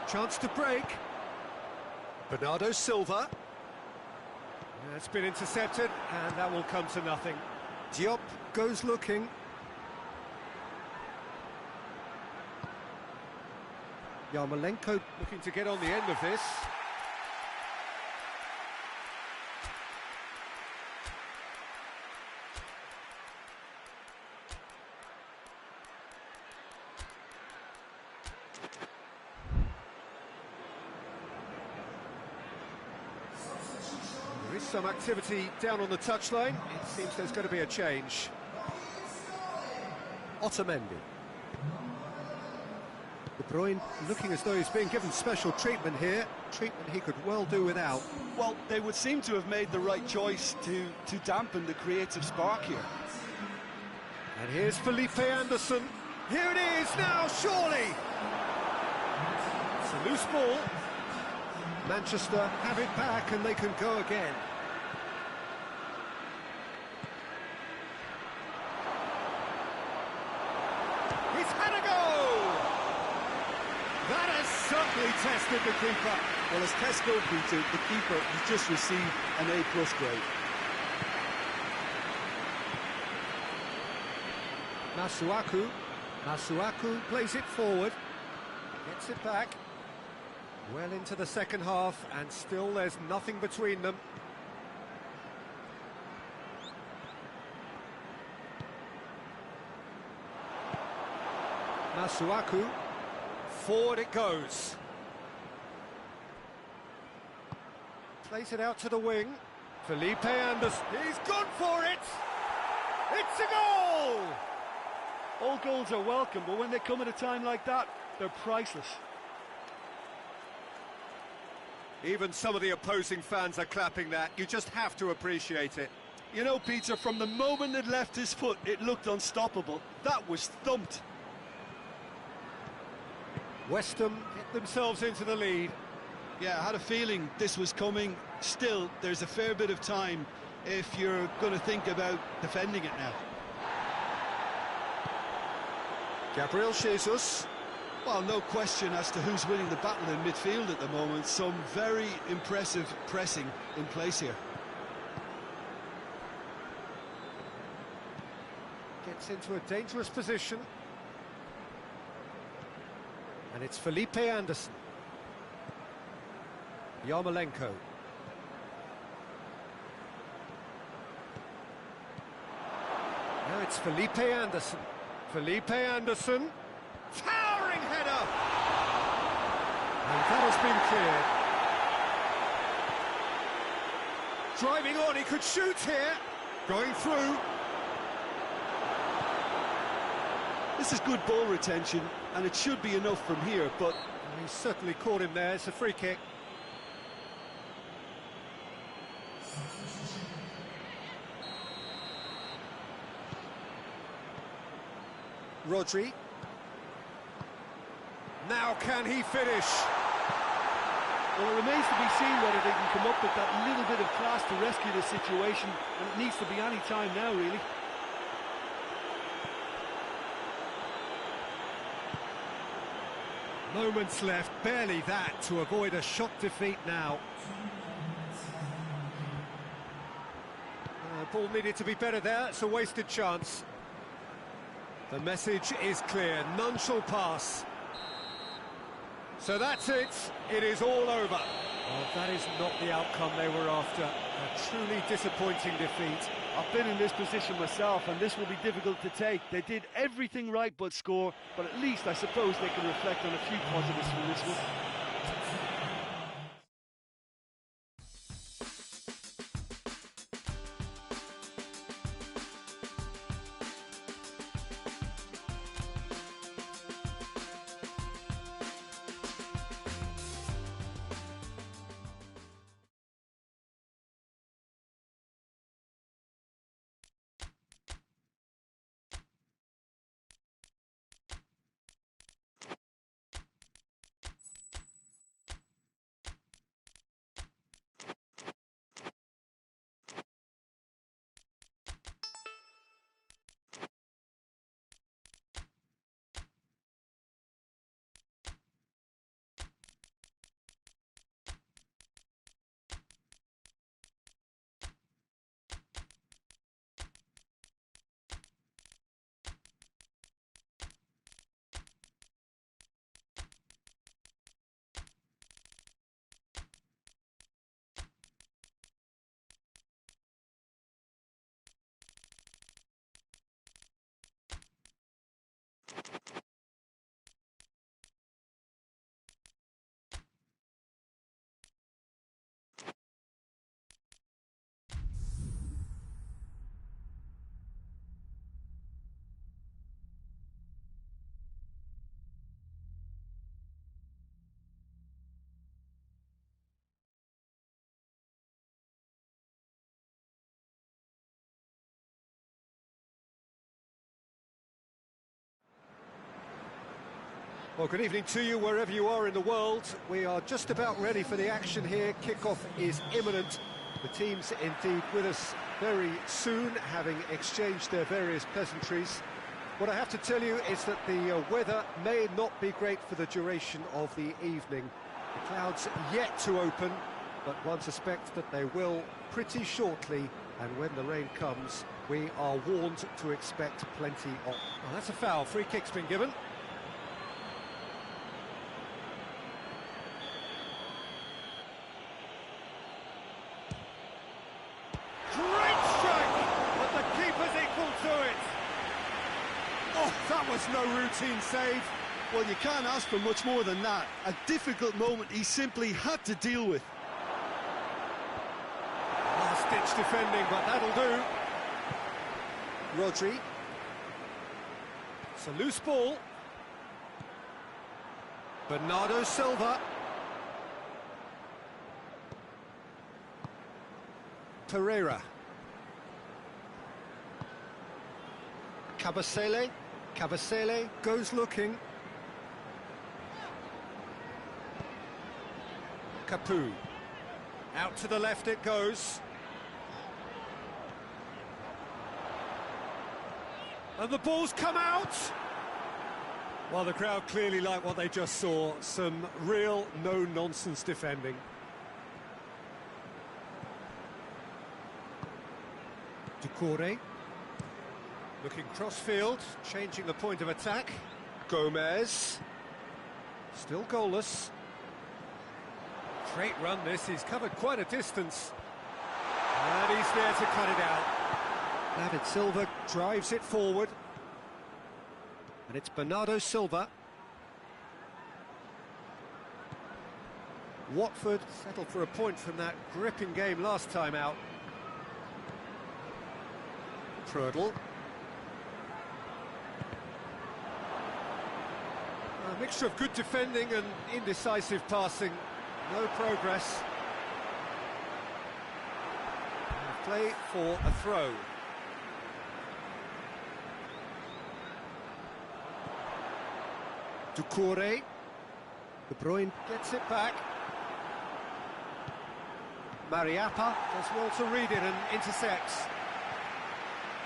Chance to break. Bernardo Silva. It's been intercepted, and that will come to nothing. Diop goes looking. Yarmolenko looking to get on the end of this. There is some activity down on the touchline. It seems there's going to be a change. Otamendi. De Bruyne looking as though he's being given special treatment here. Treatment he could well do without. Well, they would seem to have made the right choice to dampen the creative spark here. And here's Felipe Anderson. Here it is now, surely! It's a loose ball. Manchester have it back and they can go again. He's had a go! That has certainly tested the keeper. Well, as tests go, Peter, the keeper has just received an A+ grade. Masuaku plays it forward, gets it back, well into the second half, and still there's nothing between them. Masuaku, forward it goes. Plays it out to the wing. Felipe Anderson, he's gone for it! It's a goal! All goals are welcome, but when they come at a time like that, they're priceless. Even some of the opposing fans are clapping that. You just have to appreciate it. You know, Peter, from the moment it left his foot, it looked unstoppable. That was thumped. West Ham get themselves into the lead. Yeah, I had a feeling this was coming. Still, there's a fair bit of time if you're going to think about defending it now. Gabriel Jesus. Well, no question as to who's winning the battle in midfield at the moment. Some very impressive pressing in place here. Gets into a dangerous position. And it's Felipe Anderson. Yarmolenko. Now it's Felipe Anderson. Felipe Anderson. Towering header! And that has been cleared. Driving on, he could shoot here. Going through. This is good ball retention, and it should be enough from here, but... He certainly caught him there. It's a free kick. Rodri. Now can he finish? Well, it remains to be seen whether they can come up with that little bit of class to rescue the situation, and it needs to be any time now, really. Moments left, barely that, to avoid a shock defeat now. Ball needed to be better there, it's a wasted chance. The message is clear, none shall pass. So that's it, it is all over. Well, that is not the outcome they were after. A truly disappointing defeat. I've been in this position myself, and this will be difficult to take. They did everything right but score, but at least I suppose they can reflect on a few positives from this one. Well, good evening to you wherever you are in the world. We are just about ready for the action here. Kickoff is imminent. The teams indeed with us very soon, having exchanged their various pleasantries. What I have to tell you is that the weather may not be great for the duration of the evening. The clouds yet to open, but one suspects that they will pretty shortly, and when the rain comes, we are warned to expect plenty of... Oh, that's a foul. Free kick's been given. That was no routine save. Well, you can't ask for much more than that. A difficult moment he simply had to deal with. Last-ditch defending, but that'll do. Rodri. It's a loose ball. Bernardo Silva. Pereira. Cabasele goes looking. Capu. Out to the left it goes. And the ball's come out! Well, the crowd clearly like what they just saw. Some real no-nonsense defending. Doucouré. Looking cross-field, changing the point of attack. Gomez. Still goalless. Great run this, he's covered quite a distance. And he's there to cut it out. David Silva drives it forward. And it's Bernardo Silva. Watford settled for a point from that gripping game last time out. Prödl. A mixture of good defending and indecisive passing. No progress. Play for a throw. Doucouré. De Bruyne gets it back. Mariappa does well to read it and intercepts.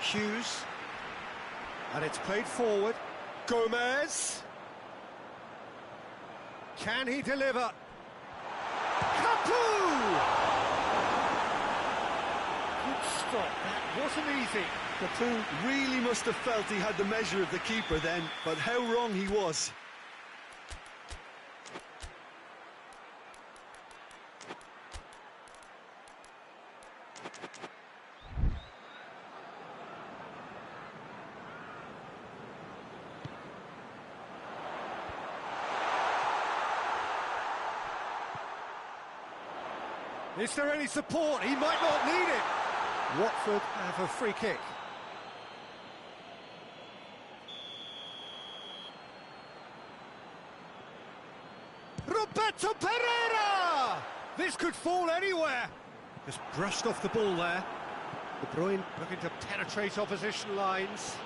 Hughes. And it's played forward. Gomez. Can he deliver? Capu! Good stop, that wasn't easy. Capoue. Really must have felt he had the measure of the keeper then, but how wrong he was. Is there any support? He might not need it. Watford have a free kick. Roberto Pereira! This could fall anywhere. Just brushed off the ball there. De Bruyne looking to penetrate opposition lines.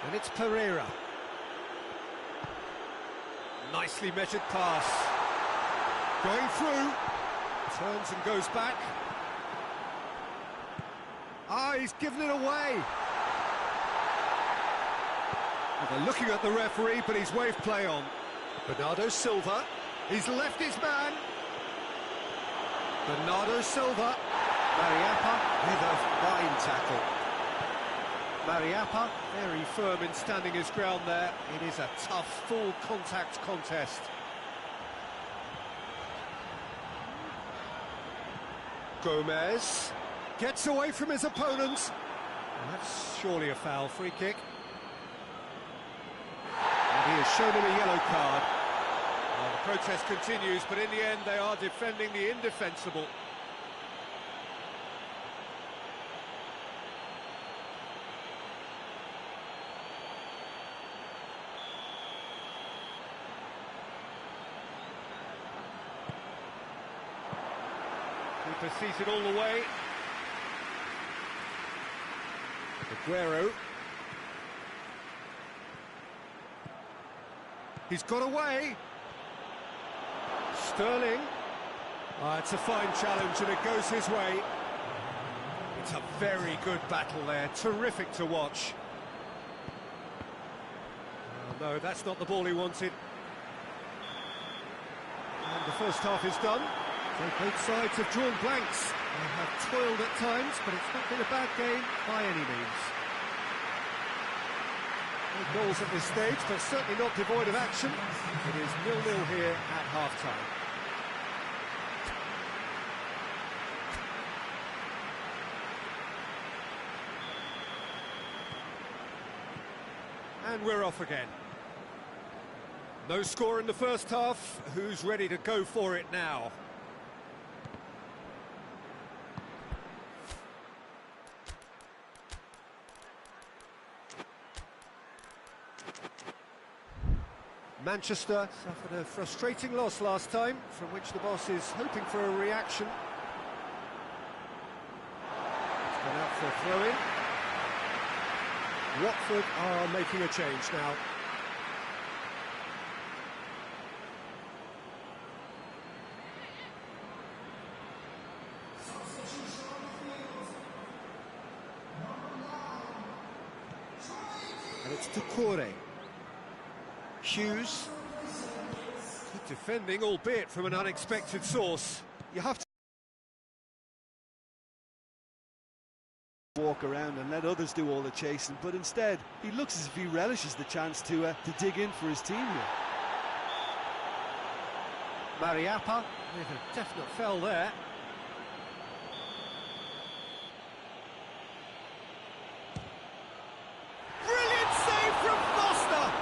And it's Pereira. Nicely measured pass. Going through. Turns and goes back. Ah, he's given it away. Well, they're looking at the referee, but he's waved play on. Bernardo Silva. He's left his man. Bernardo Silva. Mariappa with a fine tackle. Mariappa, very firm in standing his ground there. It is a tough, full contact contest. Gomez gets away from his opponents. Well, that's surely a foul. Free kick. And he has shown him a yellow card. Well, the protest continues, but in the end they are defending the indefensible. Keeper seated all the way. Aguero. He's got away. Sterling. It's a fine challenge and it goes his way. It's a very good battle there. Terrific to watch. Oh, no, that's not the ball he wanted. And the first half is done. So both sides have drawn blanks. They have toiled at times, but it's not been a bad game by any means. No goals at this stage, but certainly not devoid of action. It is 0-0 here at half-time. And we're off again. No score in the first half. Who's ready to go for it now? Manchester suffered a frustrating loss last time, from which the boss is hoping for a reaction. It's gone out for a throw-in. Watford are making a change now. And it's Doucouré. Hughes. Good defending, albeit from an unexpected source. You have to walk around and let others do all the chasing, but instead he looks as if he relishes the chance to dig in for his team here. Mariappa with a definite foul there. Brilliant save from Foster!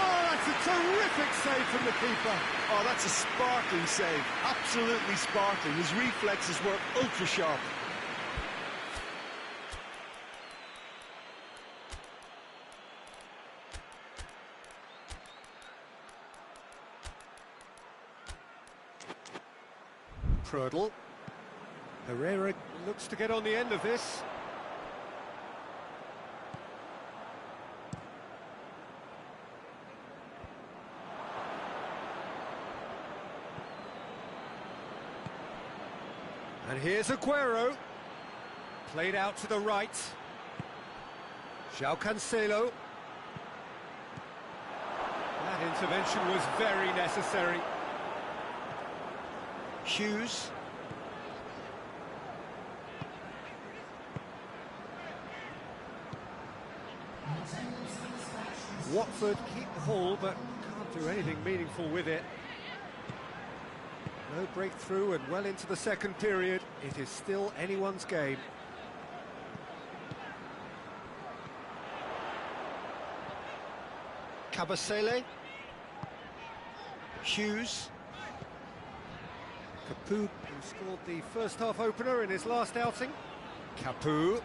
Oh, that's a terrific save from the keeper. Oh, that's a sparkling save. Absolutely sparkling. His reflexes were ultra sharp. Prödl. Herrera looks to get on the end of this. And here's Aguero. Played out to the right. João Cancelo. That intervention was very necessary. Hughes. Watford keep the ball, but can't do anything meaningful with it. No breakthrough, and well into the second period, it is still anyone's game. Kabasele. Hughes. Capu, who scored the first half opener in his last outing. Capu.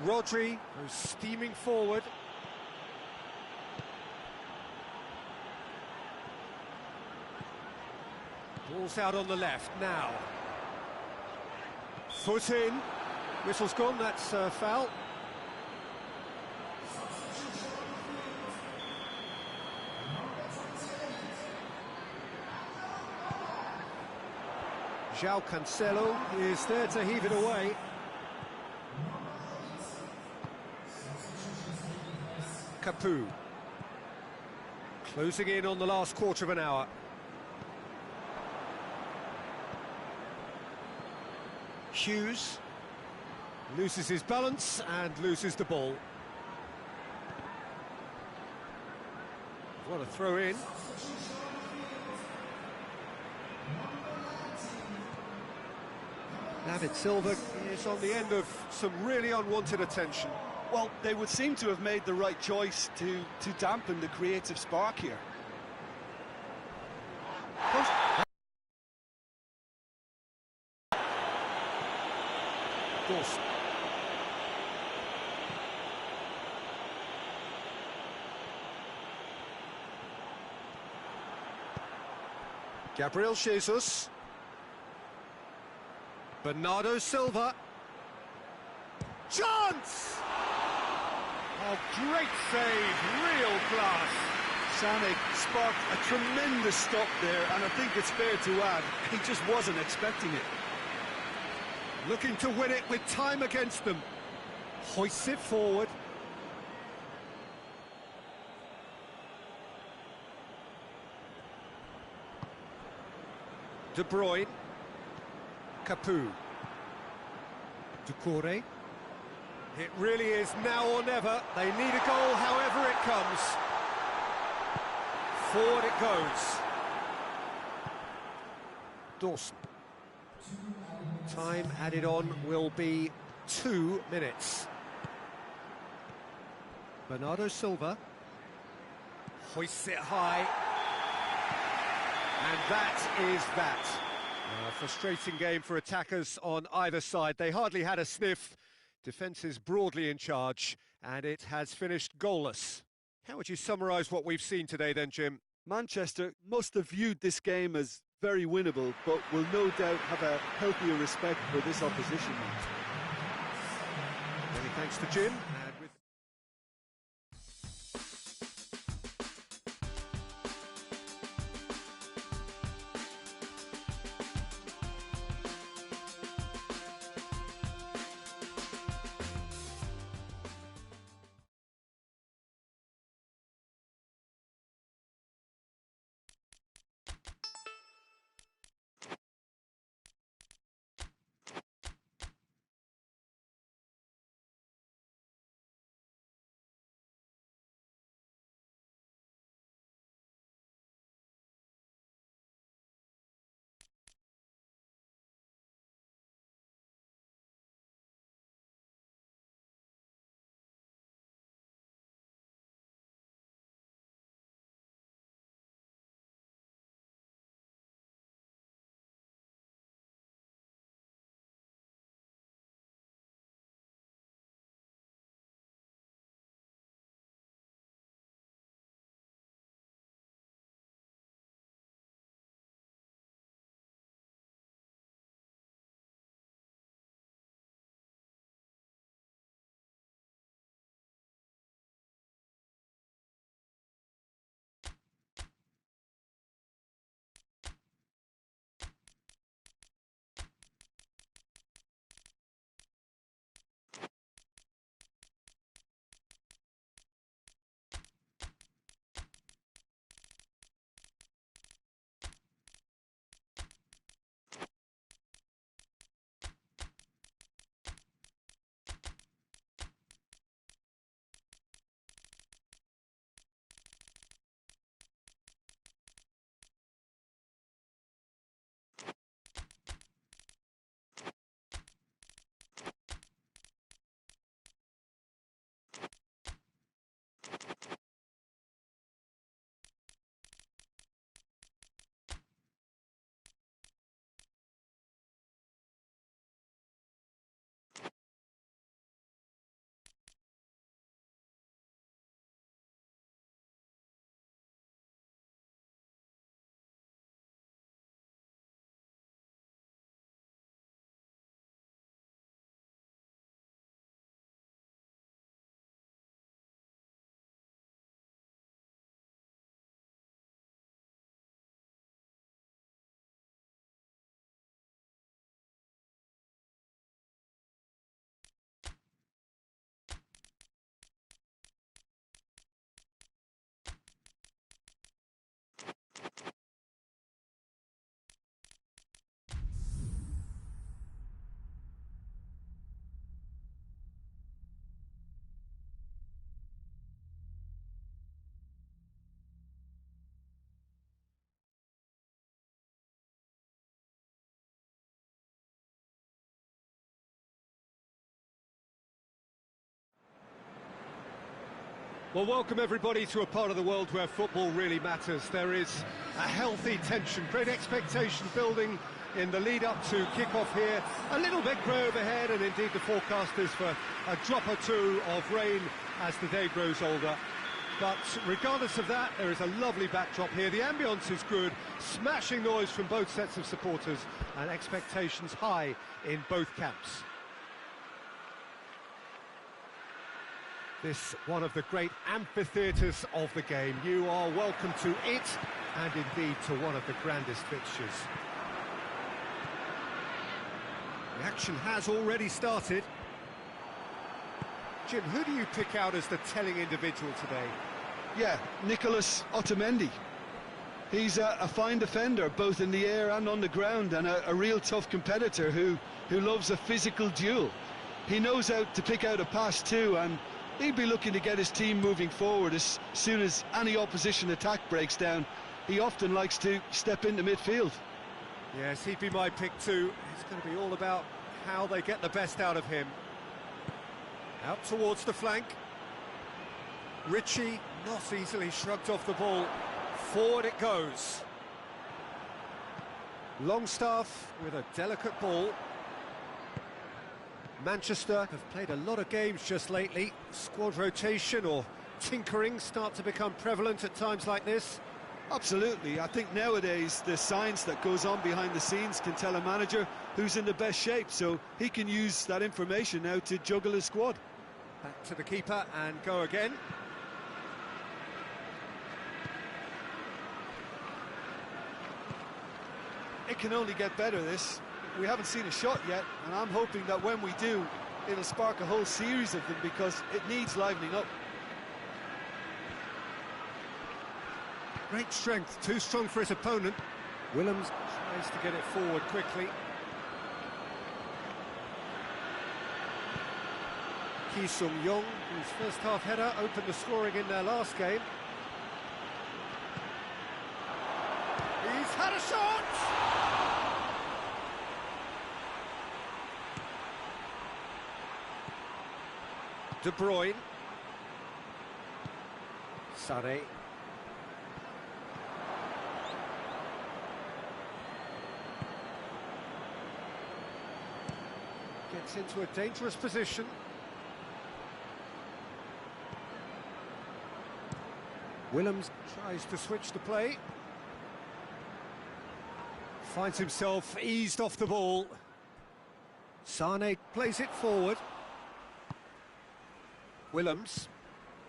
Rodri, who's steaming forward. Ball's out on the left now. Foot in. Whistle's gone, that's a foul. João Cancelo is there to heave it away. Capu. Closing in on the last quarter of an hour. Hughes loses his balance and loses the ball. What a throw in. David Silva is on the end of some really unwanted attention. Well, they would seem to have made the right choice to dampen the creative spark here. Dawson. Gabriel Jesus. Bernardo Silva. Chance! Oh, great save, real class. Sané sparked a tremendous stop there, and I think it's fair to add, he just wasn't expecting it. Looking to win it with time against them. Hoists it forward. De Bruyne. Capu. Doucouré. It really is now or never. They need a goal however it comes. Forward it goes. Dawson. Time added on will be 2 minutes. Bernardo Silva hoists it high, and that is that. A frustrating game for attackers on either side. They hardly had a sniff. Defence is broadly in charge, and it has finished goalless. How would you summarise what we've seen today then, Jim? Manchester must have viewed this game as very winnable, but will no doubt have a healthier respect for this opposition. Many thanks to Jim. Well, welcome everybody to a part of the world where football really matters. There is a healthy tension, great expectation building in the lead-up to kick-off here. A little bit grey overhead, and indeed the forecast is for a drop or two of rain as the day grows older. But regardless of that, there is a lovely backdrop here. The ambience is good, smashing noise from both sets of supporters, and expectations high in both camps. This one of the great amphitheatres of the game. You are welcome to it, and indeed to one of the grandest fixtures. The action has already started. Jim, who do you pick out as the telling individual today? Yeah, Nicolas Otamendi. He's a fine defender, both in the air and on the ground, and a real tough competitor who loves a physical duel. He knows how to pick out a pass too, and he'd be looking to get his team moving forward as soon as any opposition attack breaks down. He often likes to step into midfield. Yes, he'd be my pick too. It's going to be all about how they get the best out of him. Out towards the flank. Ritchie not easily shrugged off the ball. Forward it goes. Longstaff with a delicate ball. Manchester have played a lot of games just lately. Squad rotation or tinkering start to become prevalent at times like this. Absolutely. I think nowadays the science that goes on behind the scenes can tell a manager who's in the best shape, so he can use that information now to juggle his squad. Back to the keeper and go again. It can only get better, this. We haven't seen a shot yet, and I'm hoping that when we do, it'll spark a whole series of them, because it needs livening up. Great strength, too strong for his opponent. Willems tries to get it forward quickly. Ki Sung-young, whose first half header opened the scoring in their last game. He's had a shot! De Bruyne. Sané. Gets into a dangerous position. Willems tries to switch the play. Finds himself eased off the ball. Sané plays it forward. Willems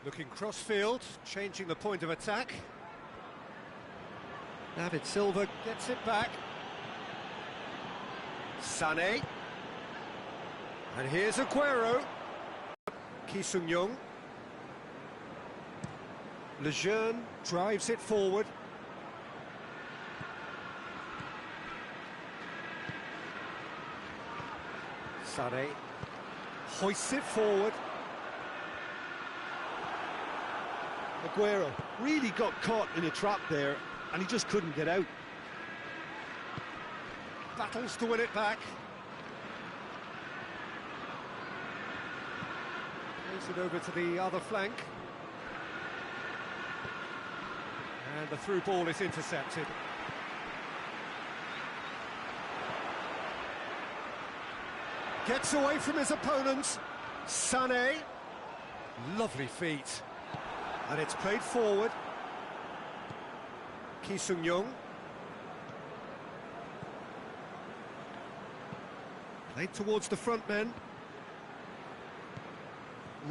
looking cross-field, changing the point of attack. David Silva gets it back. Sané. And here's Aguero. Ki Sung-young. Lejeune drives it forward. Sané hoists it forward. Aguero really got caught in a trap there, and he just couldn't get out. Battles to win it back. Plays it over to the other flank. And the through ball is intercepted. Gets away from his opponent. Sané. Lovely feet. And it's played forward. Ki Sung-young. Played towards the front men.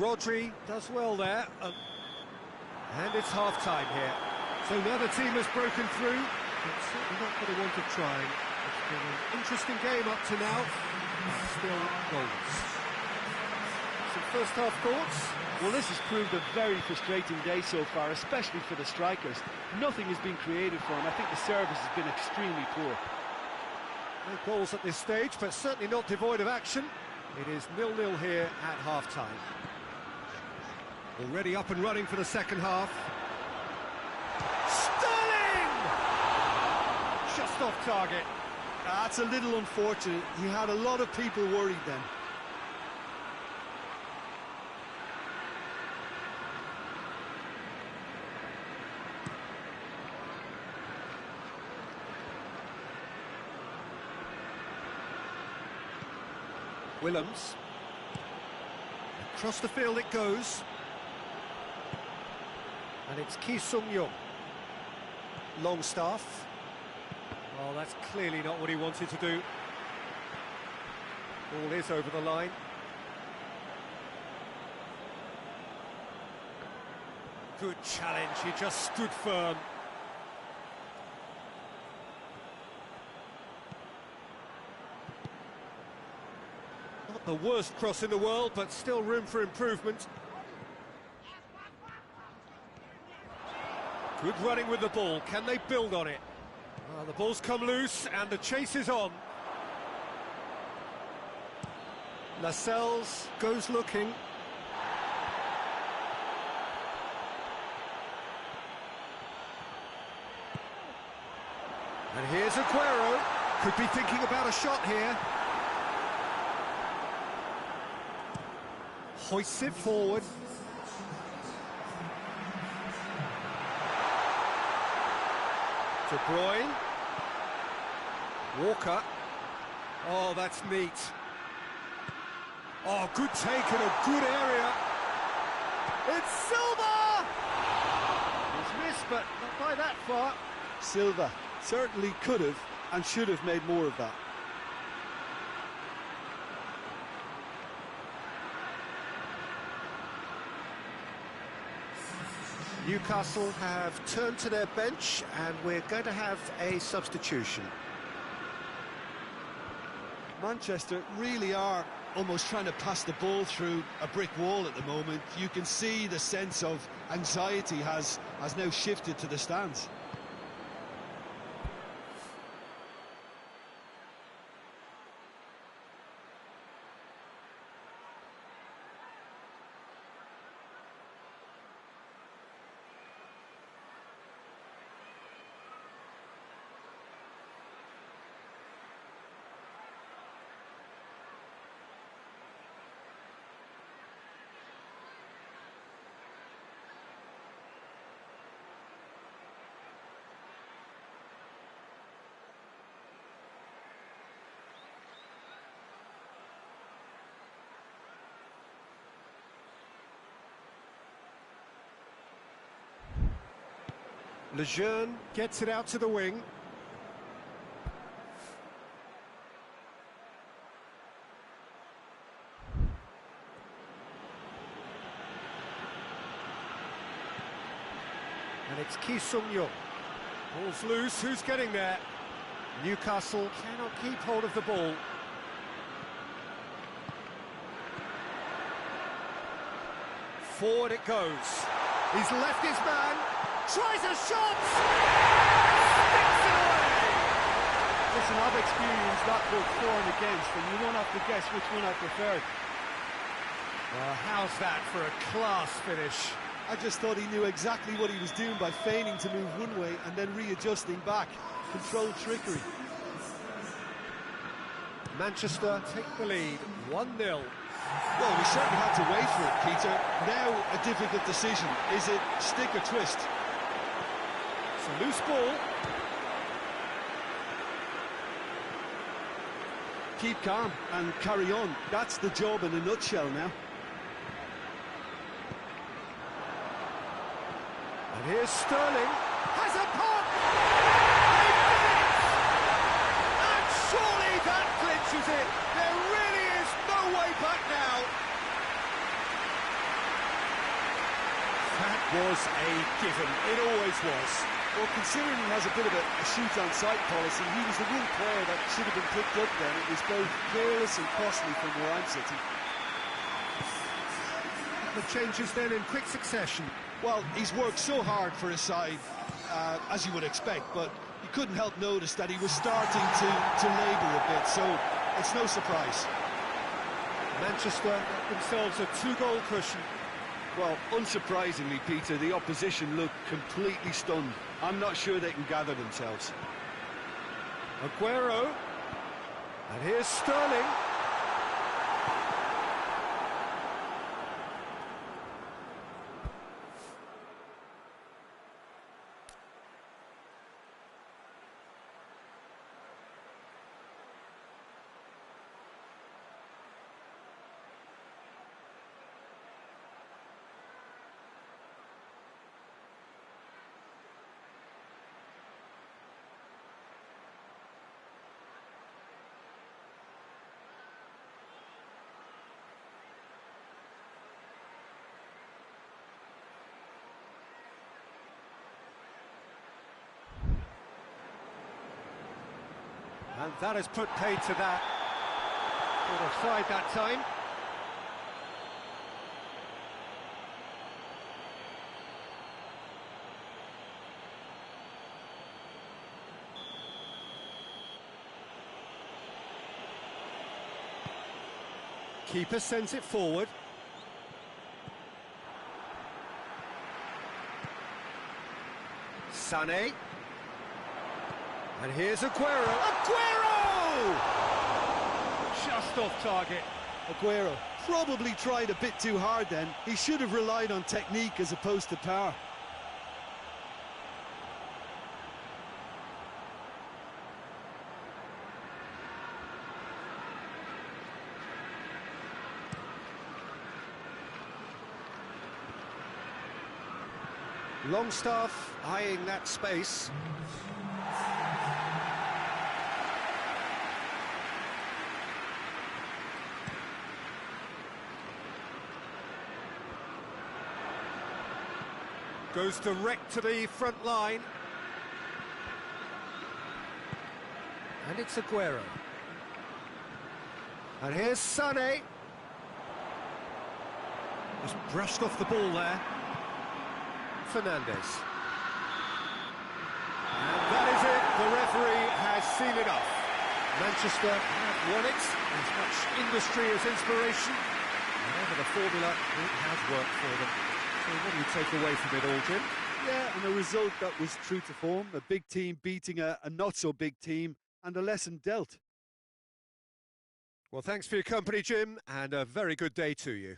Rodri does well there. And it's half-time here. So now the team has broken through. It's certainly not going to want to try. It's been an interesting game up to now. Still goals. Some first half thoughts? Well, this has proved a very frustrating day so far, especially for the strikers. Nothing has been created for them. I think the service has been extremely poor. No goals at this stage, but certainly not devoid of action. It is 0-0 here at half-time. Already up and running for the second half. Sterling! Just off target. That's a little unfortunate. He had a lot of people worried then. Willems. Across the field it goes. And it's Ki Sung-young. Longstaff. Well, that's clearly not what he wanted to do. Ball is over the line. Good challenge, he just stood firm. Not the worst cross in the world, but still room for improvement. Good running with the ball, can they build on it? Well, the ball's come loose and the chase is on. Lascelles goes looking. And here's Aguero. Could be thinking about a shot here. Hoists it forward. De Bruyne. Walker. Oh, that's neat. Oh, good take in a good area. It's Silva! It's missed, but not by that far. Silva certainly could have and should have made more of that. Newcastle have turned to their bench and we're going to have a substitution. Manchester really are almost trying to pass the ball through a brick wall at the moment. You can see the sense of anxiety has now shifted to the stands. Lejeune gets it out to the wing. And it's Ki Sung-young. Ball's loose, who's getting there? Newcastle cannot keep hold of the ball. Forward it goes. He's left his man. Tries a shot! Sticks it away! Listen, I've experienced that book for and against, and you won't have to guess which one I preferred. Well, how's that for a class finish? I just thought he knew exactly what he was doing by feigning to move one way and then readjusting back. Controlled trickery. Manchester take the lead, 1-0. Well, we certainly had to wait for it, Peter. Now a difficult decision. Is it stick or twist? It's a loose ball. Keep calm and carry on. That's the job in a nutshell now. And here's Sterling. Has a pop! And surely that clinches it. There really is no way back now. That was a given. It always was. Well, considering he has a bit of a shoot-on-sight policy, he was the one player that should have been picked up then. It was both careless and costly from where I'm sitting. The changes then in quick succession. Well, he's worked so hard for his side, as you would expect, but you couldn't help notice that he was starting to labour a bit, so it's no surprise. Manchester themselves a 2-goal cushion. Well, unsurprisingly, Peter, the opposition look completely stunned. I'm not sure they can gather themselves. Aguero. And here's Sterling. And that has put paid to that. Caught offside that time. Keeper sends it forward. Sané. And here's Aguero. Aguero! Just off target. Aguero probably tried a bit too hard then. He should have relied on technique as opposed to power. Longstaff eyeing that space. Goes direct to the front line. And it's Aguero. And here's Sané. Just brushed off the ball there. Fernandes. And that is it. The referee has seen it off. Manchester have won it. As much industry as inspiration. Whatever the formula, it has worked for them. So what do you take away from it all, Jim? Yeah, and a result that was true to form. A big team beating a not-so-big team, and a lesson dealt. Well, thanks for your company, Jim, and a very good day to you.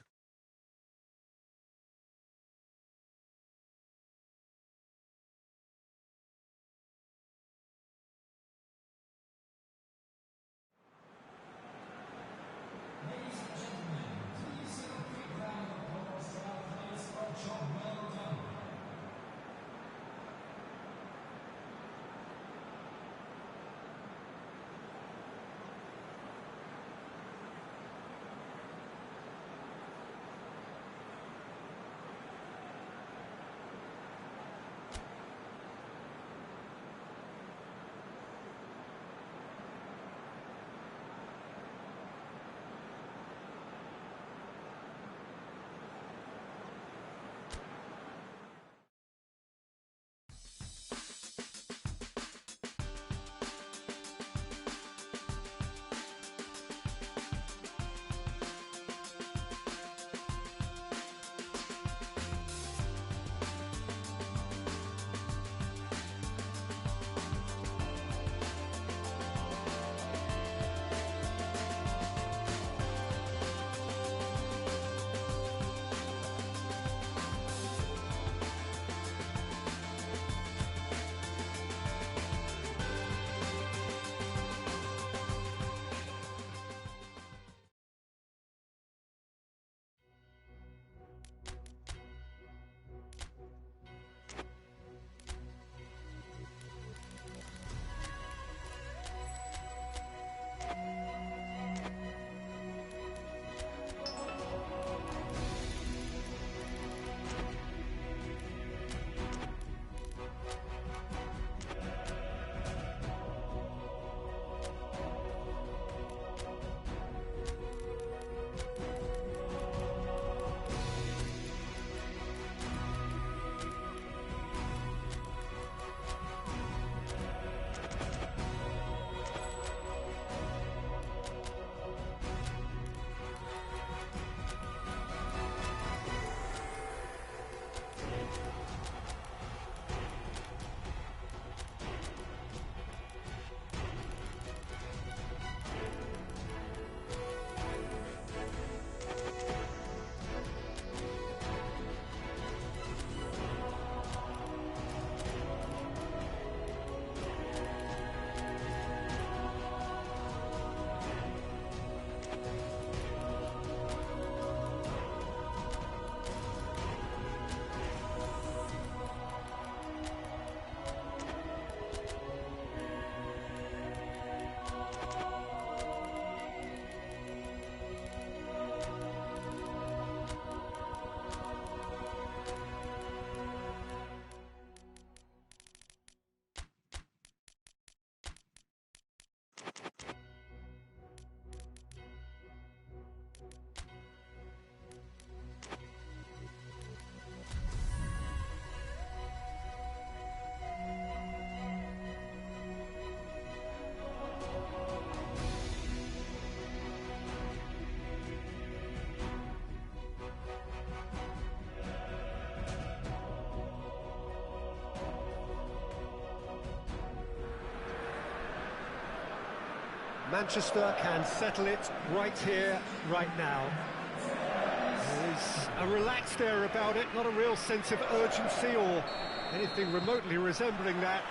Manchester can settle it right here, right now. There's a relaxed air about it, not a real sense of urgency or anything remotely resembling that.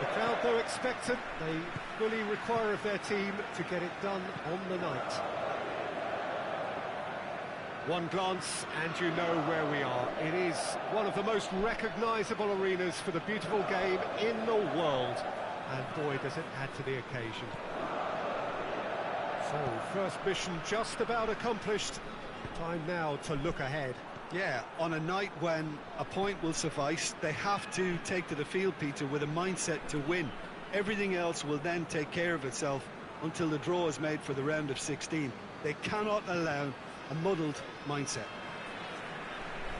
The crowd, though expectant, they fully require of their team to get it done on the night. One glance and you know where we are. It is one of the most recognisable arenas for the beautiful game in the world. And boy, does it add to the occasion. So, first mission just about accomplished. Time now to look ahead. Yeah, on a night when a point will suffice, they have to take to the field, Peter, with a mindset to win. Everything else will then take care of itself until the draw is made for the round of 16. They cannot allow a muddled mindset.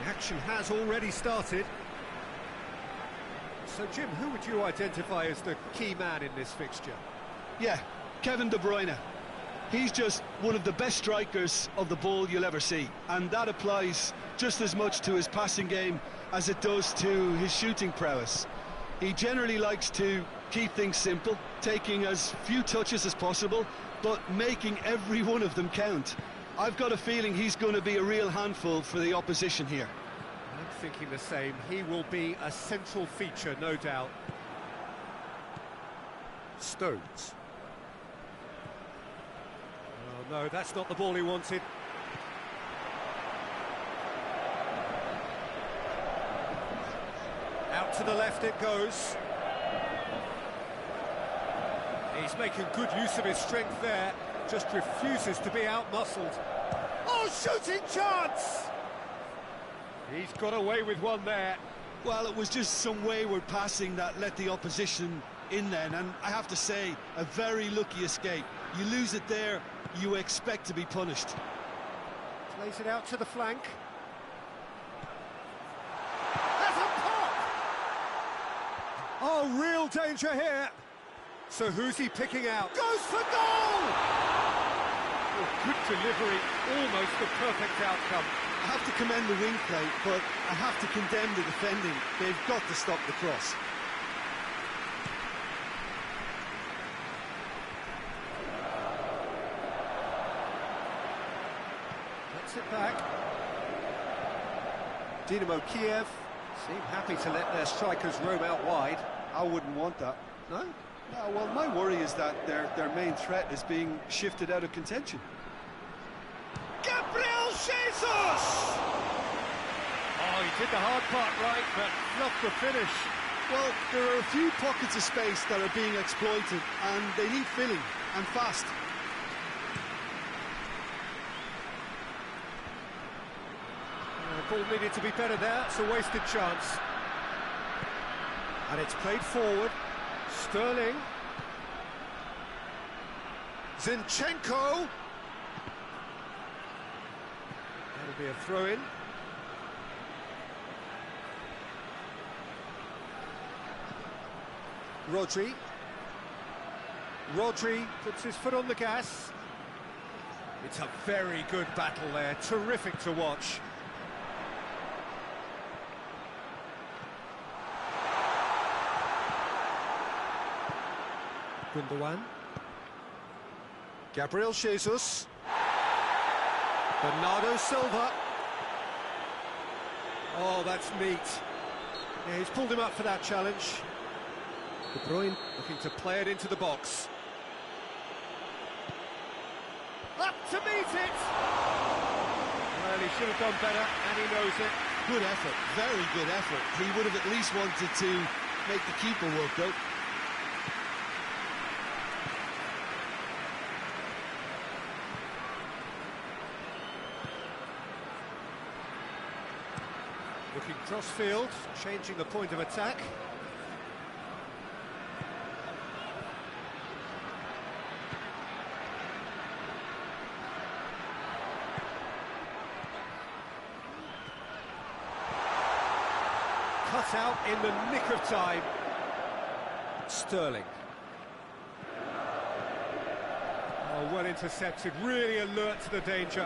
The action has already started. So, Jim, who would you identify as the key man in this fixture? Yeah, Kevin De Bruyne. He's just one of the best strikers of the ball you'll ever see, and that applies just as much to his passing game as it does to his shooting prowess. He generally likes to keep things simple, taking as few touches as possible, but making every one of them count. I've got a feeling he's going to be a real handful for the opposition here. I'm thinking the same. He will be a central feature, no doubt. Stones. Oh, no, that's not the ball he wanted. Out to the left it goes. He's making good use of his strength there. Just refuses to be out-muscled. Oh, shooting chance! He's got away with one there. Well, it was just some wayward passing that let the opposition in then, and I have to say, a very lucky escape. You lose it there, you expect to be punished. Plays it out to the flank. There's a pop! Oh, real danger here. So who's he picking out? Goes for goal! Oh, good delivery, almost the perfect outcome. I have to commend the wing play, but I have to condemn the defending. They've got to stop the cross. Gets it back. Dynamo Kiev seem happy to let their strikers roam out wide. I wouldn't want that. No? No, well, my worry is that their main threat is being shifted out of contention. Gabriel Jesus! Oh, he did the hard part right, but not the finish. Well, there are a few pockets of space that are being exploited, and they need filling, and fast. The ball needed to be better there, it's a wasted chance. And it's played forward. Sterling. Zinchenko. That'll be a throw-in. Rodri. Rodri puts his foot on the gas. It's a very good battle there, terrific to watch. Gundogan. Gabriel Jesus. Bernardo Silva. Oh, that's neat. Yeah, he's pulled him up for that challenge. De Bruyne looking to play it into the box. Up to meet it! Well, he should have done better, and he knows it. Good effort, very good effort. He would have at least wanted to make the keeper work, though. Looking cross-field, changing the point of attack. Cut out in the nick of time. Sterling. Oh, well intercepted, really alert to the danger.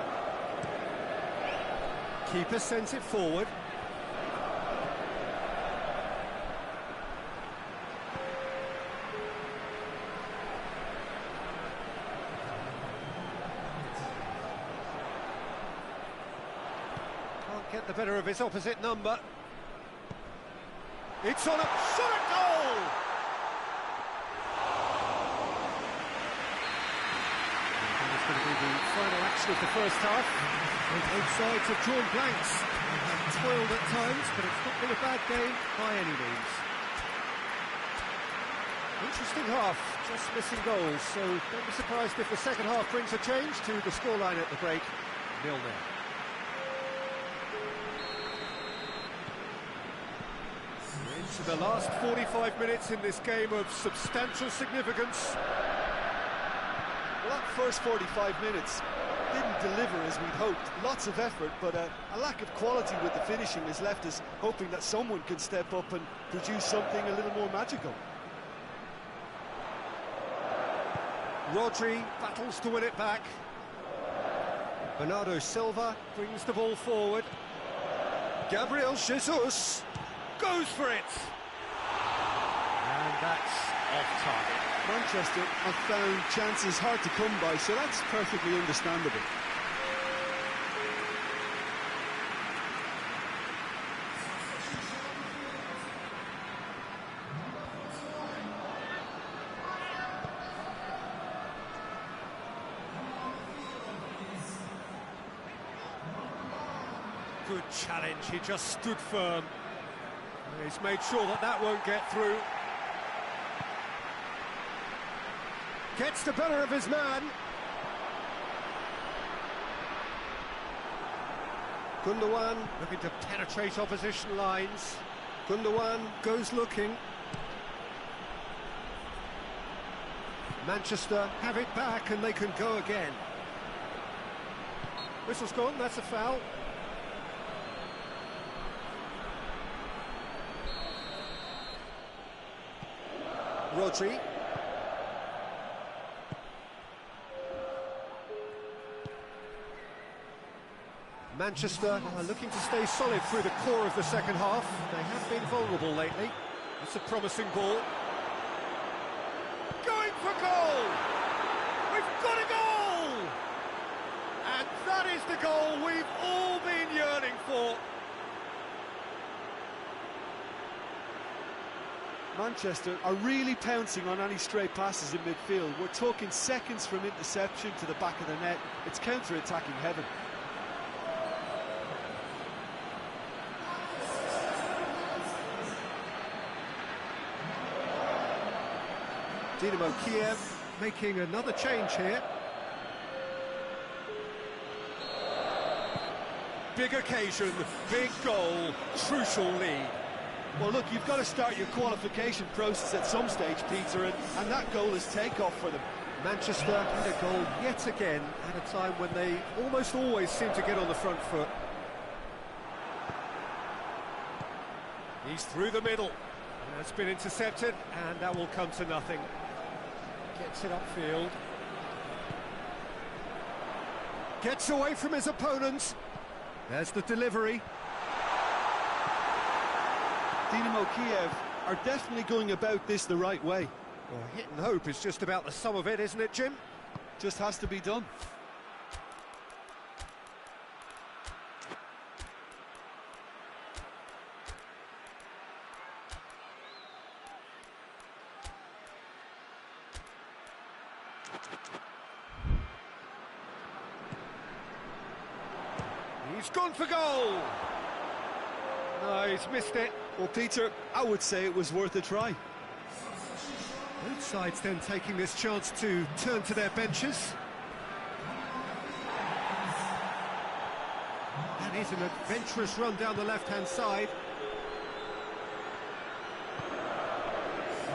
Keeper sends it forward. get the better of his opposite number. It's on a shot at goal! And it's going to be the final action of the first half. Both sides have drawn blanks. They have toiled at times, but it's not been a bad game by any means. Interesting half, just missing goals, so don't be surprised if the second half brings a change to the scoreline at the break, 0-0. Into the last 45 minutes in this game of substantial significance. Well, that first 45 minutes didn't deliver as we'd hoped. Lots of effort, but a lack of quality with the finishing has left us hoping that someone can step up and produce something a little more magical. Rodri battles to win it back. Bernardo Silva brings the ball forward. Gabriel Jesus goes for it. And that's off target. Manchester have found chances hard to come by, so that's perfectly understandable. Good challenge, he just stood firm. He's made sure that that won't get through. Gets the better of his man. Gundogan looking to penetrate opposition lines. Gundogan goes looking. Manchester have it back and they can go again. Whistle's gone, that's a foul. Rodri. Manchester are looking to stay solid through the core of the second half. They have been vulnerable lately. It's a promising ball. Going for goal! We've got a goal! And that is the goal we've all been yearning for. Manchester are really pouncing on any stray passes in midfield. We're talking seconds from interception to the back of the net. It's counter-attacking heaven. Dynamo Kiev making another change here. Big occasion, big goal, crucial lead. Well, look, you've got to start your qualification process at some stage, Peter, and that goal is takeoff for them. Manchester had a goal yet again at a time when they almost always seem to get on the front foot. He's through the middle. It's been intercepted, and that will come to nothing. Gets it upfield. Gets away from his opponents. There's the delivery. Dynamo Kiev are definitely going about this the right way. Well, hit and hope is just about the sum of it, isn't it, Jim? Just has to be done. He's gone for goal! No, he's missed it. Well, Peter, I would say it was worth a try. Both sides then taking this chance to turn to their benches. That is an adventurous run down the left-hand side.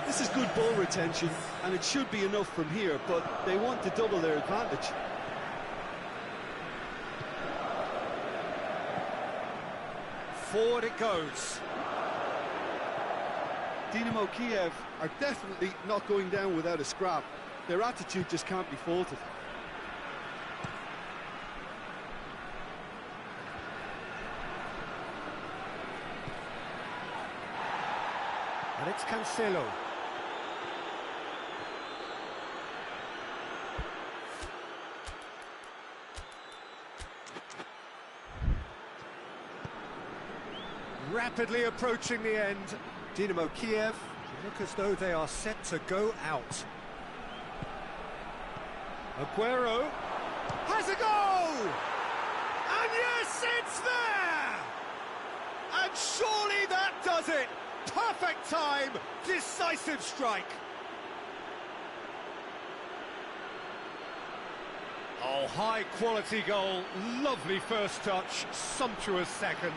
This is good ball retention, and it should be enough from here, but they want to double their advantage. Forward it goes. Dynamo Kiev are definitely not going down without a scrap. Their attitude just can't be faulted. And it's Cancelo. rapidly approaching the end. Dynamo Kiev look as though they are set to go out. Aguero has a goal! And yes, it's there! And surely that does it! Perfect time, decisive strike. Oh, high quality goal, lovely first touch, sumptuous second.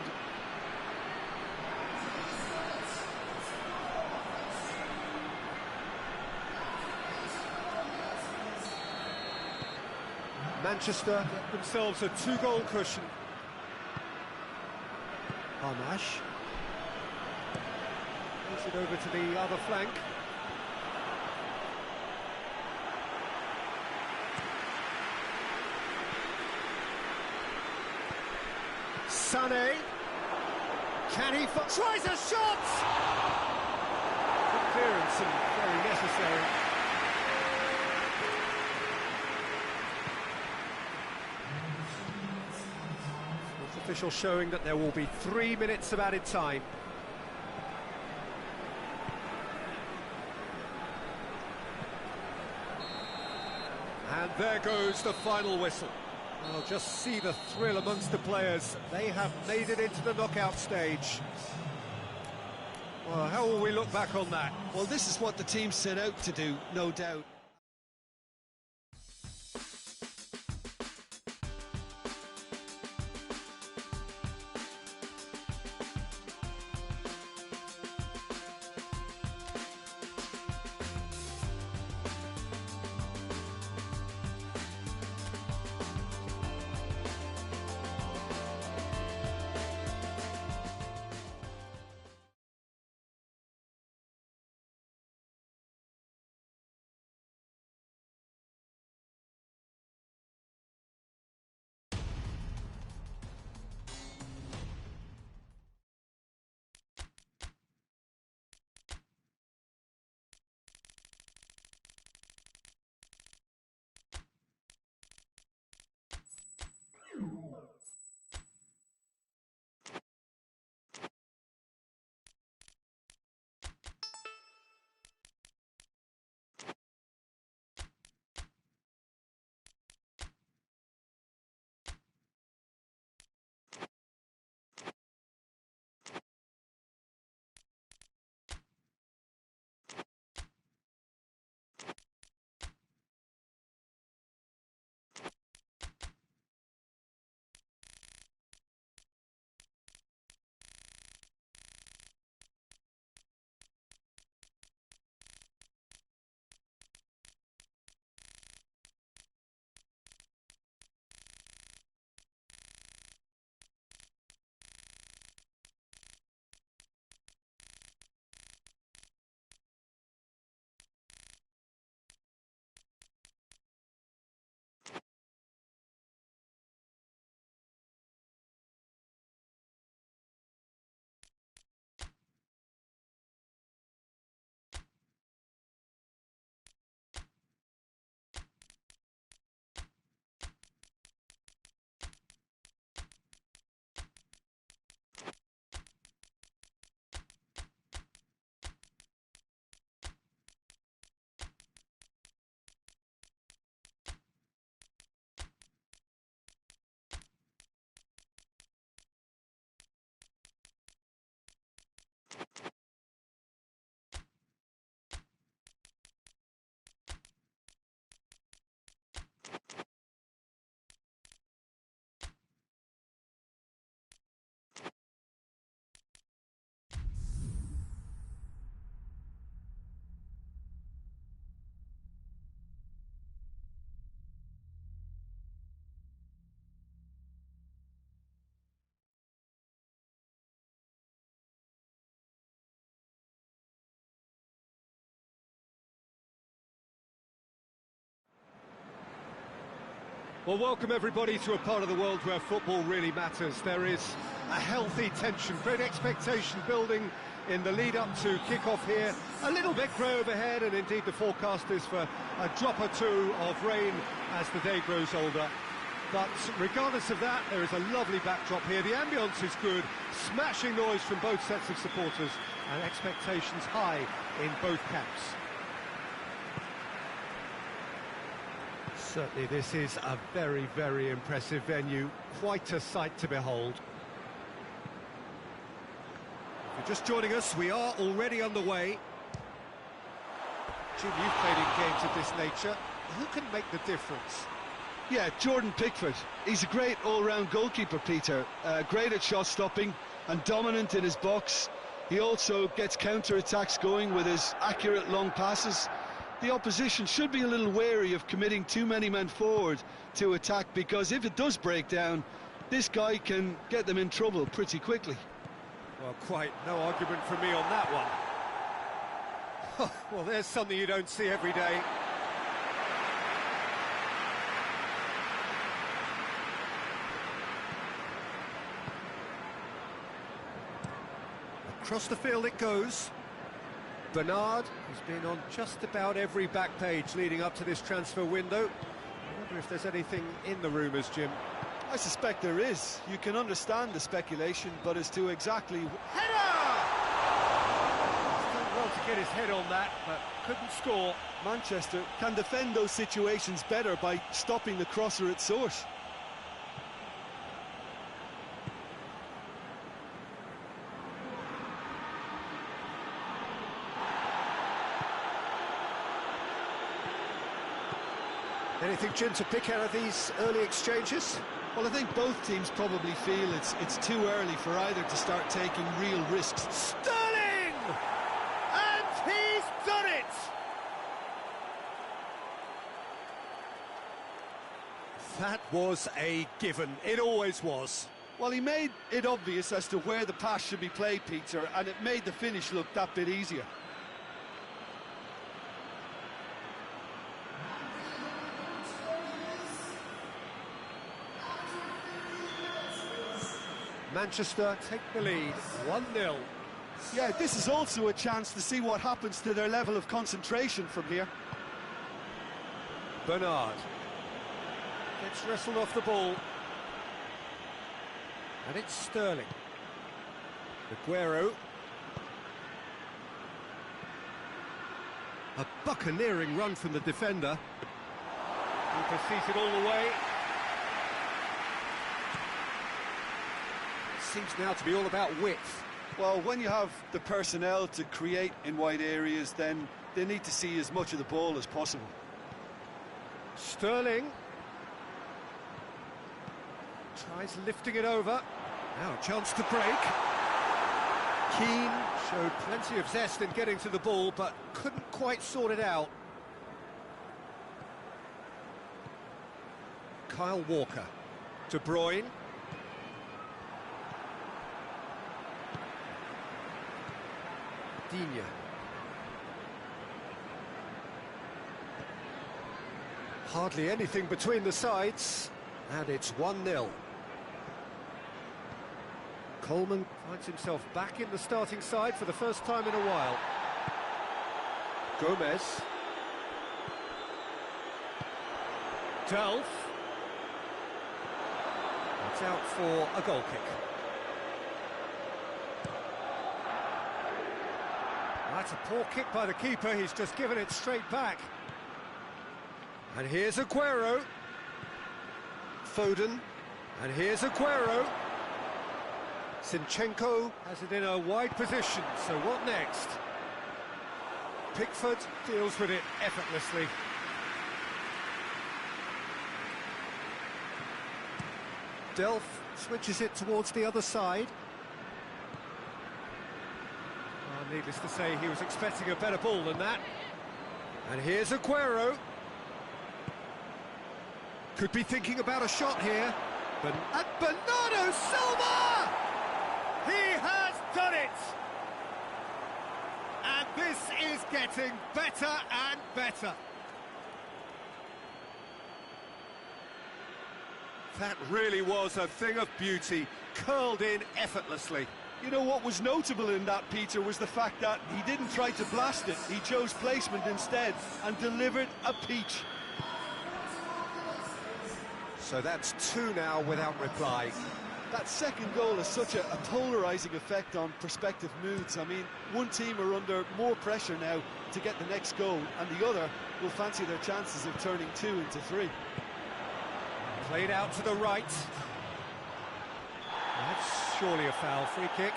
Manchester get themselves a 2-goal cushion. Arnash. Takes it over to the other flank. Sané. Can he... tries a shot! Good clearance and very necessary. Official showing that there will be 3 minutes of added time. And there goes the final whistle. Well, just see the thrill amongst the players. They have made it into the knockout stage. Well, how will we look back on that? Well, this is what the team set out to do, no doubt. Well, welcome everybody to a part of the world where football really matters. There is a healthy tension, great expectation building in the lead-up to kick-off here. A little bit grey overhead, and indeed the forecast is for a drop or two of rain as the day grows older. But regardless of that, there is a lovely backdrop here. The ambience is good, smashing noise from both sets of supporters, and expectations high in both camps. Certainly this is a very, very impressive venue, quite a sight to behold. If you're just joining us, we are already underway. Jim, you've played in games of this nature. Who can make the difference? Yeah, Jordan Pickford. He's a great all-round goalkeeper, Peter. Great at shot stopping and dominant in his box. He also gets counter-attacks going with his accurate long passes. The opposition should be a little wary of committing too many men forward to attack, because if it does break down, this guy can get them in trouble pretty quickly. Well, quite no argument from me on that one. Well, there's something you don't see every day. Across the field it goes. Bernard, who's been on just about every back page leading up to this transfer window. I wonder if there's anything in the rumours, Jim. I suspect there is. You can understand the speculation, but as to exactly... Header! He's done well to get his head on that, but couldn't score. Manchester can defend those situations better by stopping the crosser at source. Anything, Jim, to pick out of these early exchanges? Well, I think both teams probably feel it's too early for either to start taking real risks. Sterling! And he's done it! That was a given. It always was. Well, he made it obvious as to where the pass should be played, Peter, and it made the finish look that bit easier. Manchester take the lead, 1-0. Yeah, this is also a chance to see what happens to their level of concentration from here. Bernard gets wrestled off the ball. And it's Sterling. Aguero. A buccaneering run from the defender. Keeper sees it all the way. Seems now to be all about width. Well, when you have the personnel to create in wide areas, then they need to see as much of the ball as possible. Sterling tries lifting it over. Now a chance to break. Keane showed plenty of zest in getting to the ball, but couldn't quite sort it out. Kyle Walker. De Bruyne. Digne. Hardly anything between the sides, and it's 1-0. Coleman finds himself back in the starting side for the first time in a while. Gomez. Delph. It's out for a goal kick. That's a poor kick by the keeper, he's just given it straight back. And here's Aguero. Foden. And here's Aguero. Zinchenko has it in a wide position, so what next? Pickford deals with it effortlessly. Delph switches it towards the other side. Needless to say, he was expecting a better ball than that. And here's Aguero. Could be thinking about a shot here. And Bernardo Silva! He has done it! And this is getting better and better. That really was a thing of beauty, curled in effortlessly. You know, what was notable in that, Peter, was the fact that he didn't try to blast it. He chose placement instead and delivered a peach. So that's two now without reply. That second goal has such a polarising effect on prospective moods. I mean, one team are under more pressure now to get the next goal, and the other will fancy their chances of turning 2 into 3. Played out to the right. That's surely a foul. Free kick.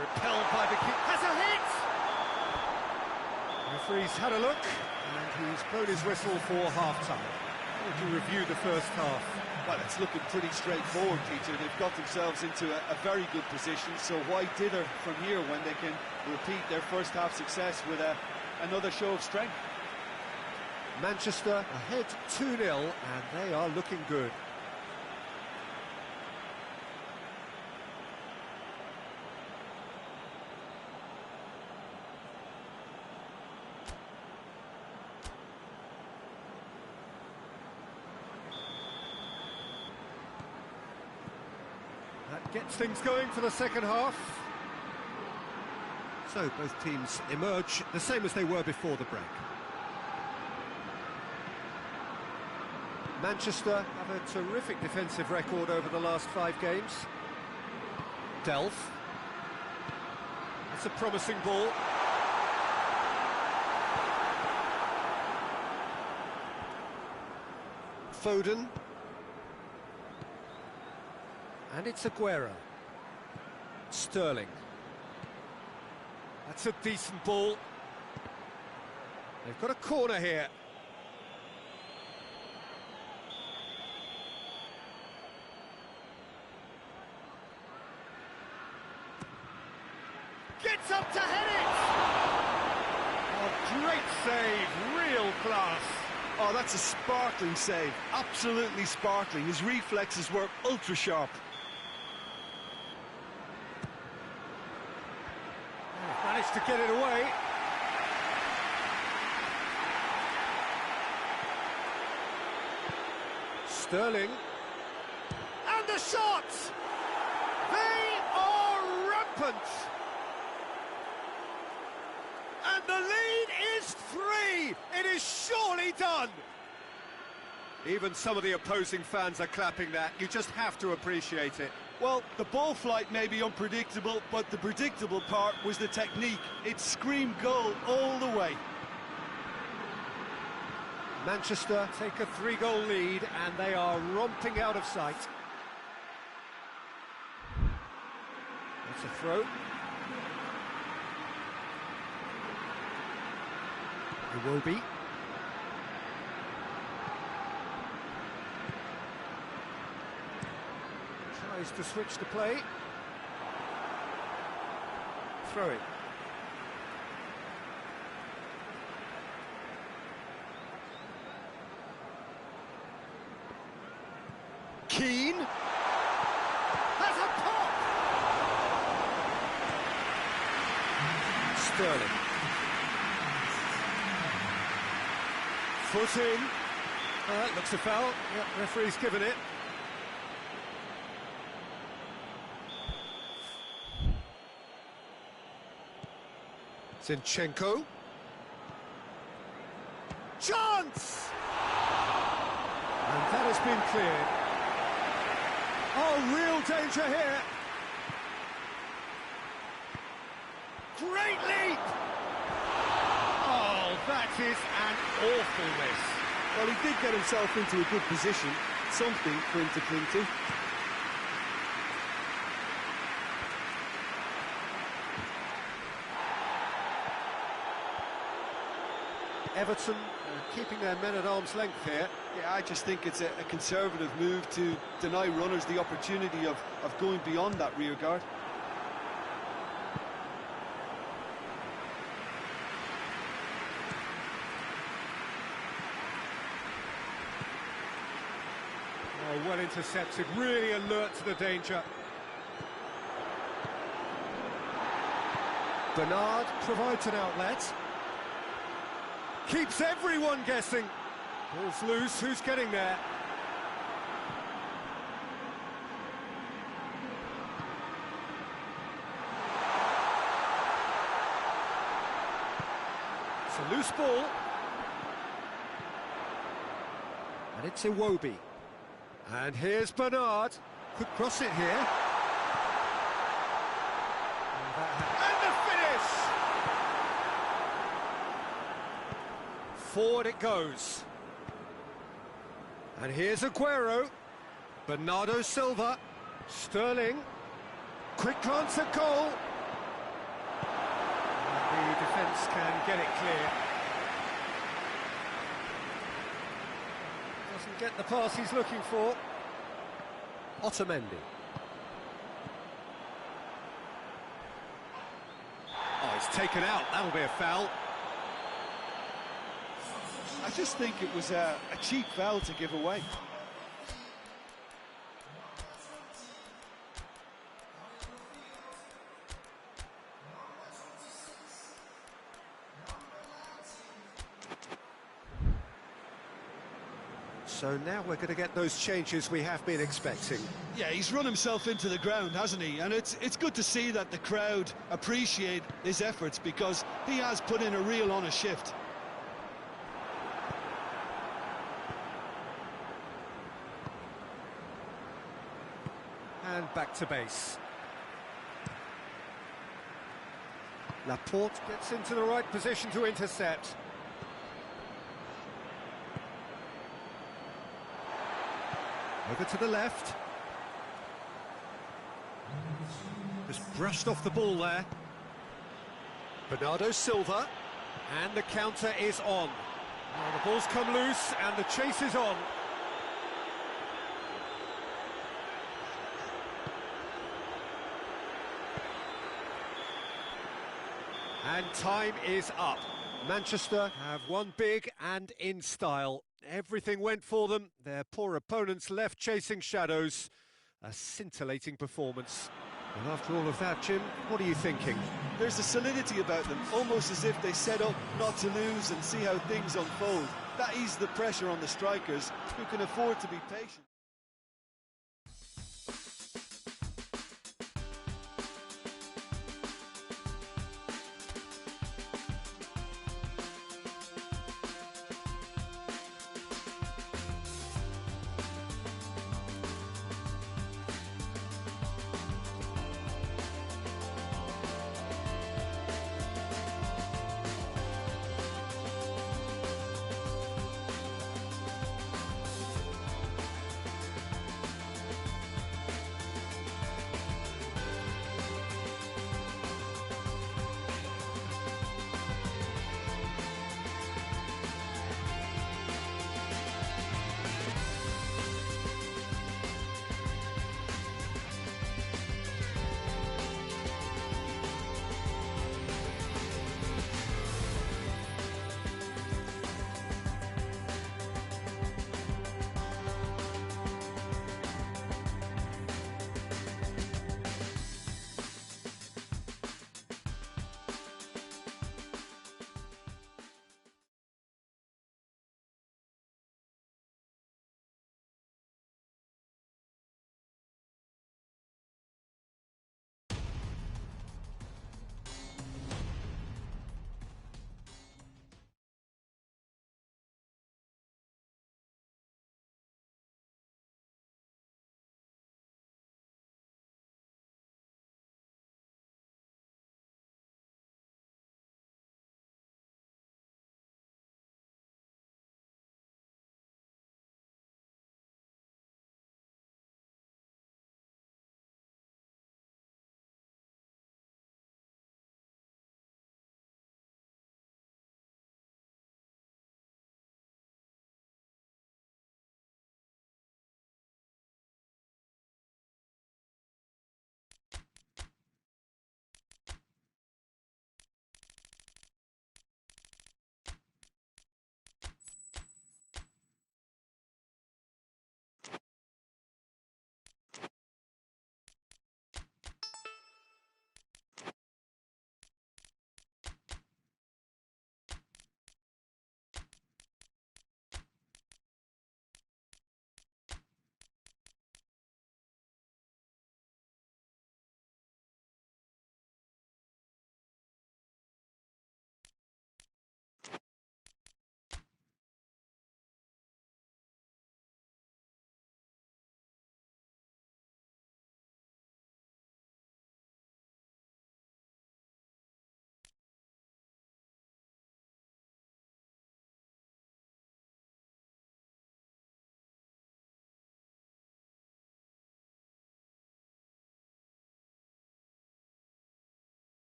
Repelled by the kick. Has a hit! The referee's had a look, and he's blown his whistle for half-time. How would you review the first half? Well, it's looking pretty straightforward, Peter. They've got themselves into a very good position, so why dither from here when they can repeat their first half success with another show of strength? Manchester ahead 2-0, and they are looking good. That gets things going for the second half. So both teams emerge the same as they were before the break. Manchester have a terrific defensive record over the last 5 games. Delph. That's a promising ball. Foden. And it's Aguero. Sterling. That's a decent ball. They've got a corner here. Gets up to head it! Oh, great save, real class. Oh, that's a sparkling save, absolutely sparkling. His reflexes were ultra-sharp. Managed to get it away. Sterling. And the shot! They are rampant! And the lead is 3! It is surely done! Even some of the opposing fans are clapping that. You just have to appreciate it. Well, the ball flight may be unpredictable, but the predictable part was the technique. It screamed goal all the way. Manchester take a 3-goal lead, and they are romping out of sight. That's a throw. Iwobi. Tries to switch the play. Throw it. Keane has a pop. Sterling. Foot in. That looks a foul. Yep, referee's given it. Zinchenko. Chance! And that has been cleared. Oh, real danger here. Great leap! Oh, that is an awful miss. Well, he did get himself into a good position, something for him to cling to. Everton keeping their men at arm's length here. Yeah, I just think it's a conservative move to deny runners the opportunity of going beyond that rear guard. Oh, well intercepted, really alert to the danger. Bernard provides an outlet. Keeps everyone guessing. Ball's loose, who's getting there? It's a loose ball. And it's Iwobi. And here's Bernard. Could cross it here. And the finish! Forward it goes. And here's Aguero. Bernardo Silva. Sterling. Quick glance at goal. And the defence can get it clear. Doesn't get the pass he's looking for. Otamendi. Oh, he's taken out. That'll be a foul. I just think it was a cheap foul to give away. So now we're going to get those changes we have been expecting. Yeah, he's run himself into the ground, hasn't he? And it's good to see that the crowd appreciate his efforts, because he has put in a real honest shift. And back to base. Laporte gets into the right position to intercept. Over to the left. Just brushed off the ball there. Bernardo Silva. And the counter is on. Now the ball's come loose and the chase is on. And time is up. Manchester have won big and in style. Everything went for them. Their poor opponents left chasing shadows. A scintillating performance. And after all of that, Jim, what are you thinking? There's a solidity about them, almost as if they set up not to lose and see how things unfold. That eases the pressure on the strikers, who can afford to be patient.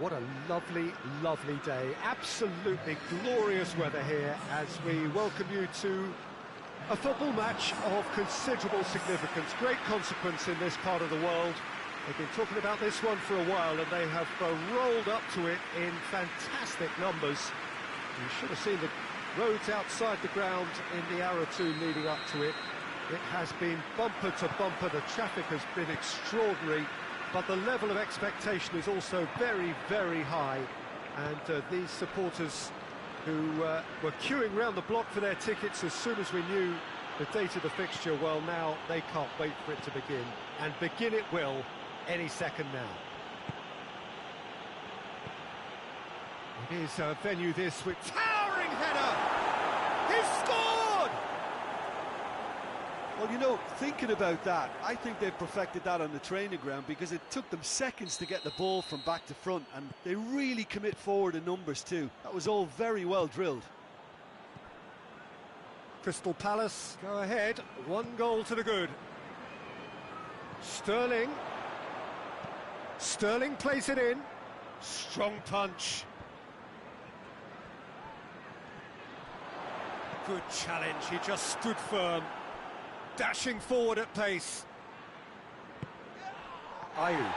What a lovely, lovely day. Absolutely glorious weather here as we welcome you to a football match of considerable significance, great consequence in this part of the world. They've been talking about this one for a while and they have rolled up to it in fantastic numbers. You should have seen the roads outside the ground in the hour or two leading up to it. It has been bumper to bumper, the traffic has been extraordinary, but the level of expectation is also very, very high. And these supporters who were queuing round the block for their tickets as soon as we knew the date of the fixture, well, now they can't wait for it to begin. And begin it will any second now. It is a venue this with towering header! He's scored! Well, you know, thinking about that, I think they've perfected that on the training ground because it took them seconds to get the ball from back to front, and they really commit forward in numbers too. That was all very well drilled. Crystal Palace go ahead, 1 goal to the good. Sterling plays it in. Strong punch. Good challenge, he just stood firm. Dashing forward at pace. Ayew.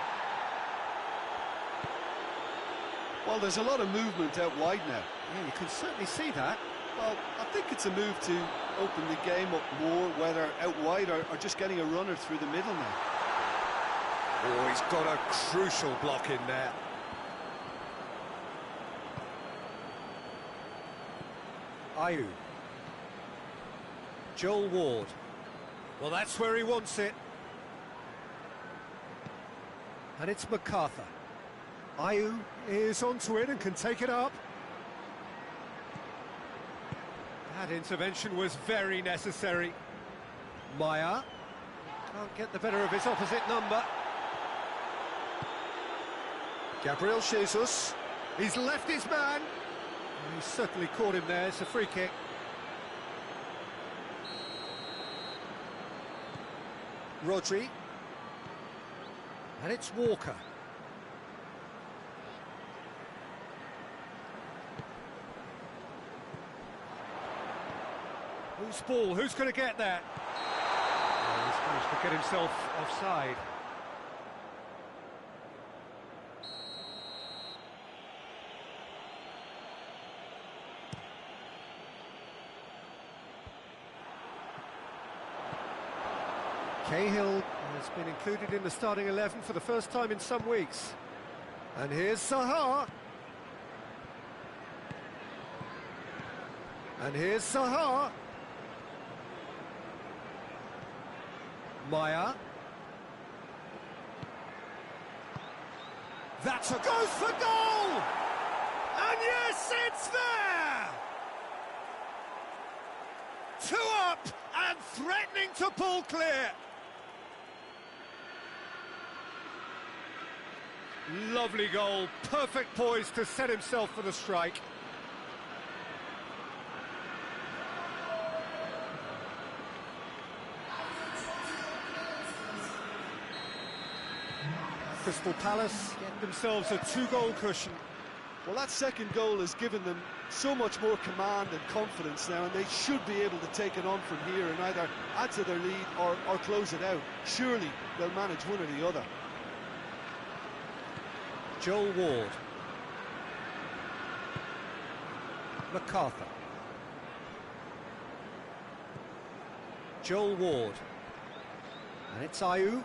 Well, there's a lot of movement out wide now. Yeah, you can certainly see that. Well, I think it's a move to open the game up more, whether out wide or just getting a runner through the middle now. Oh, he's got a crucial block in there. Ayew. Joel Ward. Well, that's where he wants it. And it's MacArthur. Ayew is onto it and can take it up. That intervention was very necessary. Maya can't get the better of his opposite number. Gabriel Jesus. He's left his man. He's certainly caught him there. It's a free kick. Rodri. And it's Walker. Whose ball? Who's going to get that? Oh, he's managed to get himself offside. Cahill has been included in the starting 11 for the first time in some weeks. And here's Zaha. And here's Zaha. Maya. That's a goes for goal! And yes, it's there! 2 up and threatening to pull clear. Lovely goal, perfect poise to set himself for the strike. Crystal Palace get themselves a 2-goal cushion. Well, that second goal has given them so much more command and confidence now, and they should be able to take it on from here and either add to their lead or close it out. Surely they'll manage one or the other. Joel Ward. MacArthur. Joel Ward. And it's Ayew.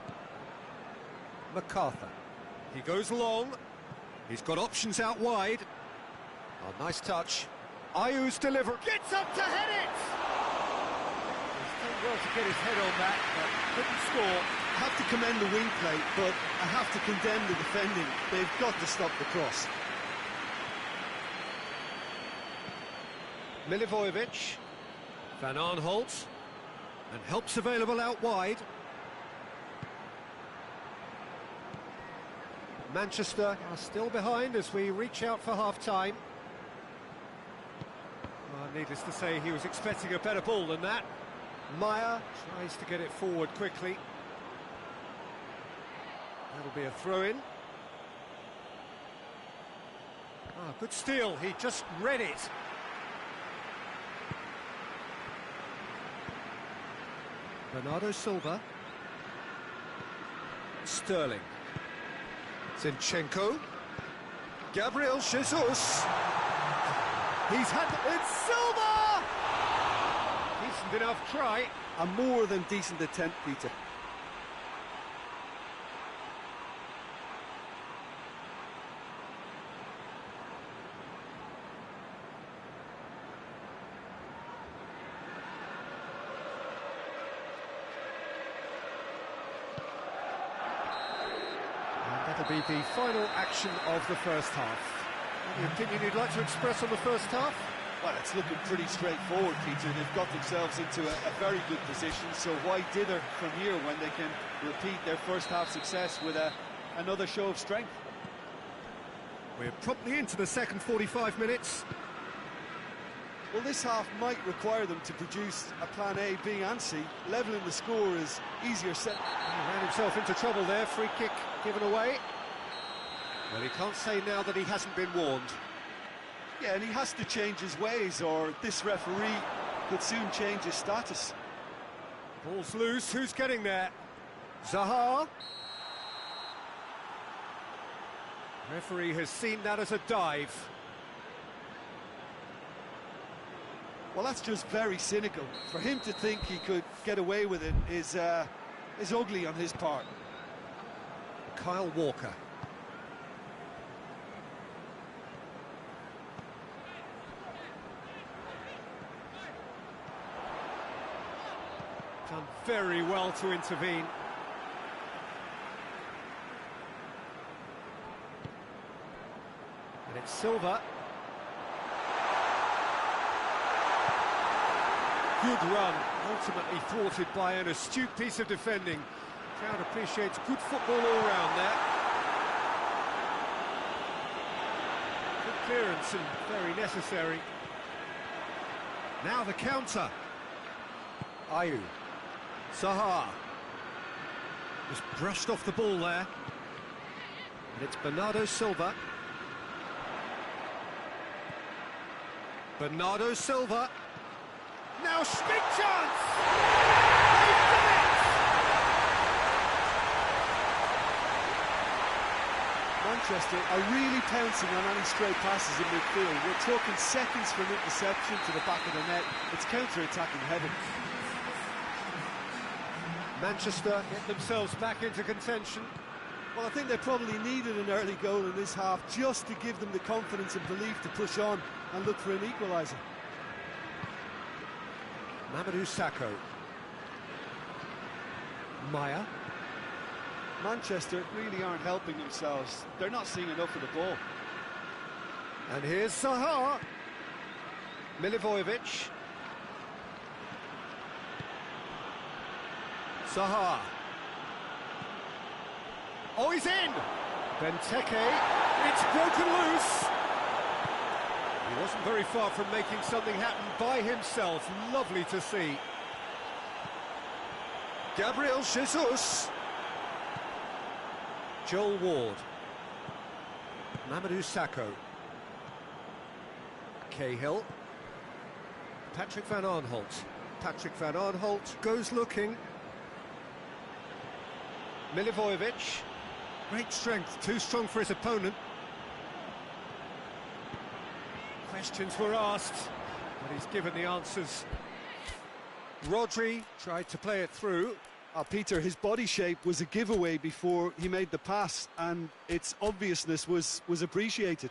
MacArthur. He goes long. He's got options out wide. Oh, nice touch. Ayew's delivered. Gets up to head it! He's done well to get his head on that, but couldn't score. I have to commend the wing play, but I have to condemn the defending. They've got to stop the cross. Milivojevic. Van Aanholt. And help's available out wide. Manchester are still behind as we reach out for half-time. Well, needless to say, he was expecting a better ball than that. Maya tries to get it forward quickly. That'll be a throw-in. Ah, good steal, he just read it. Bernardo Silva. Sterling. Zinchenko. Gabriel Jesus. He's had... It's Silva! Decent enough try. A more than decent attempt, Peter. That'll be the final action of the first half. Any opinion you'd like to express on the first half? Well, it's looking pretty straightforward, Peter. They've got themselves into a very good position, so why dither from here when they can repeat their first half success with another show of strength? We're promptly into the second 45 minutes. Well, this half might require them to produce a plan A, B and C. Levelling the score is easier said. He ran himself into trouble there, free kick given away. Well, he can't say now that he hasn't been warned. Yeah, and he has to change his ways, or this referee could soon change his status. Ball's loose, who's getting there? Zaha. Referee has seen that as a dive. Well, that's just very cynical. For him to think he could get away with it is ugly on his part. Kyle Walker. Done very well to intervene. And it's Silva. Good run, ultimately thwarted by an astute piece of defending. Crowd appreciates good football all round there. Good clearance and very necessary. Now the counter. Ayew. Zaha. Just brushed off the ball there. And it's Bernardo Silva. Bernardo Silva. Now big chance! Manchester are really pouncing on any stray passes in midfield. We're talking seconds from interception to the back of the net. It's counter-attacking heaven. Manchester get themselves back into contention. Well, I think they probably needed an early goal in this half just to give them the confidence and belief to push on and look for an equaliser. Mamadou Sakho. Maya. Manchester really aren't helping themselves. They're not seeing enough of the ball. And here's Zaha. Milivojevic. Zaha. Oh, he's in! Benteke. It's broken loose. He wasn't very far from making something happen by himself. Lovely to see. Gabriel Jesus. Joel Ward. Mamadou Sakho. Cahill. Patrick Van Aanholt. Patrick Van Aanholt goes looking. Milivojevic. Great strength, too strong for his opponent. Questions were asked, but he's given the answers. Rodri tried to play it through. Peter, his body shape was a giveaway before he made the pass, and its obviousness was appreciated.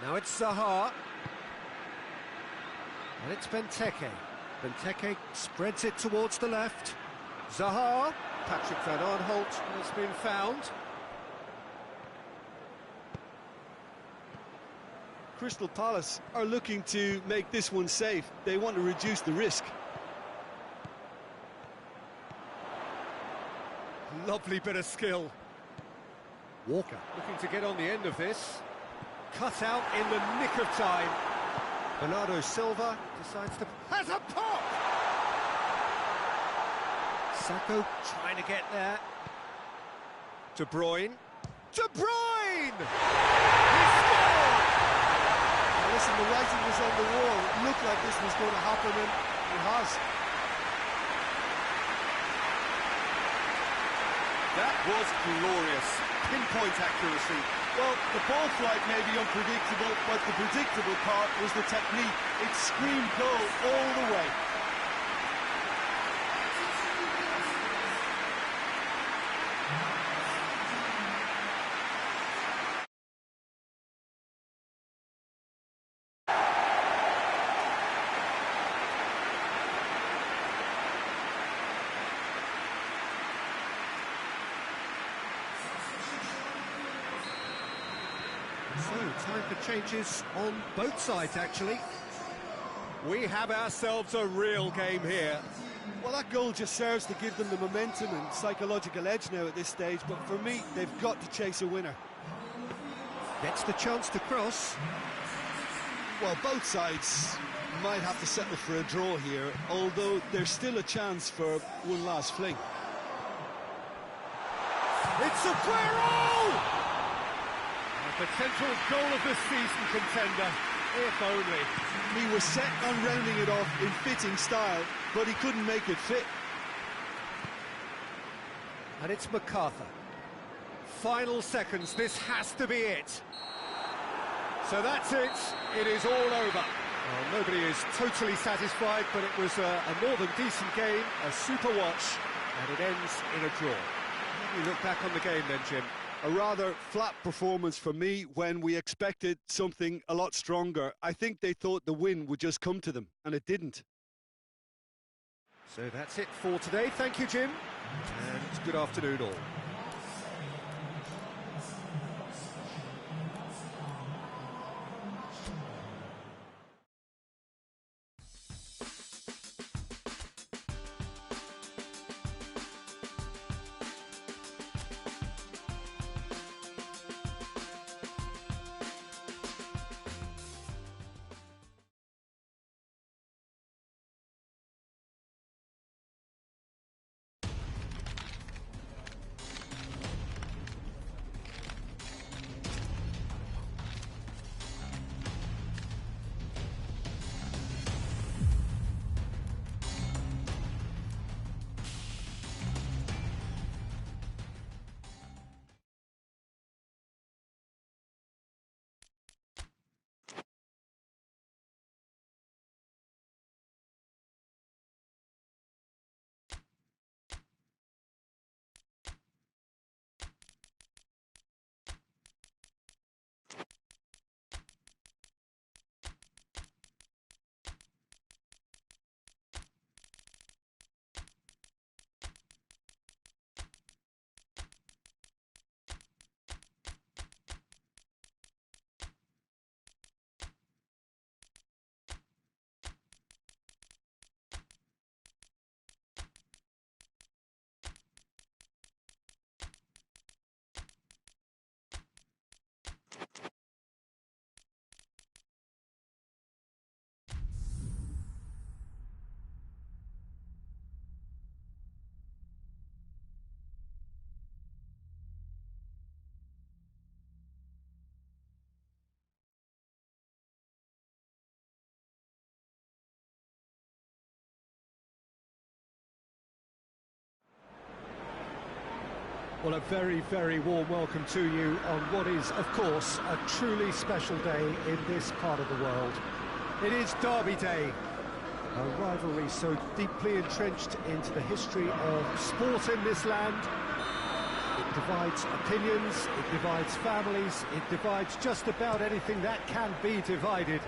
Now it's Zaha. And it's Benteke. Benteke spreads it towards the left. Zaha. Patrick Van Aanholt has been found. Crystal Palace are looking to make this one safe. They want to reduce the risk. Lovely bit of skill. Walker looking to get on the end of this. Cut out in the nick of time. Bernardo Silva decides to... has a pop! Sacco trying to get there. De Bruyne. De Bruyne! He scored! Now listen, the writing was on the wall. It looked like this was going to happen, and it has. That was glorious. Pinpoint accuracy. Well, the ball flight may be unpredictable, but the predictable part was the technique. It screamed goal all the way. So, time for changes on both sides, actually. We have ourselves a real game here. Well, that goal just serves to give them the momentum and psychological edge now at this stage, but for me, they've got to chase a winner. Gets the chance to cross. Well, both sides might have to settle for a draw here, although there's still a chance for one last fling. It's Aguero! A potential goal of the season contender, if only. He was set on rounding it off in fitting style, but he couldn't make it fit. And it's MacArthur. Final seconds, this has to be it. So that's it, it is all over. Well, nobody is totally satisfied, but it was a more than decent game, a super watch, and it ends in a draw. How do you look back on the game then, Jim? A rather flat performance for me when we expected something a lot stronger. I think they thought the win would just come to them, and it didn't. So that's it for today. Thank you, Jim, and good afternoon all. Well, a very, very warm welcome to you on what is, of course, a truly special day in this part of the world. It is Derby Day, a rivalry so deeply entrenched into the history of sport in this land. It divides opinions, it divides families, it divides just about anything that can be divided.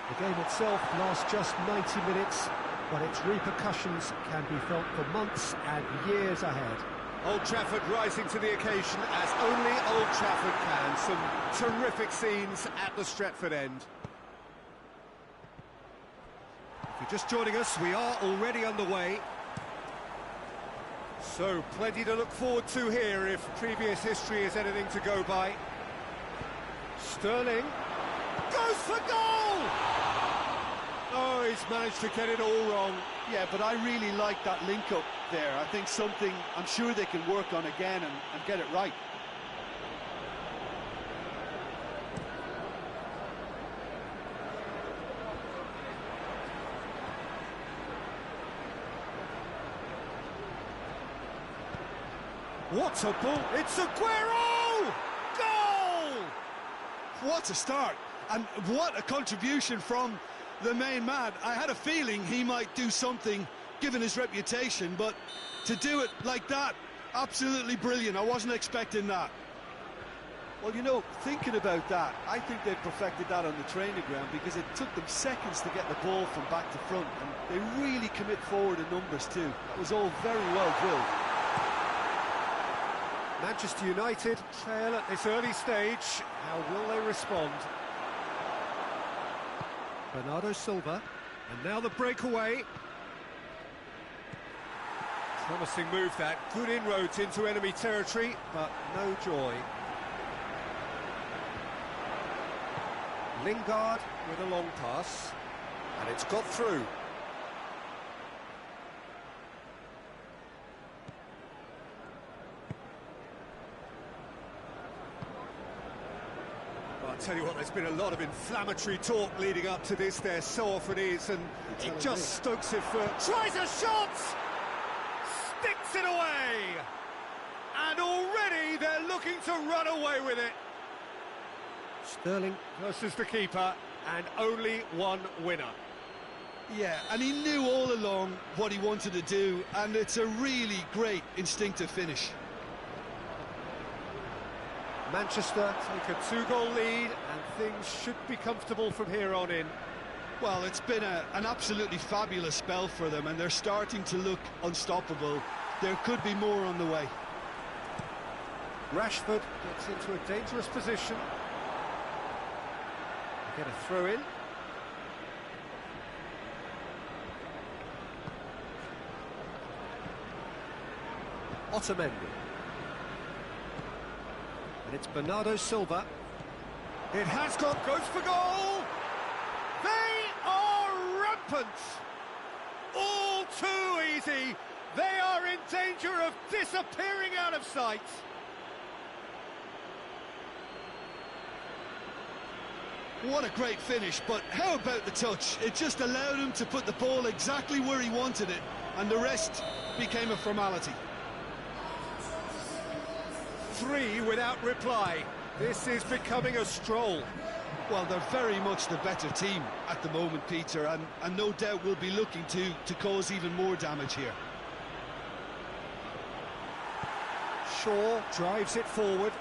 The game itself lasts just 90 minutes, but its repercussions can be felt for months and years ahead. Old Trafford rising to the occasion as only Old Trafford can. Some terrific scenes at the Stretford end. If you're just joining us, we are already underway. So, plenty to look forward to here if previous history is anything to go by. Sterling goes for goal! Oh, he's managed to get it all wrong. Yeah, but I really like that link-up there. I think something I'm sure they can work on again and get it right. What a ball! It's Aguero! Goal! What a start, and what a contribution from the main man. I had a feeling he might do something, given his reputation, but to do it like that, absolutely brilliant. I wasn't expecting that. Well, you know, thinking about that, I think they perfected that on the training ground because it took them seconds to get the ball from back to front, and they really commit forward in numbers too. That was all very well drilled. Manchester United trail at this early stage. How will they respond? Bernardo Silva, and now the breakaway. Promising move that, good inroads into enemy territory, but no joy. Lingard with a long pass, and it's got through. I'll tell you what, there's been a lot of inflammatory talk leading up to this. There so often is, and it just stokes it for... Tries a shot! Sticks it away! And already they're looking to run away with it. Sterling versus the keeper, and only one winner. Yeah, and he knew all along what he wanted to do, and it's a really great instinctive finish. Manchester take a 2-goal lead, and things should be comfortable from here on in. Well, it's been an absolutely fabulous spell for them, and they're starting to look unstoppable. There could be more on the way. Rashford gets into a dangerous position. Get a throw in. Otamendi. And it's Bernardo Silva. It has goes for goal! They are rampant! All too easy! They are in danger of disappearing out of sight! What a great finish, but how about the touch? It just allowed him to put the ball exactly where he wanted it, and the rest became a formality. 3 without reply. This is becoming a stroll. Well, they're very much the better team at the moment, Peter, and no doubt will be looking to cause even more damage here. Shaw drives it forward.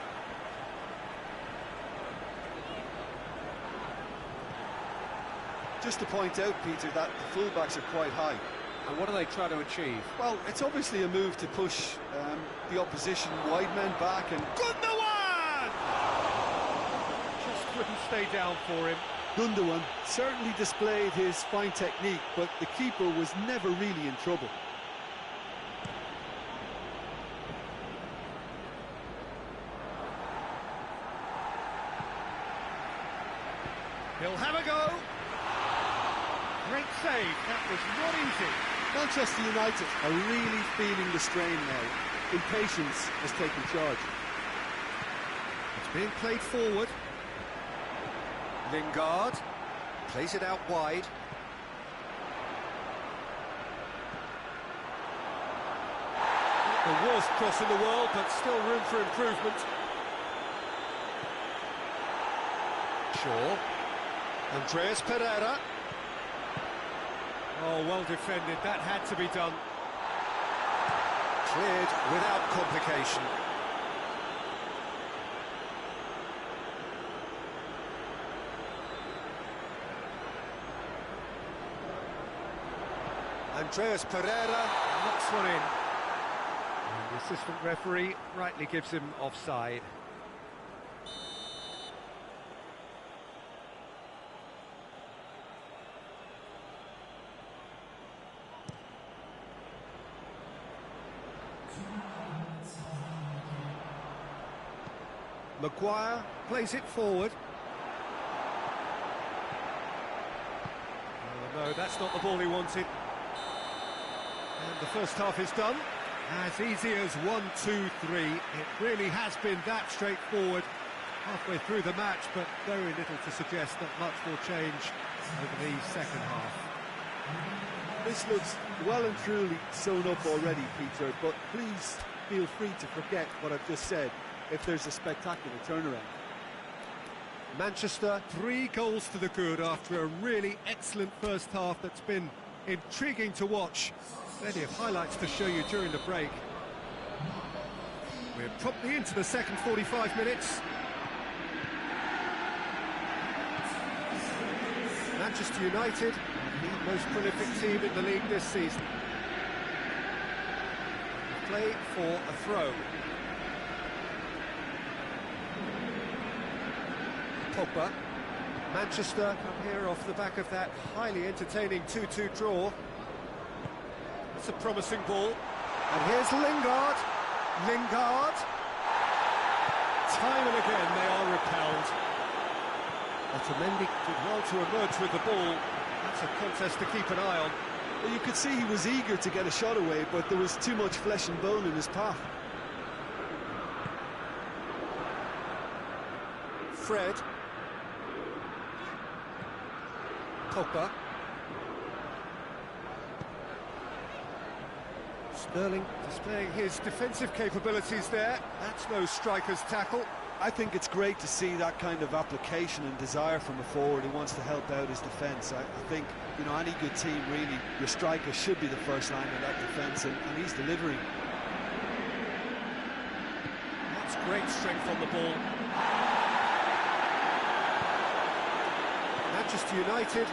Just to point out, Peter, that the fullbacks are quite high. And what are they trying to achieve? Well, it's obviously a move to push the opposition wide men back, and Gundogan! Just couldn't stay down for him. Gundogan certainly displayed his fine technique, but the keeper was never really in trouble. He'll have a go. Great save, that was not easy. Manchester United are really feeling the strain now. Impatience has taken charge. It's being played forward. Lingard plays it out wide. The worst cross in the world, but still room for improvement. Shaw. Andreas Pereira. Oh, well defended. That had to be done. Cleared without complication. Andreas Pereira knocks one in. And the assistant referee rightly gives him offside. Maguire plays it forward. Oh, no, that's not the ball he wanted. And the first half is done. As easy as 1, 2, 3. It really has been that straightforward halfway through the match, but very little to suggest that much will change over the second half. This looks well and truly sewn up already, Peter, but please feel free to forget what I've just said if there's a spectacular turnaround. Manchester, 3 goals to the good after a really excellent first half that's been intriguing to watch. Plenty of highlights to show you during the break. We're promptly into the second 45 minutes. Manchester United, the most prolific team in the league this season. Play for a throw. Pogba. Manchester come here off the back of that highly entertaining 2-2 draw. It's a promising ball. And here's Lingard. Lingard. Time and again they are repelled. Otamendi did well to emerge with the ball. That's a contest to keep an eye on. Well, you could see he was eager to get a shot away, but there was too much flesh and bone in his path. Fred. Pogba. Sterling displaying his defensive capabilities there. That's no striker's tackle. I think it's great to see that kind of application and desire from a forward who wants to help out his defence. I think, you know, any good team really, your striker should be the first line of that defence, and he's delivering. That's great strength on the ball. Manchester United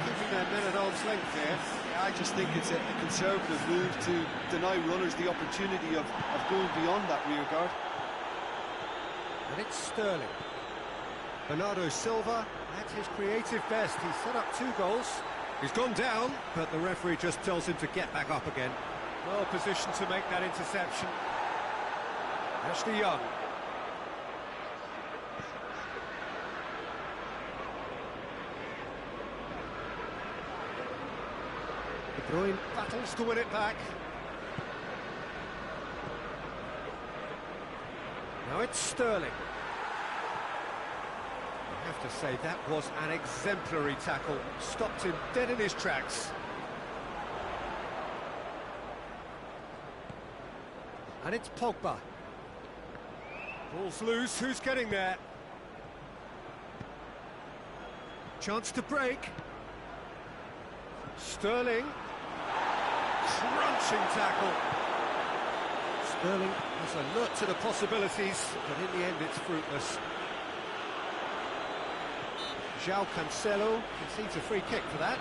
keeping their men at arm's length here. Yeah, I just think it's a conservative move to deny runners the opportunity of going beyond that rear guard. And it's Sterling. Bernardo Silva at his creative best. He's set up 2 goals. He's gone down, but the referee just tells him to get back up again. Well positioned to make that interception. Ashley Young. De Bruyne battles to win it back. Now it's Sterling. I have to say, that was an exemplary tackle. Stopped him dead in his tracks. And it's Pogba. Ball's loose, who's getting there? Chance to break. Sterling. Crunching tackle. Sterling was alert to the possibilities, but in the end it's fruitless. João Cancelo concedes a free kick for that.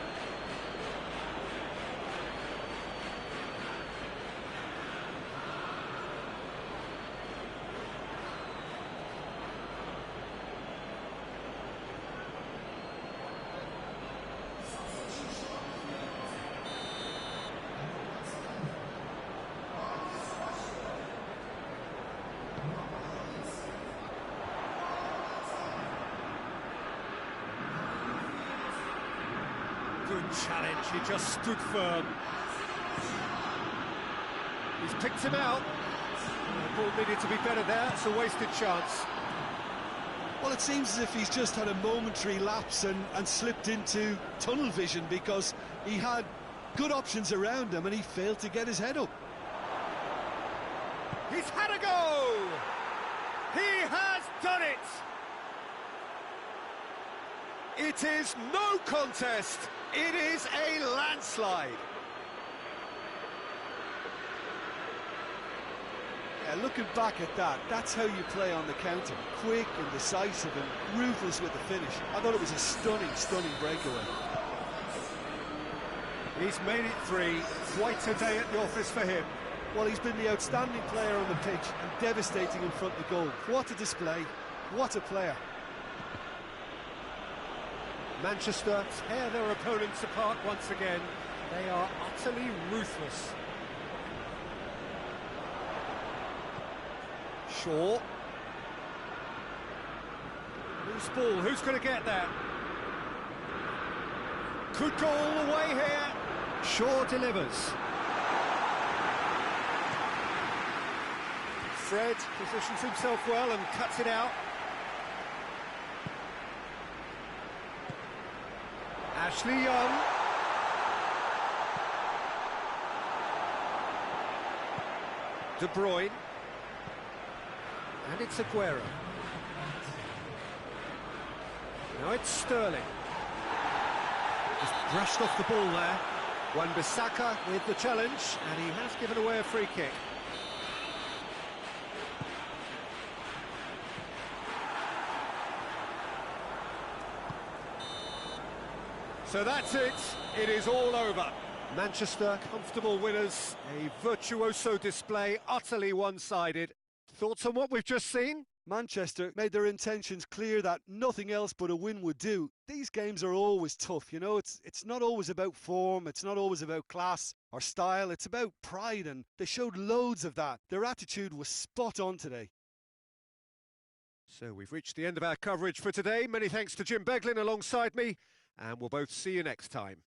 Good challenge, he just stood firm. He's picked him out. The ball needed to be better there, it's a wasted chance. Well, it seems as if he's just had a momentary lapse and slipped into tunnel vision, because he had good options around him and he failed to get his head up. He's had a go! He has done it! It is no contest. It is a landslide. Yeah, looking back at that, that's how you play on the counter. Quick and decisive and ruthless with the finish. I thought it was a stunning, stunning breakaway. He's made it 3. Quite a day at the office for him. Well, he's been the outstanding player on the pitch and devastating in front of goal. What a display, what a player. Manchester tear their opponents apart once again. They are utterly ruthless. Shaw. Loose ball, who's going to get there? Could go all the way here. Shaw delivers. Fred positions himself well and cuts it out. Ashley Young. De Bruyne. And it's Aguero. Now it's Sterling. Just brushed off the ball there. Wan-Bissaka with the challenge, and he has given away a free kick. So that's it. It is all over. Manchester, comfortable winners. A virtuoso display, utterly one-sided. Thoughts on what we've just seen? Manchester made their intentions clear that nothing else but a win would do. These games are always tough, you know, it's not always about form, it's not always about class or style, it's about pride, and they showed loads of that. Their attitude was spot on today. So we've reached the end of our coverage for today. Many thanks to Jim Beglin alongside me, and we'll both see you next time.